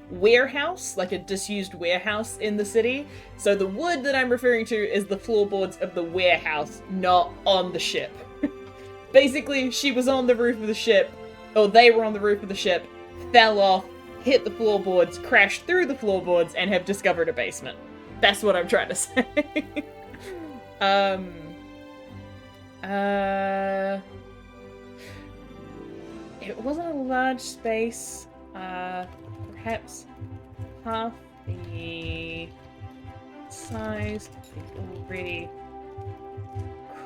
A: warehouse, like a disused warehouse in the city. So the wood that I'm referring to is the floorboards of the warehouse, not on the ship. Basically, she was on the roof of the ship, or they were on the roof of the ship, fell off, hit the floorboards, crashed through the floorboards, and have discovered a basement. That's what I'm trying to say. It wasn't a large space. Perhaps half the size of the already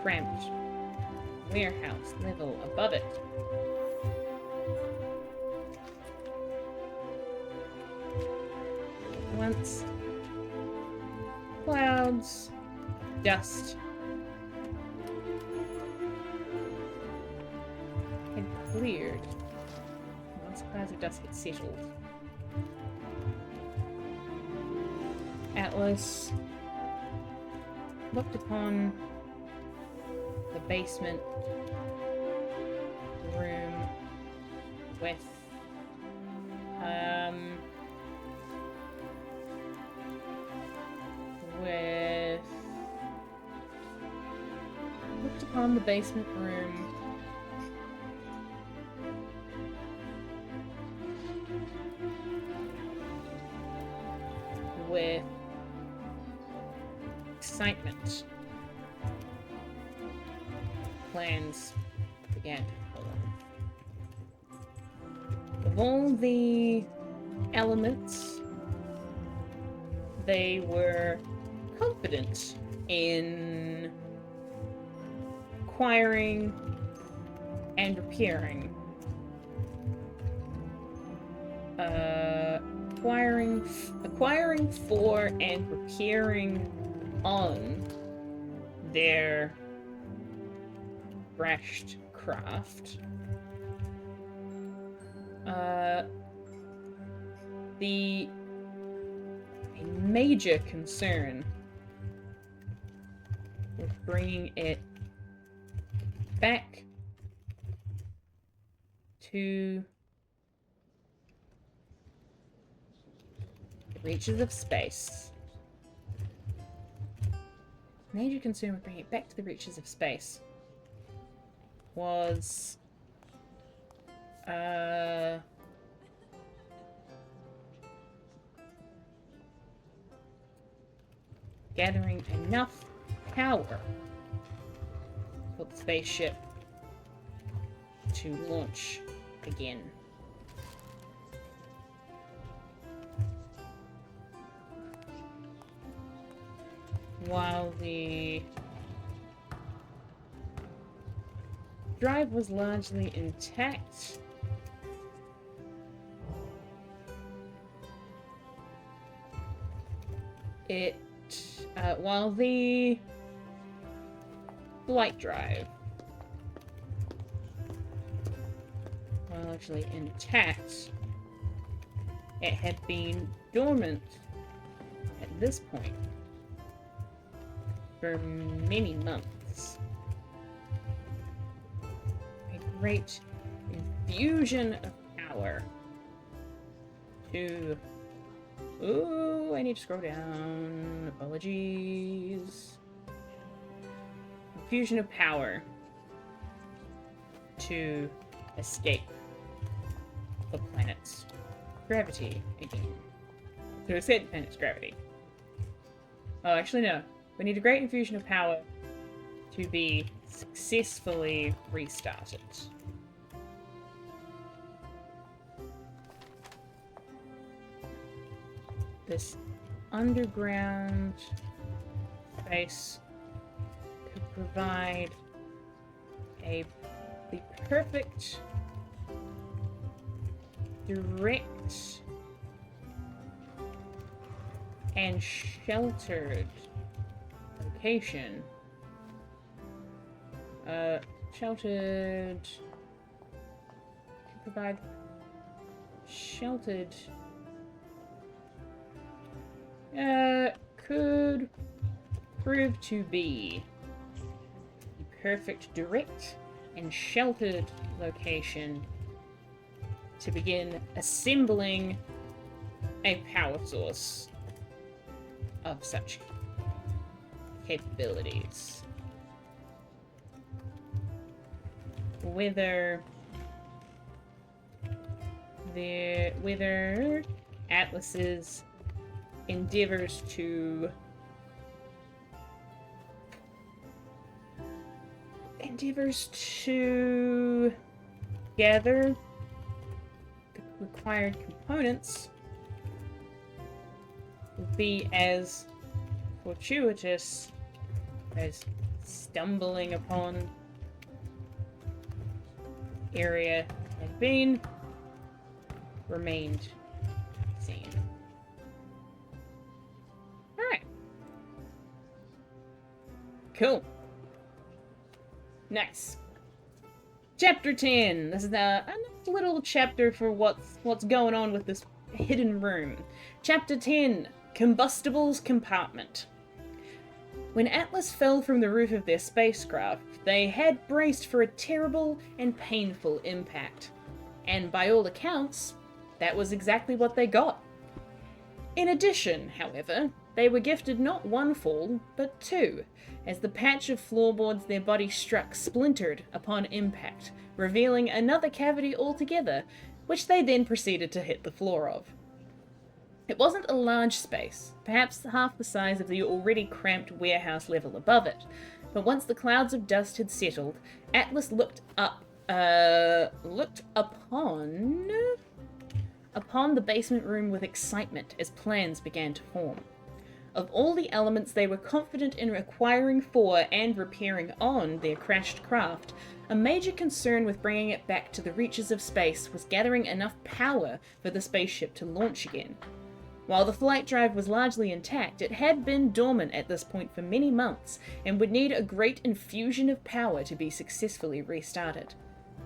A: cramped warehouse level above it. Once clouds, dust had cleared, once clouds of dust had settled, Atlas looked upon the basement room with looked upon the basement room with excitement. Plans began to form. Of all the elements, they were confident in acquiring and repairing. Acquiring for and repairing on their crashed craft. A major concern with bringing it back to the reaches of space. Major concern with bringing it back to the reaches of space was gathering enough power for the spaceship to launch again. While the drive was largely intact, while the flight drive, while actually intact, it had been dormant at this point for many months. A great infusion of power to... Ooh, I need to scroll down. Apologies. Infusion of power to escape the planet's gravity again. To escape the planet's gravity. Oh, actually no. We need a great infusion of power to be successfully restarted. This underground space could provide the perfect direct and sheltered location. Sheltered could provide sheltered could prove to be the perfect direct and sheltered location to begin assembling a power source of such capabilities. Whether Atlas's endeavors to gather the required components would be as fortuitous as stumbling upon area had been remained seen. Alright. Cool. Nice. Chapter 10. This is a nice little chapter for what's going on with this hidden room. Chapter 10. Combustibles Compartment. When Atlas fell from the roof of their spacecraft, they had braced for a terrible and painful impact. And by all accounts, that was exactly what they got. In addition, however, they were gifted not one fall, but two, as the patch of floorboards their body struck splintered upon impact, revealing another cavity altogether, which they then proceeded to hit the floor of. It wasn't a large space, perhaps half the size of the already cramped warehouse level above it, but once the clouds of dust had settled, Atlas looked upon the basement room with excitement as plans began to form. Of all the elements they were confident in acquiring for and repairing on their crashed craft, a major concern with bringing it back to the reaches of space was gathering enough power for the spaceship to launch again. While the flight drive was largely intact, it had been dormant at this point for many months and would need a great infusion of power to be successfully restarted.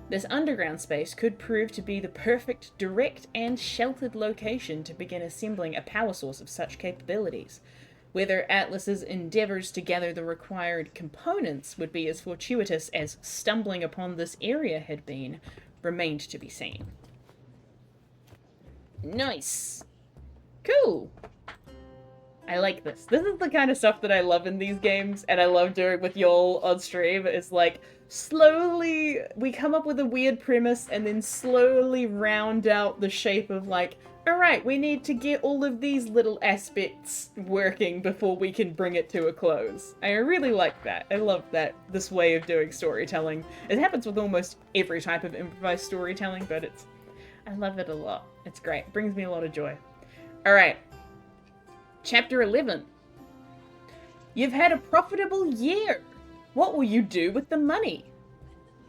A: This underground space could prove to be the perfect, direct, and sheltered location to begin assembling a power source of such capabilities. Whether Atlas's endeavors to gather the required components would be as fortuitous as stumbling upon this area had been, remained to be seen. Nice! Cool! I like this. This is the kind of stuff that I love in these games, and I love doing with y'all on stream. It's like, slowly, we come up with a weird premise, and then slowly round out the shape of like, alright, we need to get all of these little aspects working before we can bring it to a close. I really like that. I love that, this way of doing storytelling. It happens with almost every type of improvised storytelling, but I love it a lot. It's great. It brings me a lot of joy. Alright. Chapter 11. You've had a profitable year. What will you do with the money?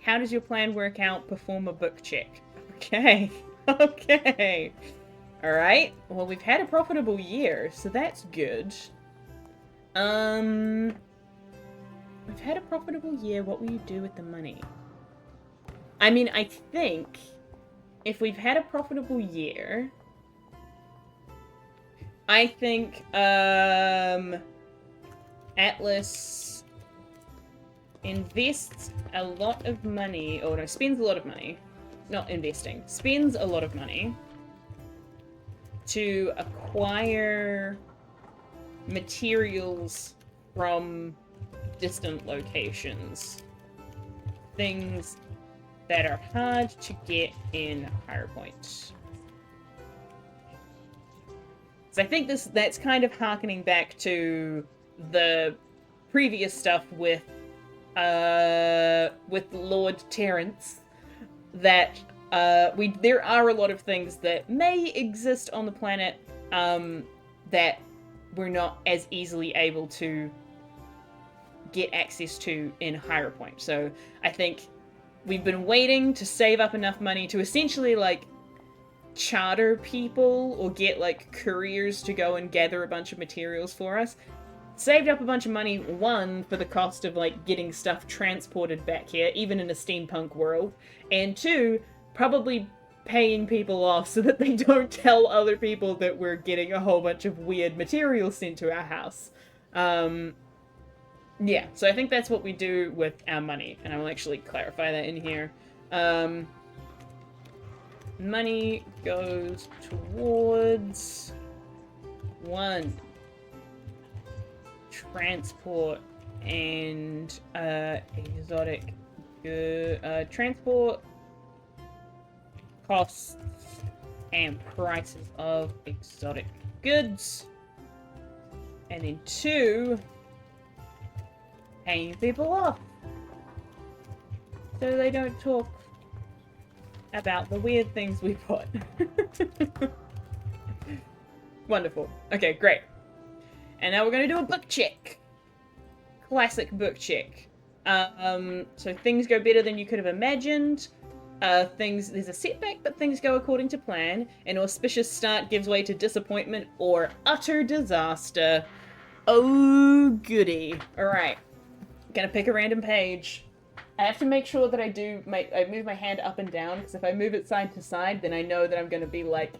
A: How does your plan work out? Perform a book check. Okay. Okay. Alright. Well, we've had a profitable year, so that's good. We've had a profitable year. What will you do with the money? I mean, I think if we've had a profitable year, I think, Atlas invests a lot of money, or no, spends a lot of money, not investing, spends a lot of money to acquire materials from distant locations. Things that are hard to get in Higherpoint. So I think that's kind of harkening back to the previous stuff with with Lord Terrence that there are a lot of things that may exist on the planet that we're not as easily able to get access to in Higher Point. So I think we've been waiting to save up enough money to essentially like charter people or get like couriers to go and gather a bunch of materials for us. Saved up a bunch of money, one, for the cost of like getting stuff transported back here, even in a steampunk world, and two, probably paying people off so that they don't tell other people that we're getting a whole bunch of weird materials sent to our house. Yeah, so I think that's what we do with our money, and I will actually clarify that in here. Money goes towards 1, transport and exotic transport costs and prices of exotic goods, and then 2, paying people off so they don't talk about the weird things we put. Wonderful. Okay, great. And now we're gonna do a book check. Classic book check. So things go better than you could have imagined. There's a setback, but things go according to plan. An auspicious start gives way to disappointment or utter disaster. Oh, goody. Alright. Gonna pick a random page. I have to make sure that I move my hand up and down, because if I move it side to side, then I know that I'm gonna be like,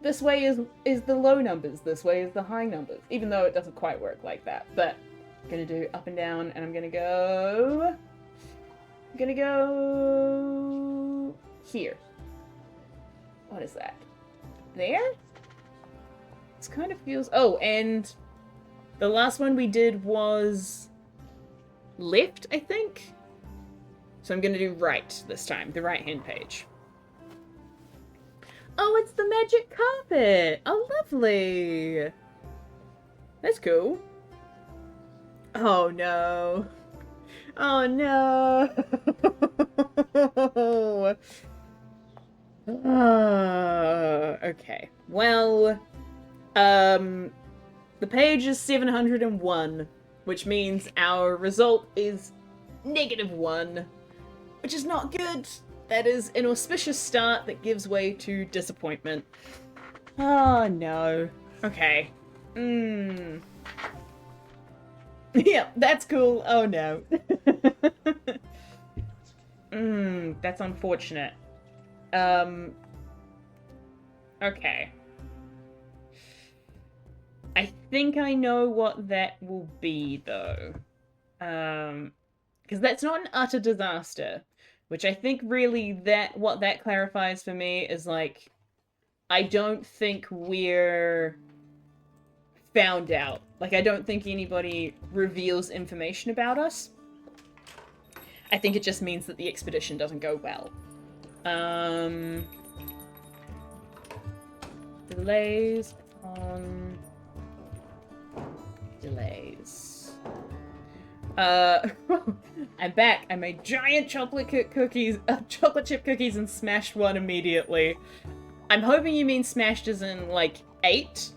A: this way is the low numbers, this way is the high numbers, even though it doesn't quite work like that. But I'm gonna do up and down, and I'm gonna go here. What is that? There? This kind of feels... Oh, and the last one we did was left, I think? So I'm gonna do right this time, the right-hand page. Oh, it's the magic carpet! Oh, lovely! That's cool. Oh, no. Oh, no! Okay. Well, the page is 701, which means our result is -1, which is not good. That is an auspicious start that gives way to disappointment. Oh, no. Okay. Yeah, that's cool. Oh, no. That's unfortunate. Okay. I think I know what that will be, though. Because that's not an utter disaster. Which I think really what that clarifies for me is like, I don't think we're found out. Like, I don't think anybody reveals information about us. I think it just means that the expedition doesn't go well. Delays on delays. I'm back. I made giant chocolate chip cookies and smashed one immediately. I'm hoping you mean smashed as in, like, 8.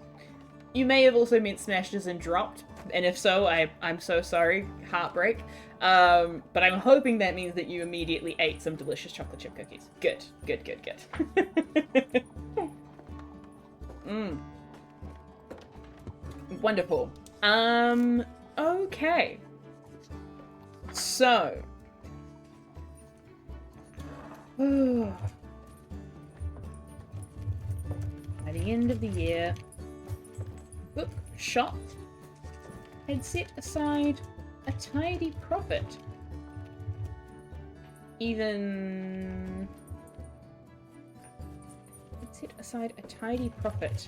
A: You may have also meant smashed as in dropped, and if so, I'm so sorry. Heartbreak. But I'm hoping that means that you immediately ate some delicious chocolate chip cookies. Good. Good, good, good. Wonderful. Okay. So, by the end of the year, Bookshop had set aside a tidy profit. Had set aside a tidy profit.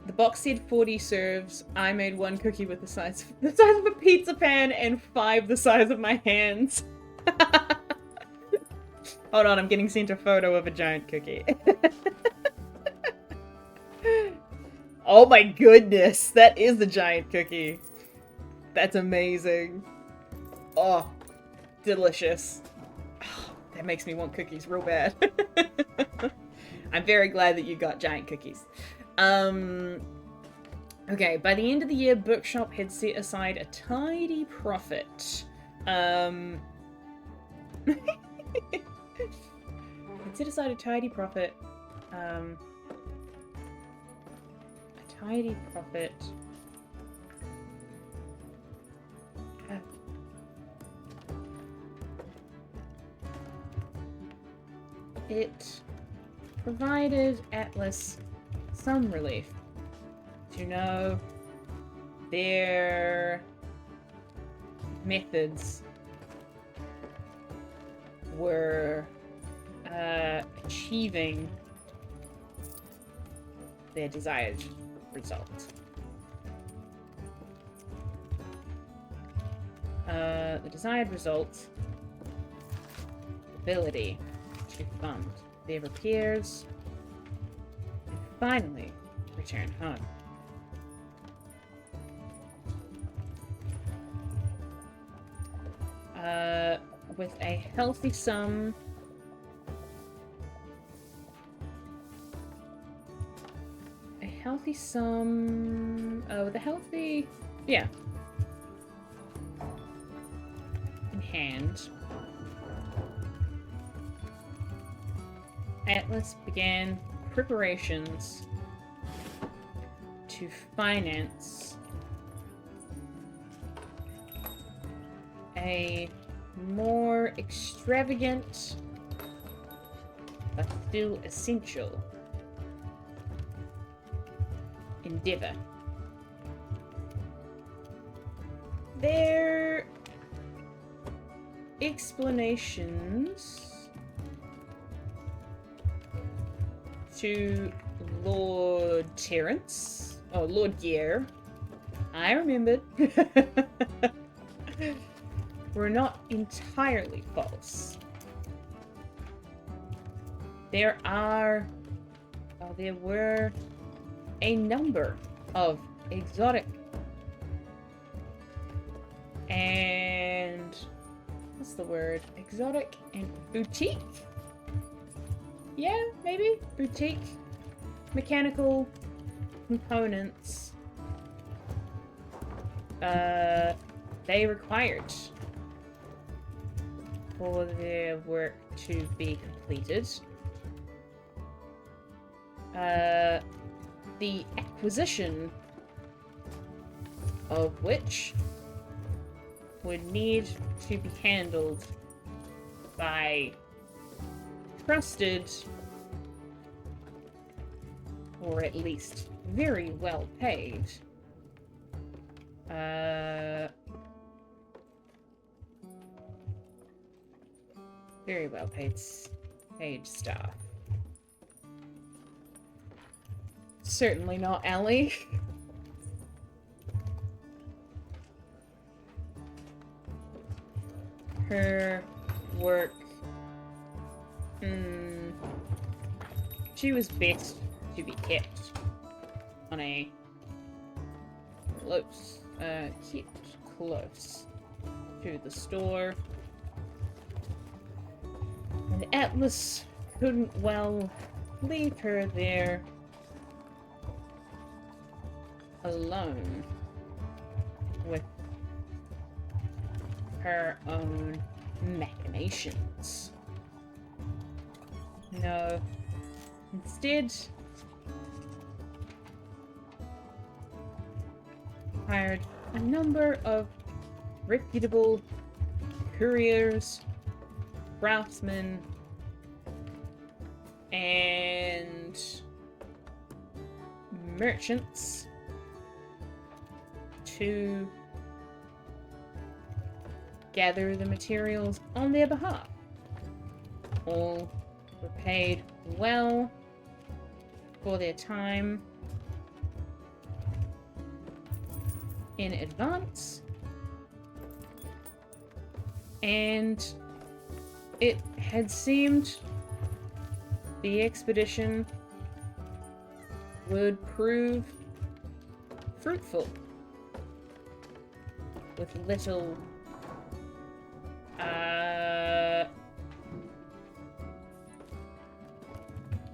A: The box said 40 serves. I made 1 cookie with the size of a pizza pan and 5 the size of my hands. Hold on, I'm getting sent a photo of a giant cookie. Oh my goodness, that is a giant cookie. That's amazing. Oh, delicious. Oh, that makes me want cookies real bad. I'm very glad that you got giant cookies. Okay, by the end of the year, Bookshop had set aside a tidy profit. Had set aside a tidy profit. A tidy profit. It provided Atlas some relief. To know their methods were achieving their desired result. The desired result, ability to fund their repairs, and finally return home. With a healthy sum with a healthy, yeah, in hand, Atlas began preparations to finance a more extravagant but still essential endeavor. Their explanations to Lord Terrence, oh, Lord Gear, I remembered, were not entirely false. There were a number of exotic and what's the word? Exotic and boutique? Yeah, maybe boutique mechanical components they required for their work to be completed. The acquisition of which would need to be handled by trusted, or at least very well paid, paid staff. Certainly not Ellie. Her work, she was best to be kept on a kept close to the store. And Atlas couldn't well leave her there alone with her own machinations. No, instead hired a number of reputable couriers, craftsmen, and merchants to gather the materials on their behalf. All were paid well for their time in advance, and it had seemed the expedition would prove fruitful. with little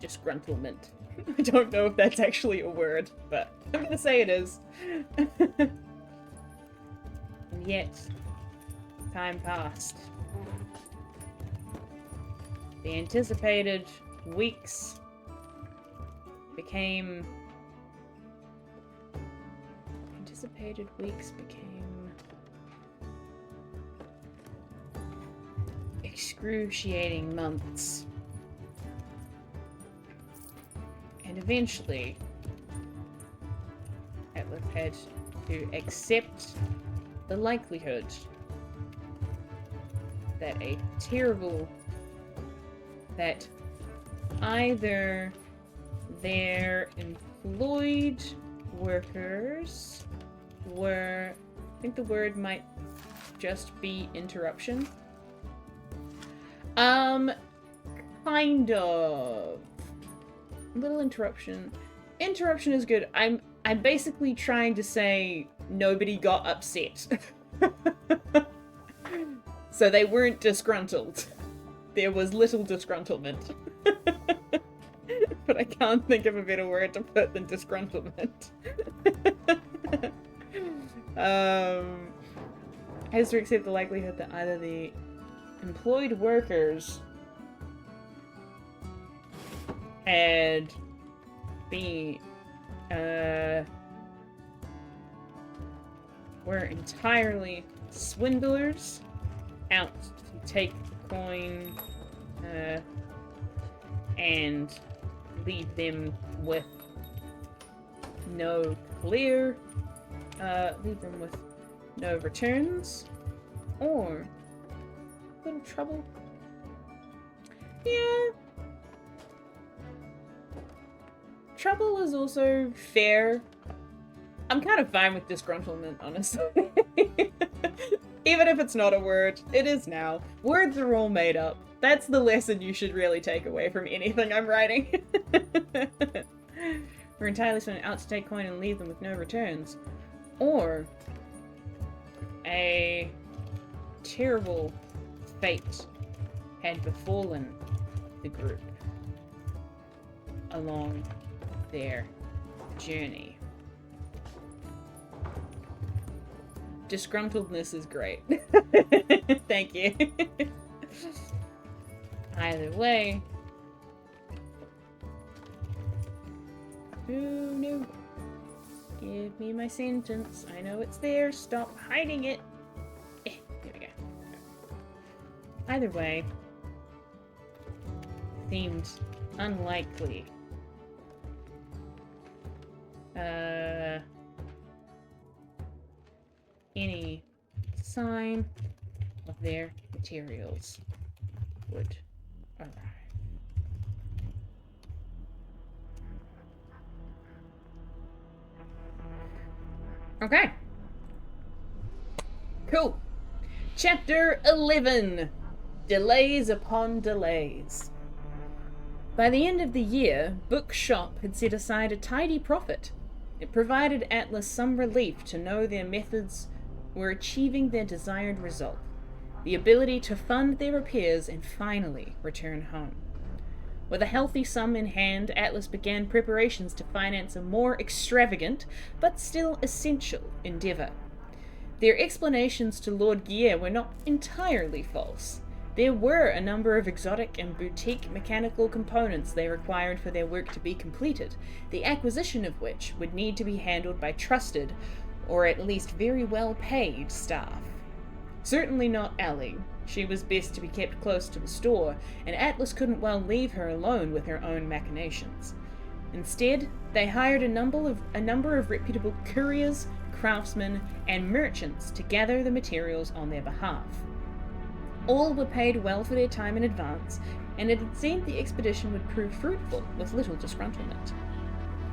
A: disgruntlement. I don't know if that's actually a word, but I'm gonna say it is. And yet, time passed. The anticipated weeks became excruciating months. And eventually, Atlas had to accept the likelihood that that either their employed workers were, I think the word might just be interruption. Kind of. A little interruption. Interruption is good. I'm basically trying to say nobody got upset. So they weren't disgruntled. There was little disgruntlement. But I can't think of a better word to put than disgruntlement. Has to accept the likelihood that either the employed workers had been were entirely swindlers out to take the coin and leave them with no returns, or a little trouble. Yeah. Trouble is also fair. I'm kind of fine with disgruntlement, honestly. Even if it's not a word, it is now. Words are all made up. That's the lesson you should really take away from anything I'm writing. We're entirely spent out to take coin and leave them with no returns. Or a terrible fate had befallen the group along their journey. Disgruntledness is great. Thank you. Either way. Oh no. Give me my sentence. I know it's there. Stop hiding it. There we go. Either way. Seemed unlikely. Any sign of their materials would arrive. Okay. Cool. Chapter 11. Delays upon delays. By the end of the year, Bookshop had set aside a tidy profit. It provided Atlas some relief to know their methods were achieving their desired result, the ability to fund their repairs and finally return home. With a healthy sum in hand, Atlas began preparations to finance a more extravagant, but still essential, endeavour. Their explanations to Lord Gier were not entirely false. There were a number of exotic and boutique mechanical components they required for their work to be completed, the acquisition of which would need to be handled by trusted, or at least very well-paid, staff. Certainly not Ellie. She was best to be kept close to the store, and Atlas couldn't well leave her alone with her own machinations. Instead, they hired a number of reputable couriers, craftsmen, and merchants to gather the materials on their behalf. All were paid well for their time in advance, and it had seemed the expedition would prove fruitful with little disgruntlement.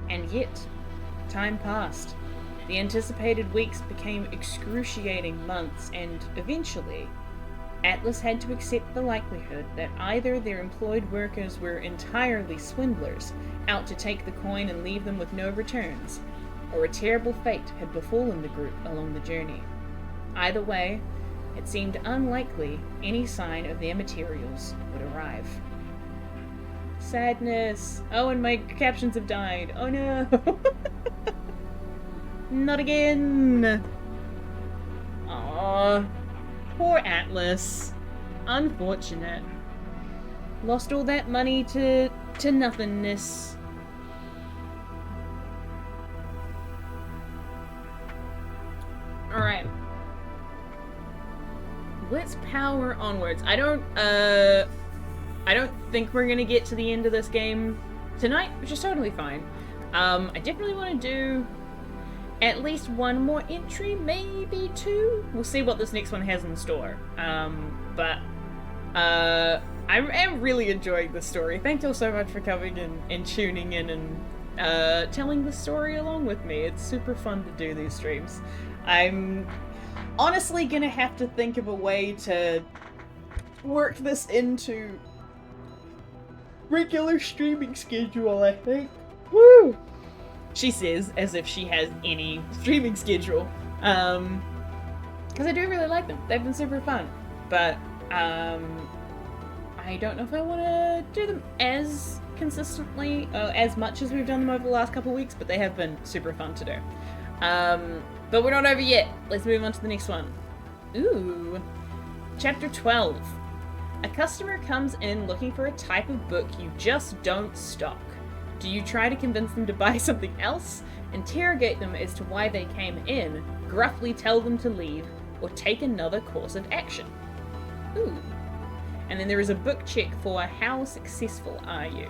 A: And yet, time passed. The anticipated weeks became excruciating months, and eventually, Atlas had to accept the likelihood that either their employed workers were entirely swindlers, out to take the coin and leave them with no returns, or a terrible fate had befallen the group along the journey. Either way, it seemed unlikely any sign of their materials would arrive. Sadness. Oh, and my captions have died. Oh no. Not again. Aww. Poor Atlas. Unfortunate. Lost all that money to nothingness. Alright. Let's power onwards. I don't think we're gonna get to the end of this game tonight, which is totally fine. I definitely want to do at least one more entry, maybe two. We'll see what this next one has in store. But I am really enjoying the story. Thank you all so much for coming and tuning in and telling the story along with me. It's super fun to do these streams. I'm honestly gonna have to think of a way to work this into regular streaming schedule, I think. Woo! She says, as if she has any streaming schedule. Because I do really like them. They've been super fun. But, I don't know if I want to do them as consistently, as much as we've done them over the last couple of weeks, but they have been super fun to do. But we're not over yet. Let's move on to the next one. Ooh. Chapter 12. A customer comes in looking for a type of book you just don't stock. Do you try to convince them to buy something else, interrogate them as to why they came in, gruffly tell them to leave, or take another course of action? Ooh. And then there is a book check for how successful are you?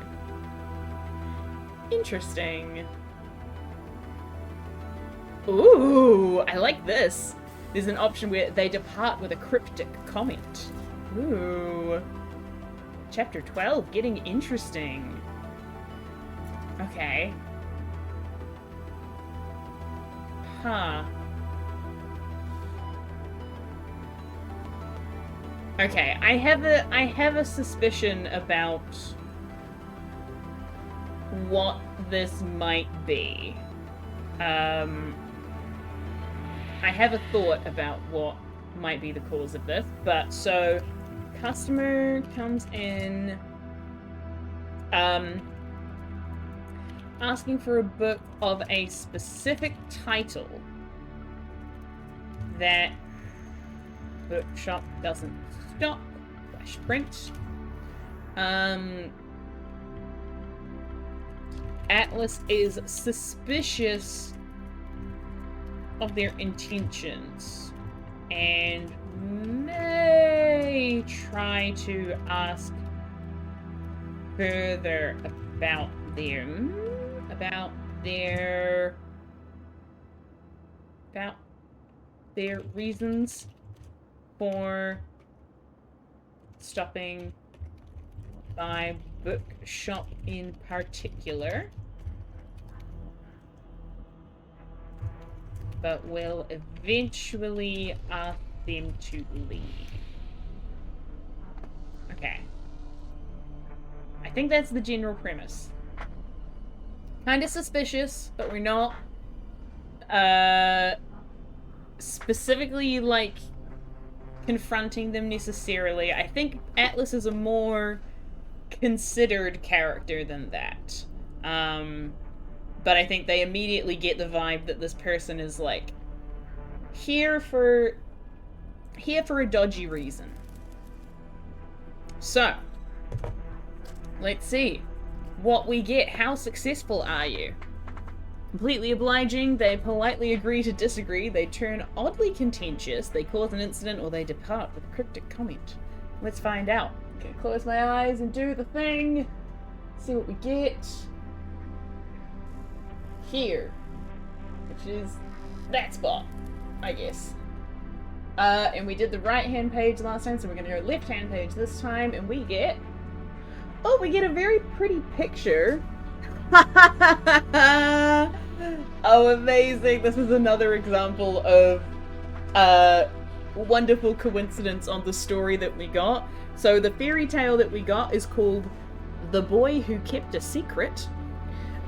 A: Interesting. Ooh, I like this. There's an option where they depart with a cryptic comment. Ooh. Chapter 12, getting interesting. Okay. Huh. Okay, I have a suspicion about what this might be. I have a thought about what might be the cause of this, but so customer comes in asking for a book of a specific title that Bookshop doesn't stock / print. Atlas is suspicious of their intentions and may try to ask further about their reasons for stopping by Bookshop in particular, but will eventually ask them to leave. Okay. I think that's the general premise. Kind of suspicious, but we're not specifically like confronting them necessarily. I think Atlas is a more considered character than that. But I think they immediately get the vibe that this person is like here for a dodgy reason. So, let's see what we get. How successful are you? Completely obliging, they politely agree to disagree, they turn oddly contentious, they cause an incident, or they depart with a cryptic comment. Let's find out. Okay, close my eyes and do the thing. See what we get. Here. Which is that spot, I guess. And we did the right-hand page last time, so we're gonna go left-hand page this time, and we get... Oh, we get a very pretty picture. Oh, amazing. This is another example of wonderful coincidence on the story that we got. So the fairy tale that we got is called The Boy Who Kept a Secret.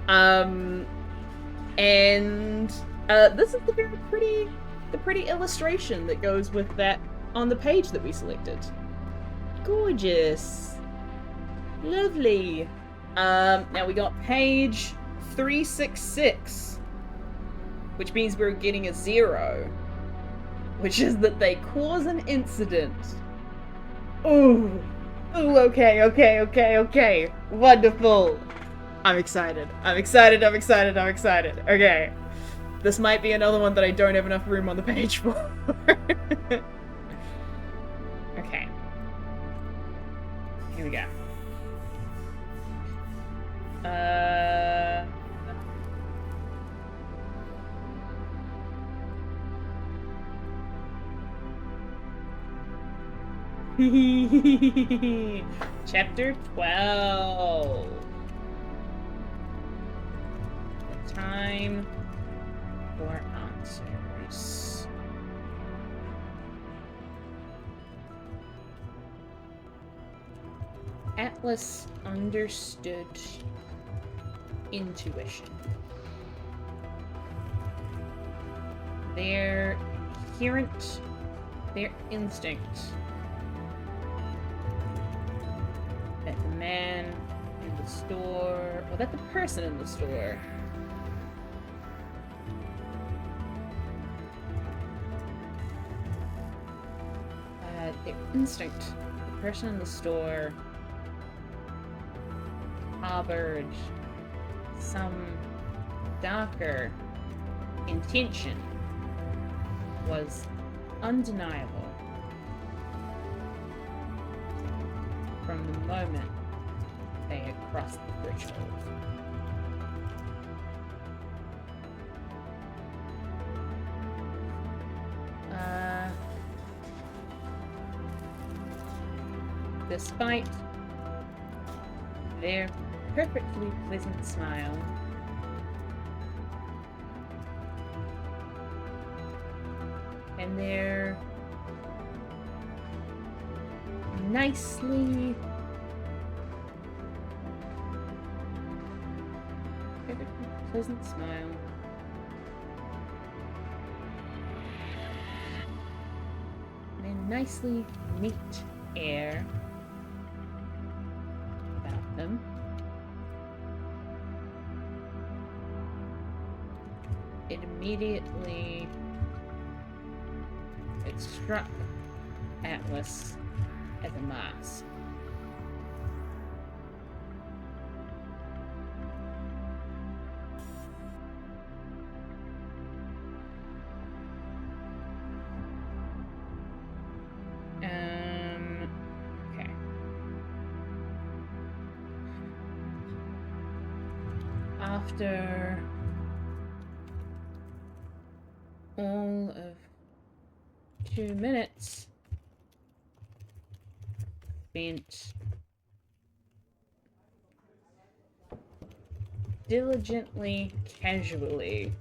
A: And this is the very pretty the pretty illustration that goes with that on the page that we selected. Gorgeous. Lovely. Now we got page 366, which means we're getting a 0, which is that they cause an incident. Ooh. Ooh, okay. Wonderful. I'm excited. Okay. This might be another one that I don't have enough room on the page for. Okay. Here we go. Chapter 12. Time for answers. Atlas understood intuition. Their inherent, their instinct that the man in the store, or that the person in the store their instinct, the person in the store harbored some darker intention was undeniable from the moment they had crossed the threshold. Despite their perfectly pleasant smile, and their nicely perfectly pleasant smile, and a nicely neat air about them, it struck Atlas as a mask. Okay. After all of 2 minutes spent diligently, casually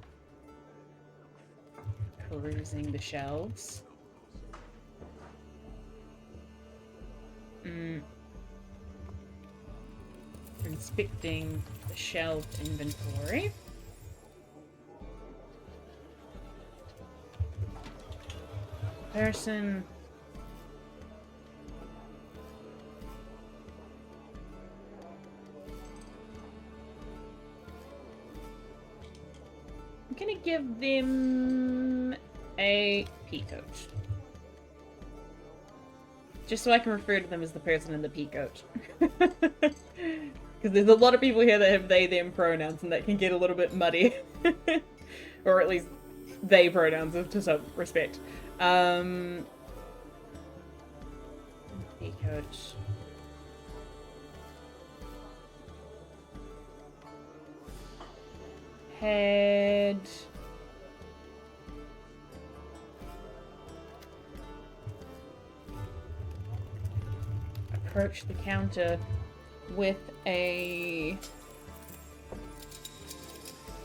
A: perusing the shelves, inspecting the shelved inventory, person I'm gonna give them a peacoat. Just so I can refer to them as the person in the peacoat. Because there's a lot of people here that have they, them pronouns, and that can get a little bit muddy. Or at least they pronouns to some respect. Peacoat. Head. Approach the counter with a...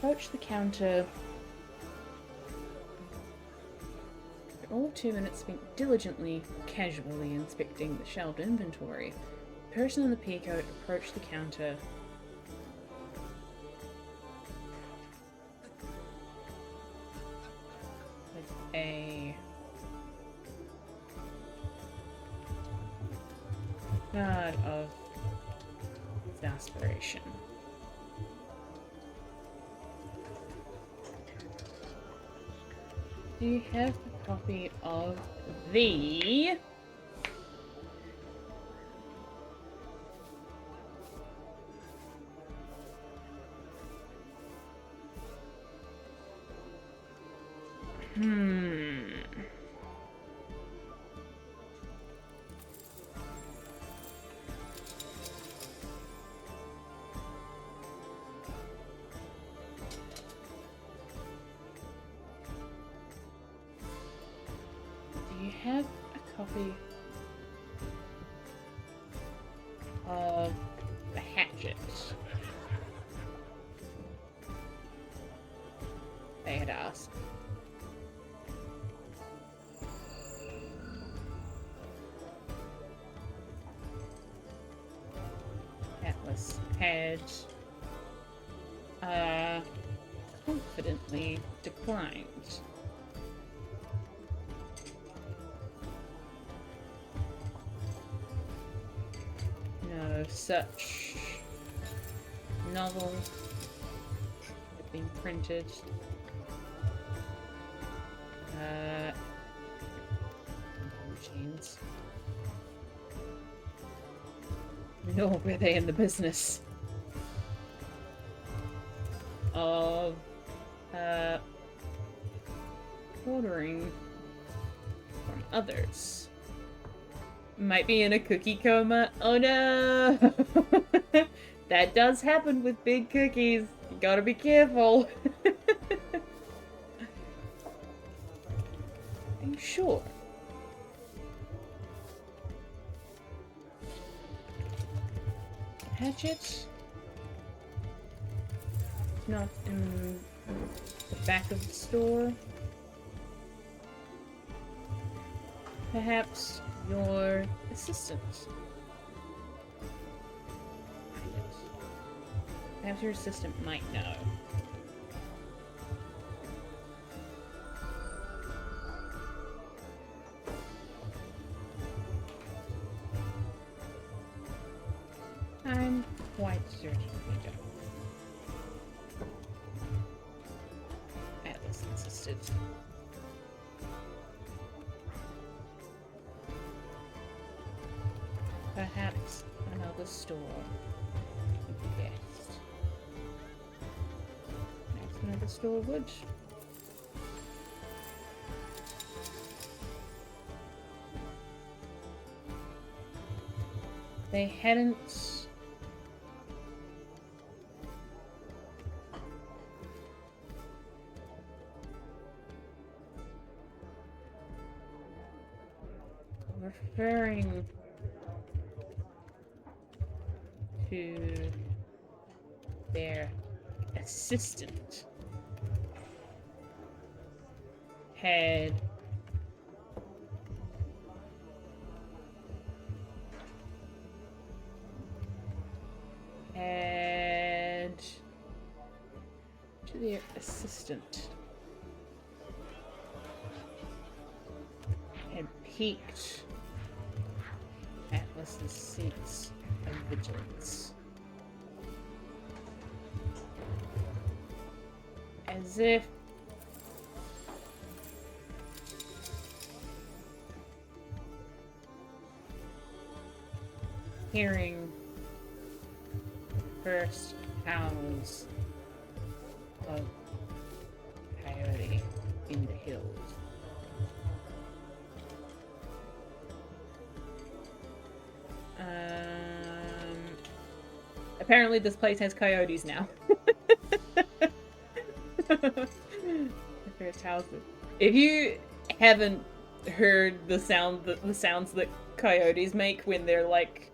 A: All 2 minutes spent diligently, casually inspecting the shelved inventory. The person in the peacoat approached the counter with a god of exasperation. Do you have a copy of the Do you have a copy of the hatchet? They had asked. Atlas had confidently declined. No such novel had been printed. Machines. Nor were they in the business of ordering from others. Might be in a cookie coma. Oh no! That does happen with big cookies. You gotta be careful. Are you sure? Hatchet? Not in the back of the store. Perhaps your assistant. Perhaps your assistant might know. I'm quite certain we don't. Atlas insisted. Perhaps another store would be best. Perhaps another store would. They hadn't referring to their assistant had to their assistant had piqued Atlas's sense of vigilance. As if hearing first howls of coyote in the hills. Apparently this place has coyotes now. The first house. If you haven't heard the sounds that coyotes make when they're like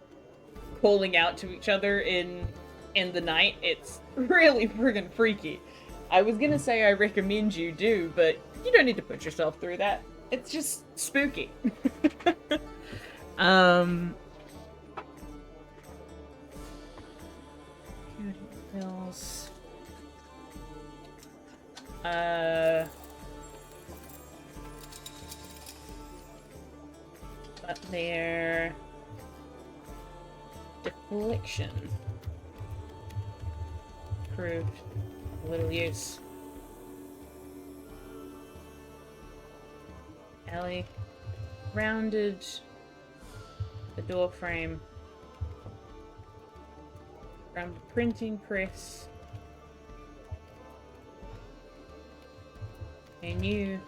A: calling out to each other in the night, it's really friggin' freaky. I was gonna say I recommend you do, but you don't need to put yourself through that. It's just spooky. Hills. but their deflection proved of little use. Ellie rounded the door frame around the printing press. A new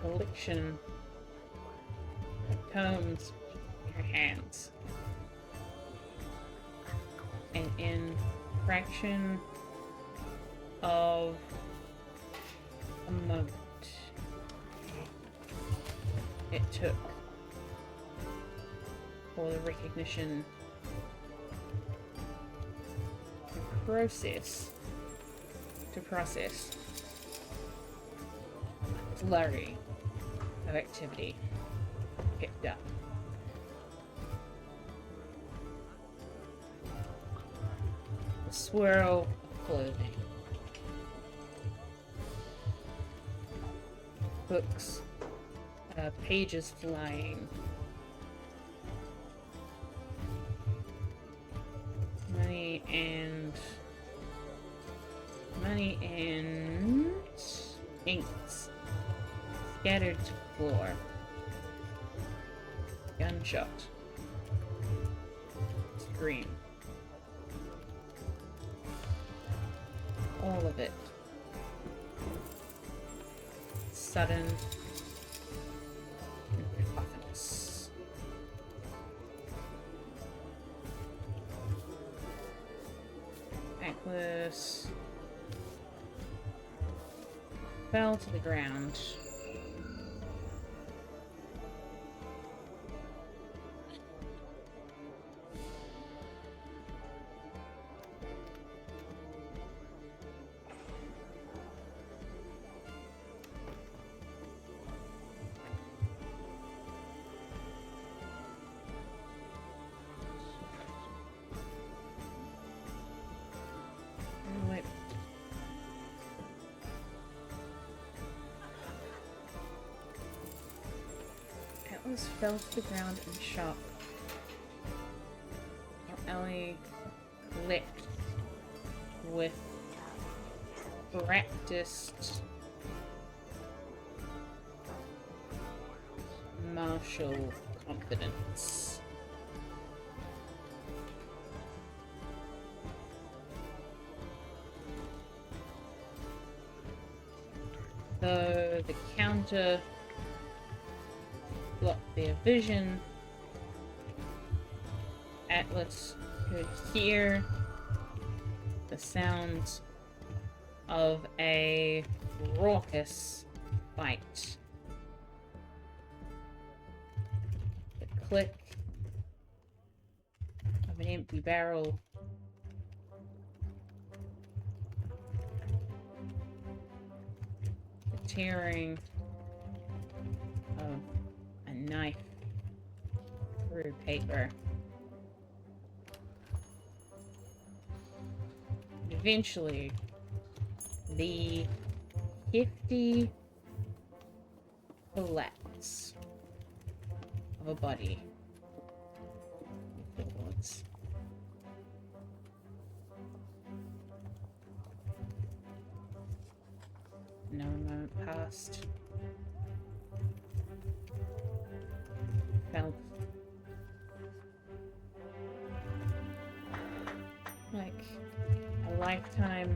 A: collection of tomes in her hands. And in a fraction of a moment, it took for the recognition to process a flurry of activity picked up. The swirl of clothing, books, pages flying, money and inks scattered to the floor. Gunshot. Scream. All of it. Sudden and cacophonous. Necklace fell to the ground. Wait. Atlas fell to the ground in shock, while Ellie clicked with practiced martial confidence. Though the counter blocked their vision, Atlas could hear the sounds of a raucous fight. The click of an empty barrel. The tearing of a knife through paper. And eventually, the hefty collapse of a body forwards. Another moment passed. Felt like a lifetime,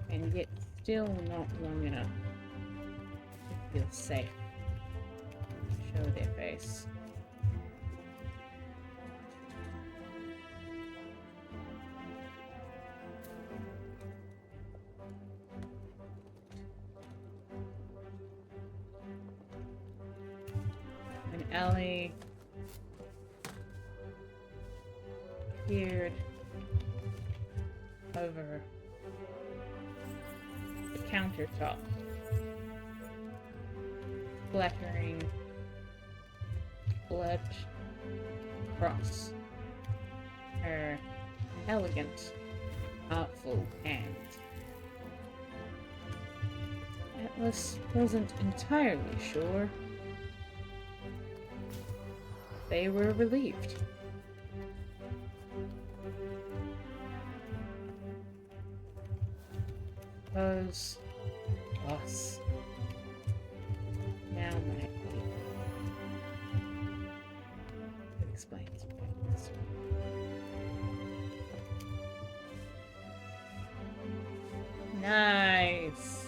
A: and yet still not long enough to feel safe to show their face. When Ellie peered over the countertop, splattering blood across her elegant, artful hand. Atlas wasn't entirely sure they were relieved. Suppose boss now might be. It explains things. Nice.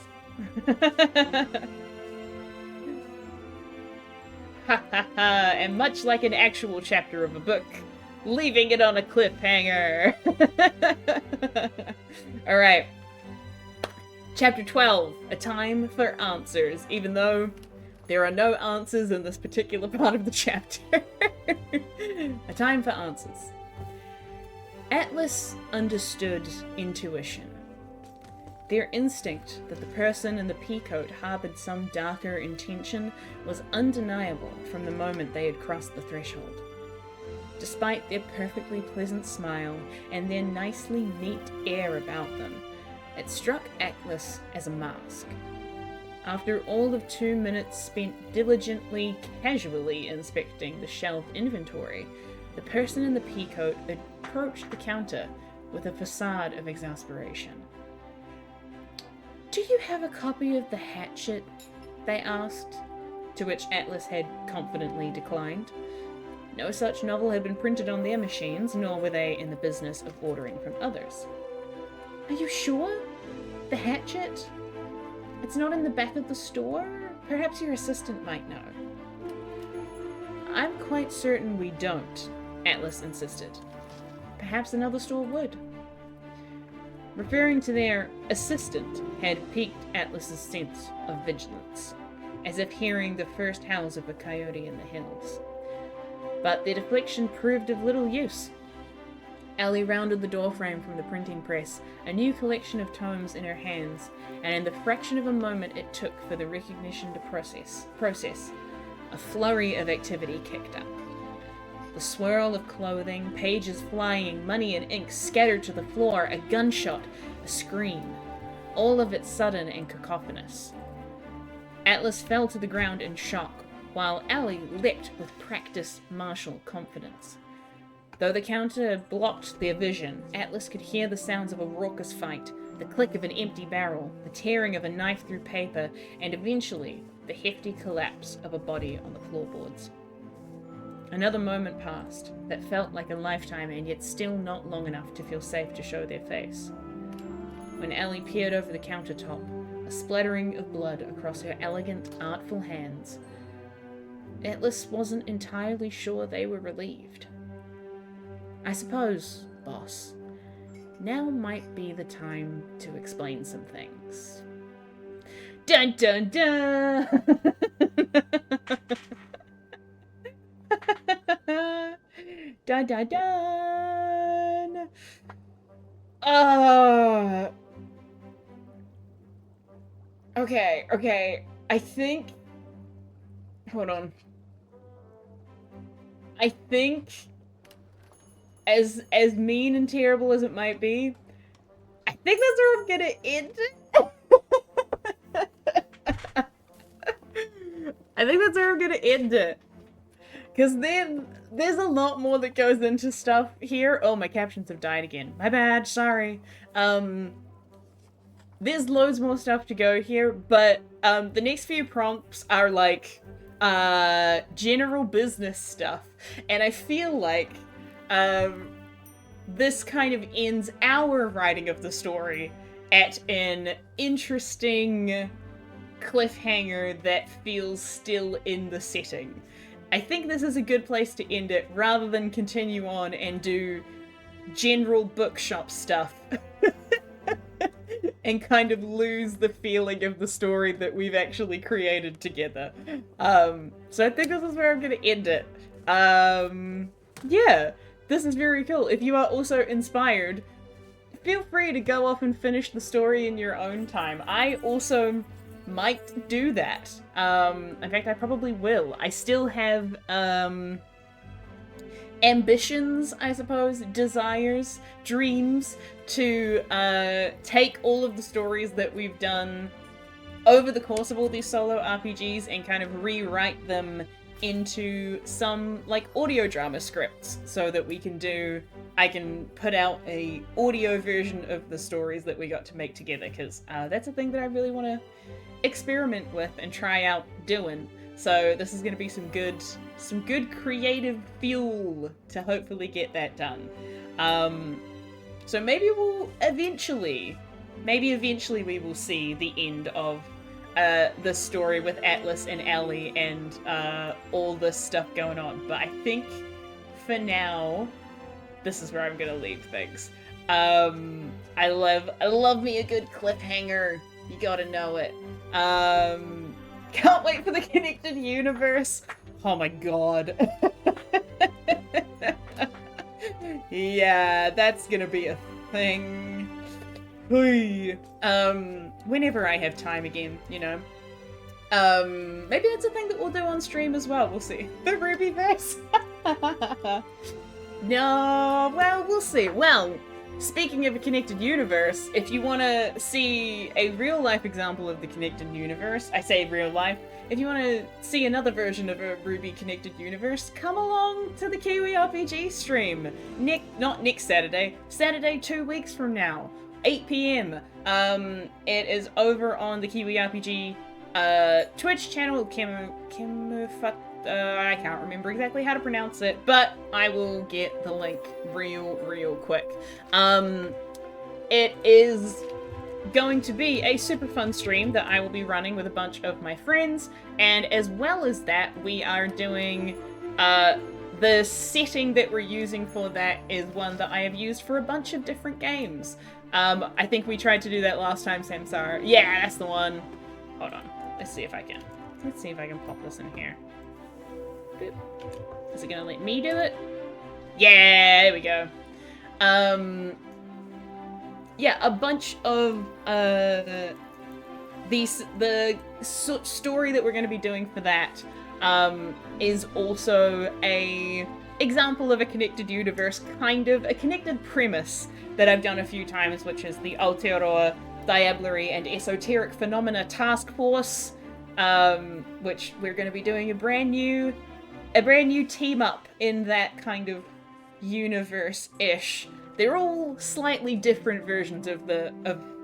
A: Ha ha ha! And much like an actual chapter of a book, leaving it on a cliffhanger. Alright. Chapter 12, A Time for Answers, even though there are no answers in this particular part of the chapter. A Time for Answers. Atlas understood intuition. Their instinct that the person in the peacoat harbored some darker intention was undeniable from the moment they had crossed the threshold. Despite their perfectly pleasant smile and their nicely neat air about them, it struck Atlas as a mask. After all of 2 minutes spent diligently, casually inspecting the shelved inventory, the person in the peacoat approached the counter with a facade of exasperation. "Do you have a copy of The Hatchet?" they asked, to which Atlas had confidently declined. No such novel had been printed on their machines, nor were they in the business of ordering from others. "Are you sure? The Hatchet? It's not in the back of the store? Perhaps your assistant might know." "I'm quite certain we don't," Atlas insisted. "Perhaps another store would." Referring to their assistant had piqued Atlas's sense of vigilance, as if hearing the first howls of a coyote in the hills. But their deflection proved of little use. Ellie rounded the doorframe from the printing press, a new collection of tomes in her hands, and in the fraction of a moment it took for the recognition to process, a flurry of activity kicked up. The swirl of clothing, pages flying, money and ink scattered to the floor, a gunshot, a scream, all of it sudden and cacophonous. Atlas fell to the ground in shock, while Ellie leapt with practiced martial confidence. Though the counter blocked their vision, Atlas could hear the sounds of a raucous fight, the click of an empty barrel, the tearing of a knife through paper, and eventually the hefty collapse of a body on the floorboards. Another moment passed that felt like a lifetime and yet still not long enough to feel safe to show their face. When Ellie peered over the countertop, a splattering of blood across her elegant, artful hands, Atlas wasn't entirely sure they were relieved. "I suppose, boss, now might be the time to explain some things." Dun dun dun! Dun dun dun! Okay. I think... Hold on. I think... As mean and terrible as it might be, I think that's where I'm gonna end it. I think that's where I'm gonna end it. Because then there's a lot more that goes into stuff here. Oh, my captions have died again. My bad, sorry. There's loads more stuff to go here, but the next few prompts are like general business stuff. And I feel like this kind of ends our writing of the story at an interesting cliffhanger that feels still in the setting. I think this is a good place to end it, rather than continue on and do general bookshop stuff and kind of lose the feeling of the story that we've actually created together. So I think this is where I'm gonna end it. Yeah, this is very cool. If you are also inspired, feel free to go off and finish the story in your own time. I also might do that. In fact, I probably will. I still have, ambitions, I suppose, desires, dreams to, take all of the stories that we've done over the course of all these solo RPGs and kind of rewrite them into some like audio drama scripts so that I can put out a audio version of the stories that we got to make together, because that's a thing that I really want to experiment with and try out doing. So this is going to be some good creative fuel to hopefully get that done. So maybe eventually we will see the end of the story with Atlas and Ellie and all this stuff going on. But I think for now, this is where I'm gonna leave things. I love me a good cliffhanger. You gotta know it. Can't wait for the connected universe. Oh my god. Yeah, that's gonna be a thing. Whenever I have time again, you know. Maybe that's a thing that we'll do on stream as well. We'll see. The Rubyverse. No, well, we'll see. Well, speaking of a connected universe, if you want to see a real-life example of the connected universe, I say real life, if you want to see another version of a Ruby connected universe, come along to the Kiwi RPG stream. Not next Saturday, Saturday 2 weeks from now, 8 PM. It is over on the Kiwi RPG Twitch channel, I can't remember exactly how to pronounce it, but I will get the link real quick. It is going to be a super fun stream that I will be running with a bunch of my friends, and as well as that, we are doing, the setting that we're using for that is one that I have used for a bunch of different games. I think we tried to do that last time, Samsara. Yeah, that's the one. Hold on. Let's see if I can pop this in here. Boop. Is it gonna let me do it? Yeah, there we go. Yeah, a bunch of the story that we're going to be doing for that is also a example of a connected universe, kind of a connected premise that I've done a few times, which is the Aotearoa Diablerie and Esoteric Phenomena Task Force, which we're going to be doing a brand new team up in that kind of universe-ish. They're all slightly different versions of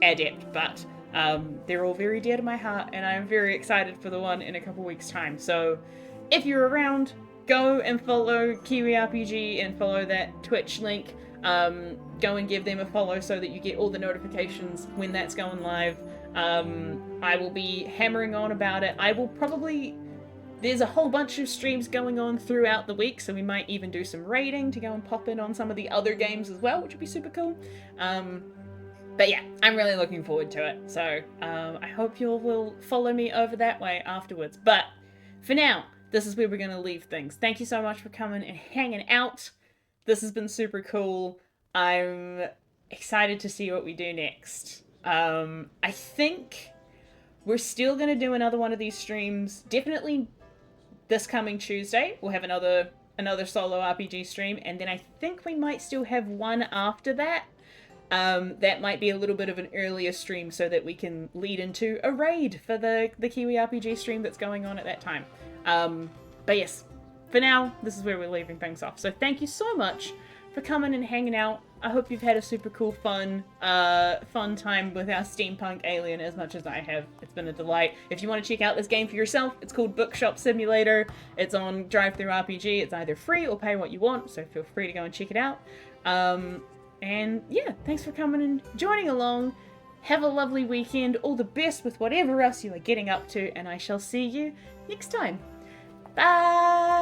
A: Adept, but they're all very dear to my heart, and I'm very excited for the one in a couple weeks' time. So if you're around, go and follow Kiwi RPG and follow that Twitch link. Go and give them a follow so that you get all the notifications when that's going live. I will be hammering on about it. There's a whole bunch of streams going on throughout the week, so we might even do some raiding to go and pop in on some of the other games as well, which would be super cool. But yeah, I'm really looking forward to it. So I hope you all will follow me over that way afterwards. But for now, this is where we're going to leave things. Thank you so much for coming and hanging out. This has been super cool. I'm excited to see what we do next. I think we're still going to do another one of these streams. Definitely this coming Tuesday, we'll have another solo RPG stream, and then I think we might still have one after that. That might be a little bit of an earlier stream so that we can lead into a raid for the Kiwi RPG stream that's going on at that time. But yes, for now, this is where we're leaving things off. So thank you so much for coming and hanging out. I hope you've had a super cool, fun time with our steampunk alien as much as I have. It's been a delight. If you want to check out this game for yourself, it's called Bookshop Simulator. It's on DriveThruRPG. It's either free or pay what you want, so feel free to go and check it out. And yeah, thanks for coming and joining along. Have a lovely weekend. All the best with whatever else you are getting up to, and I shall see you next time. Bye!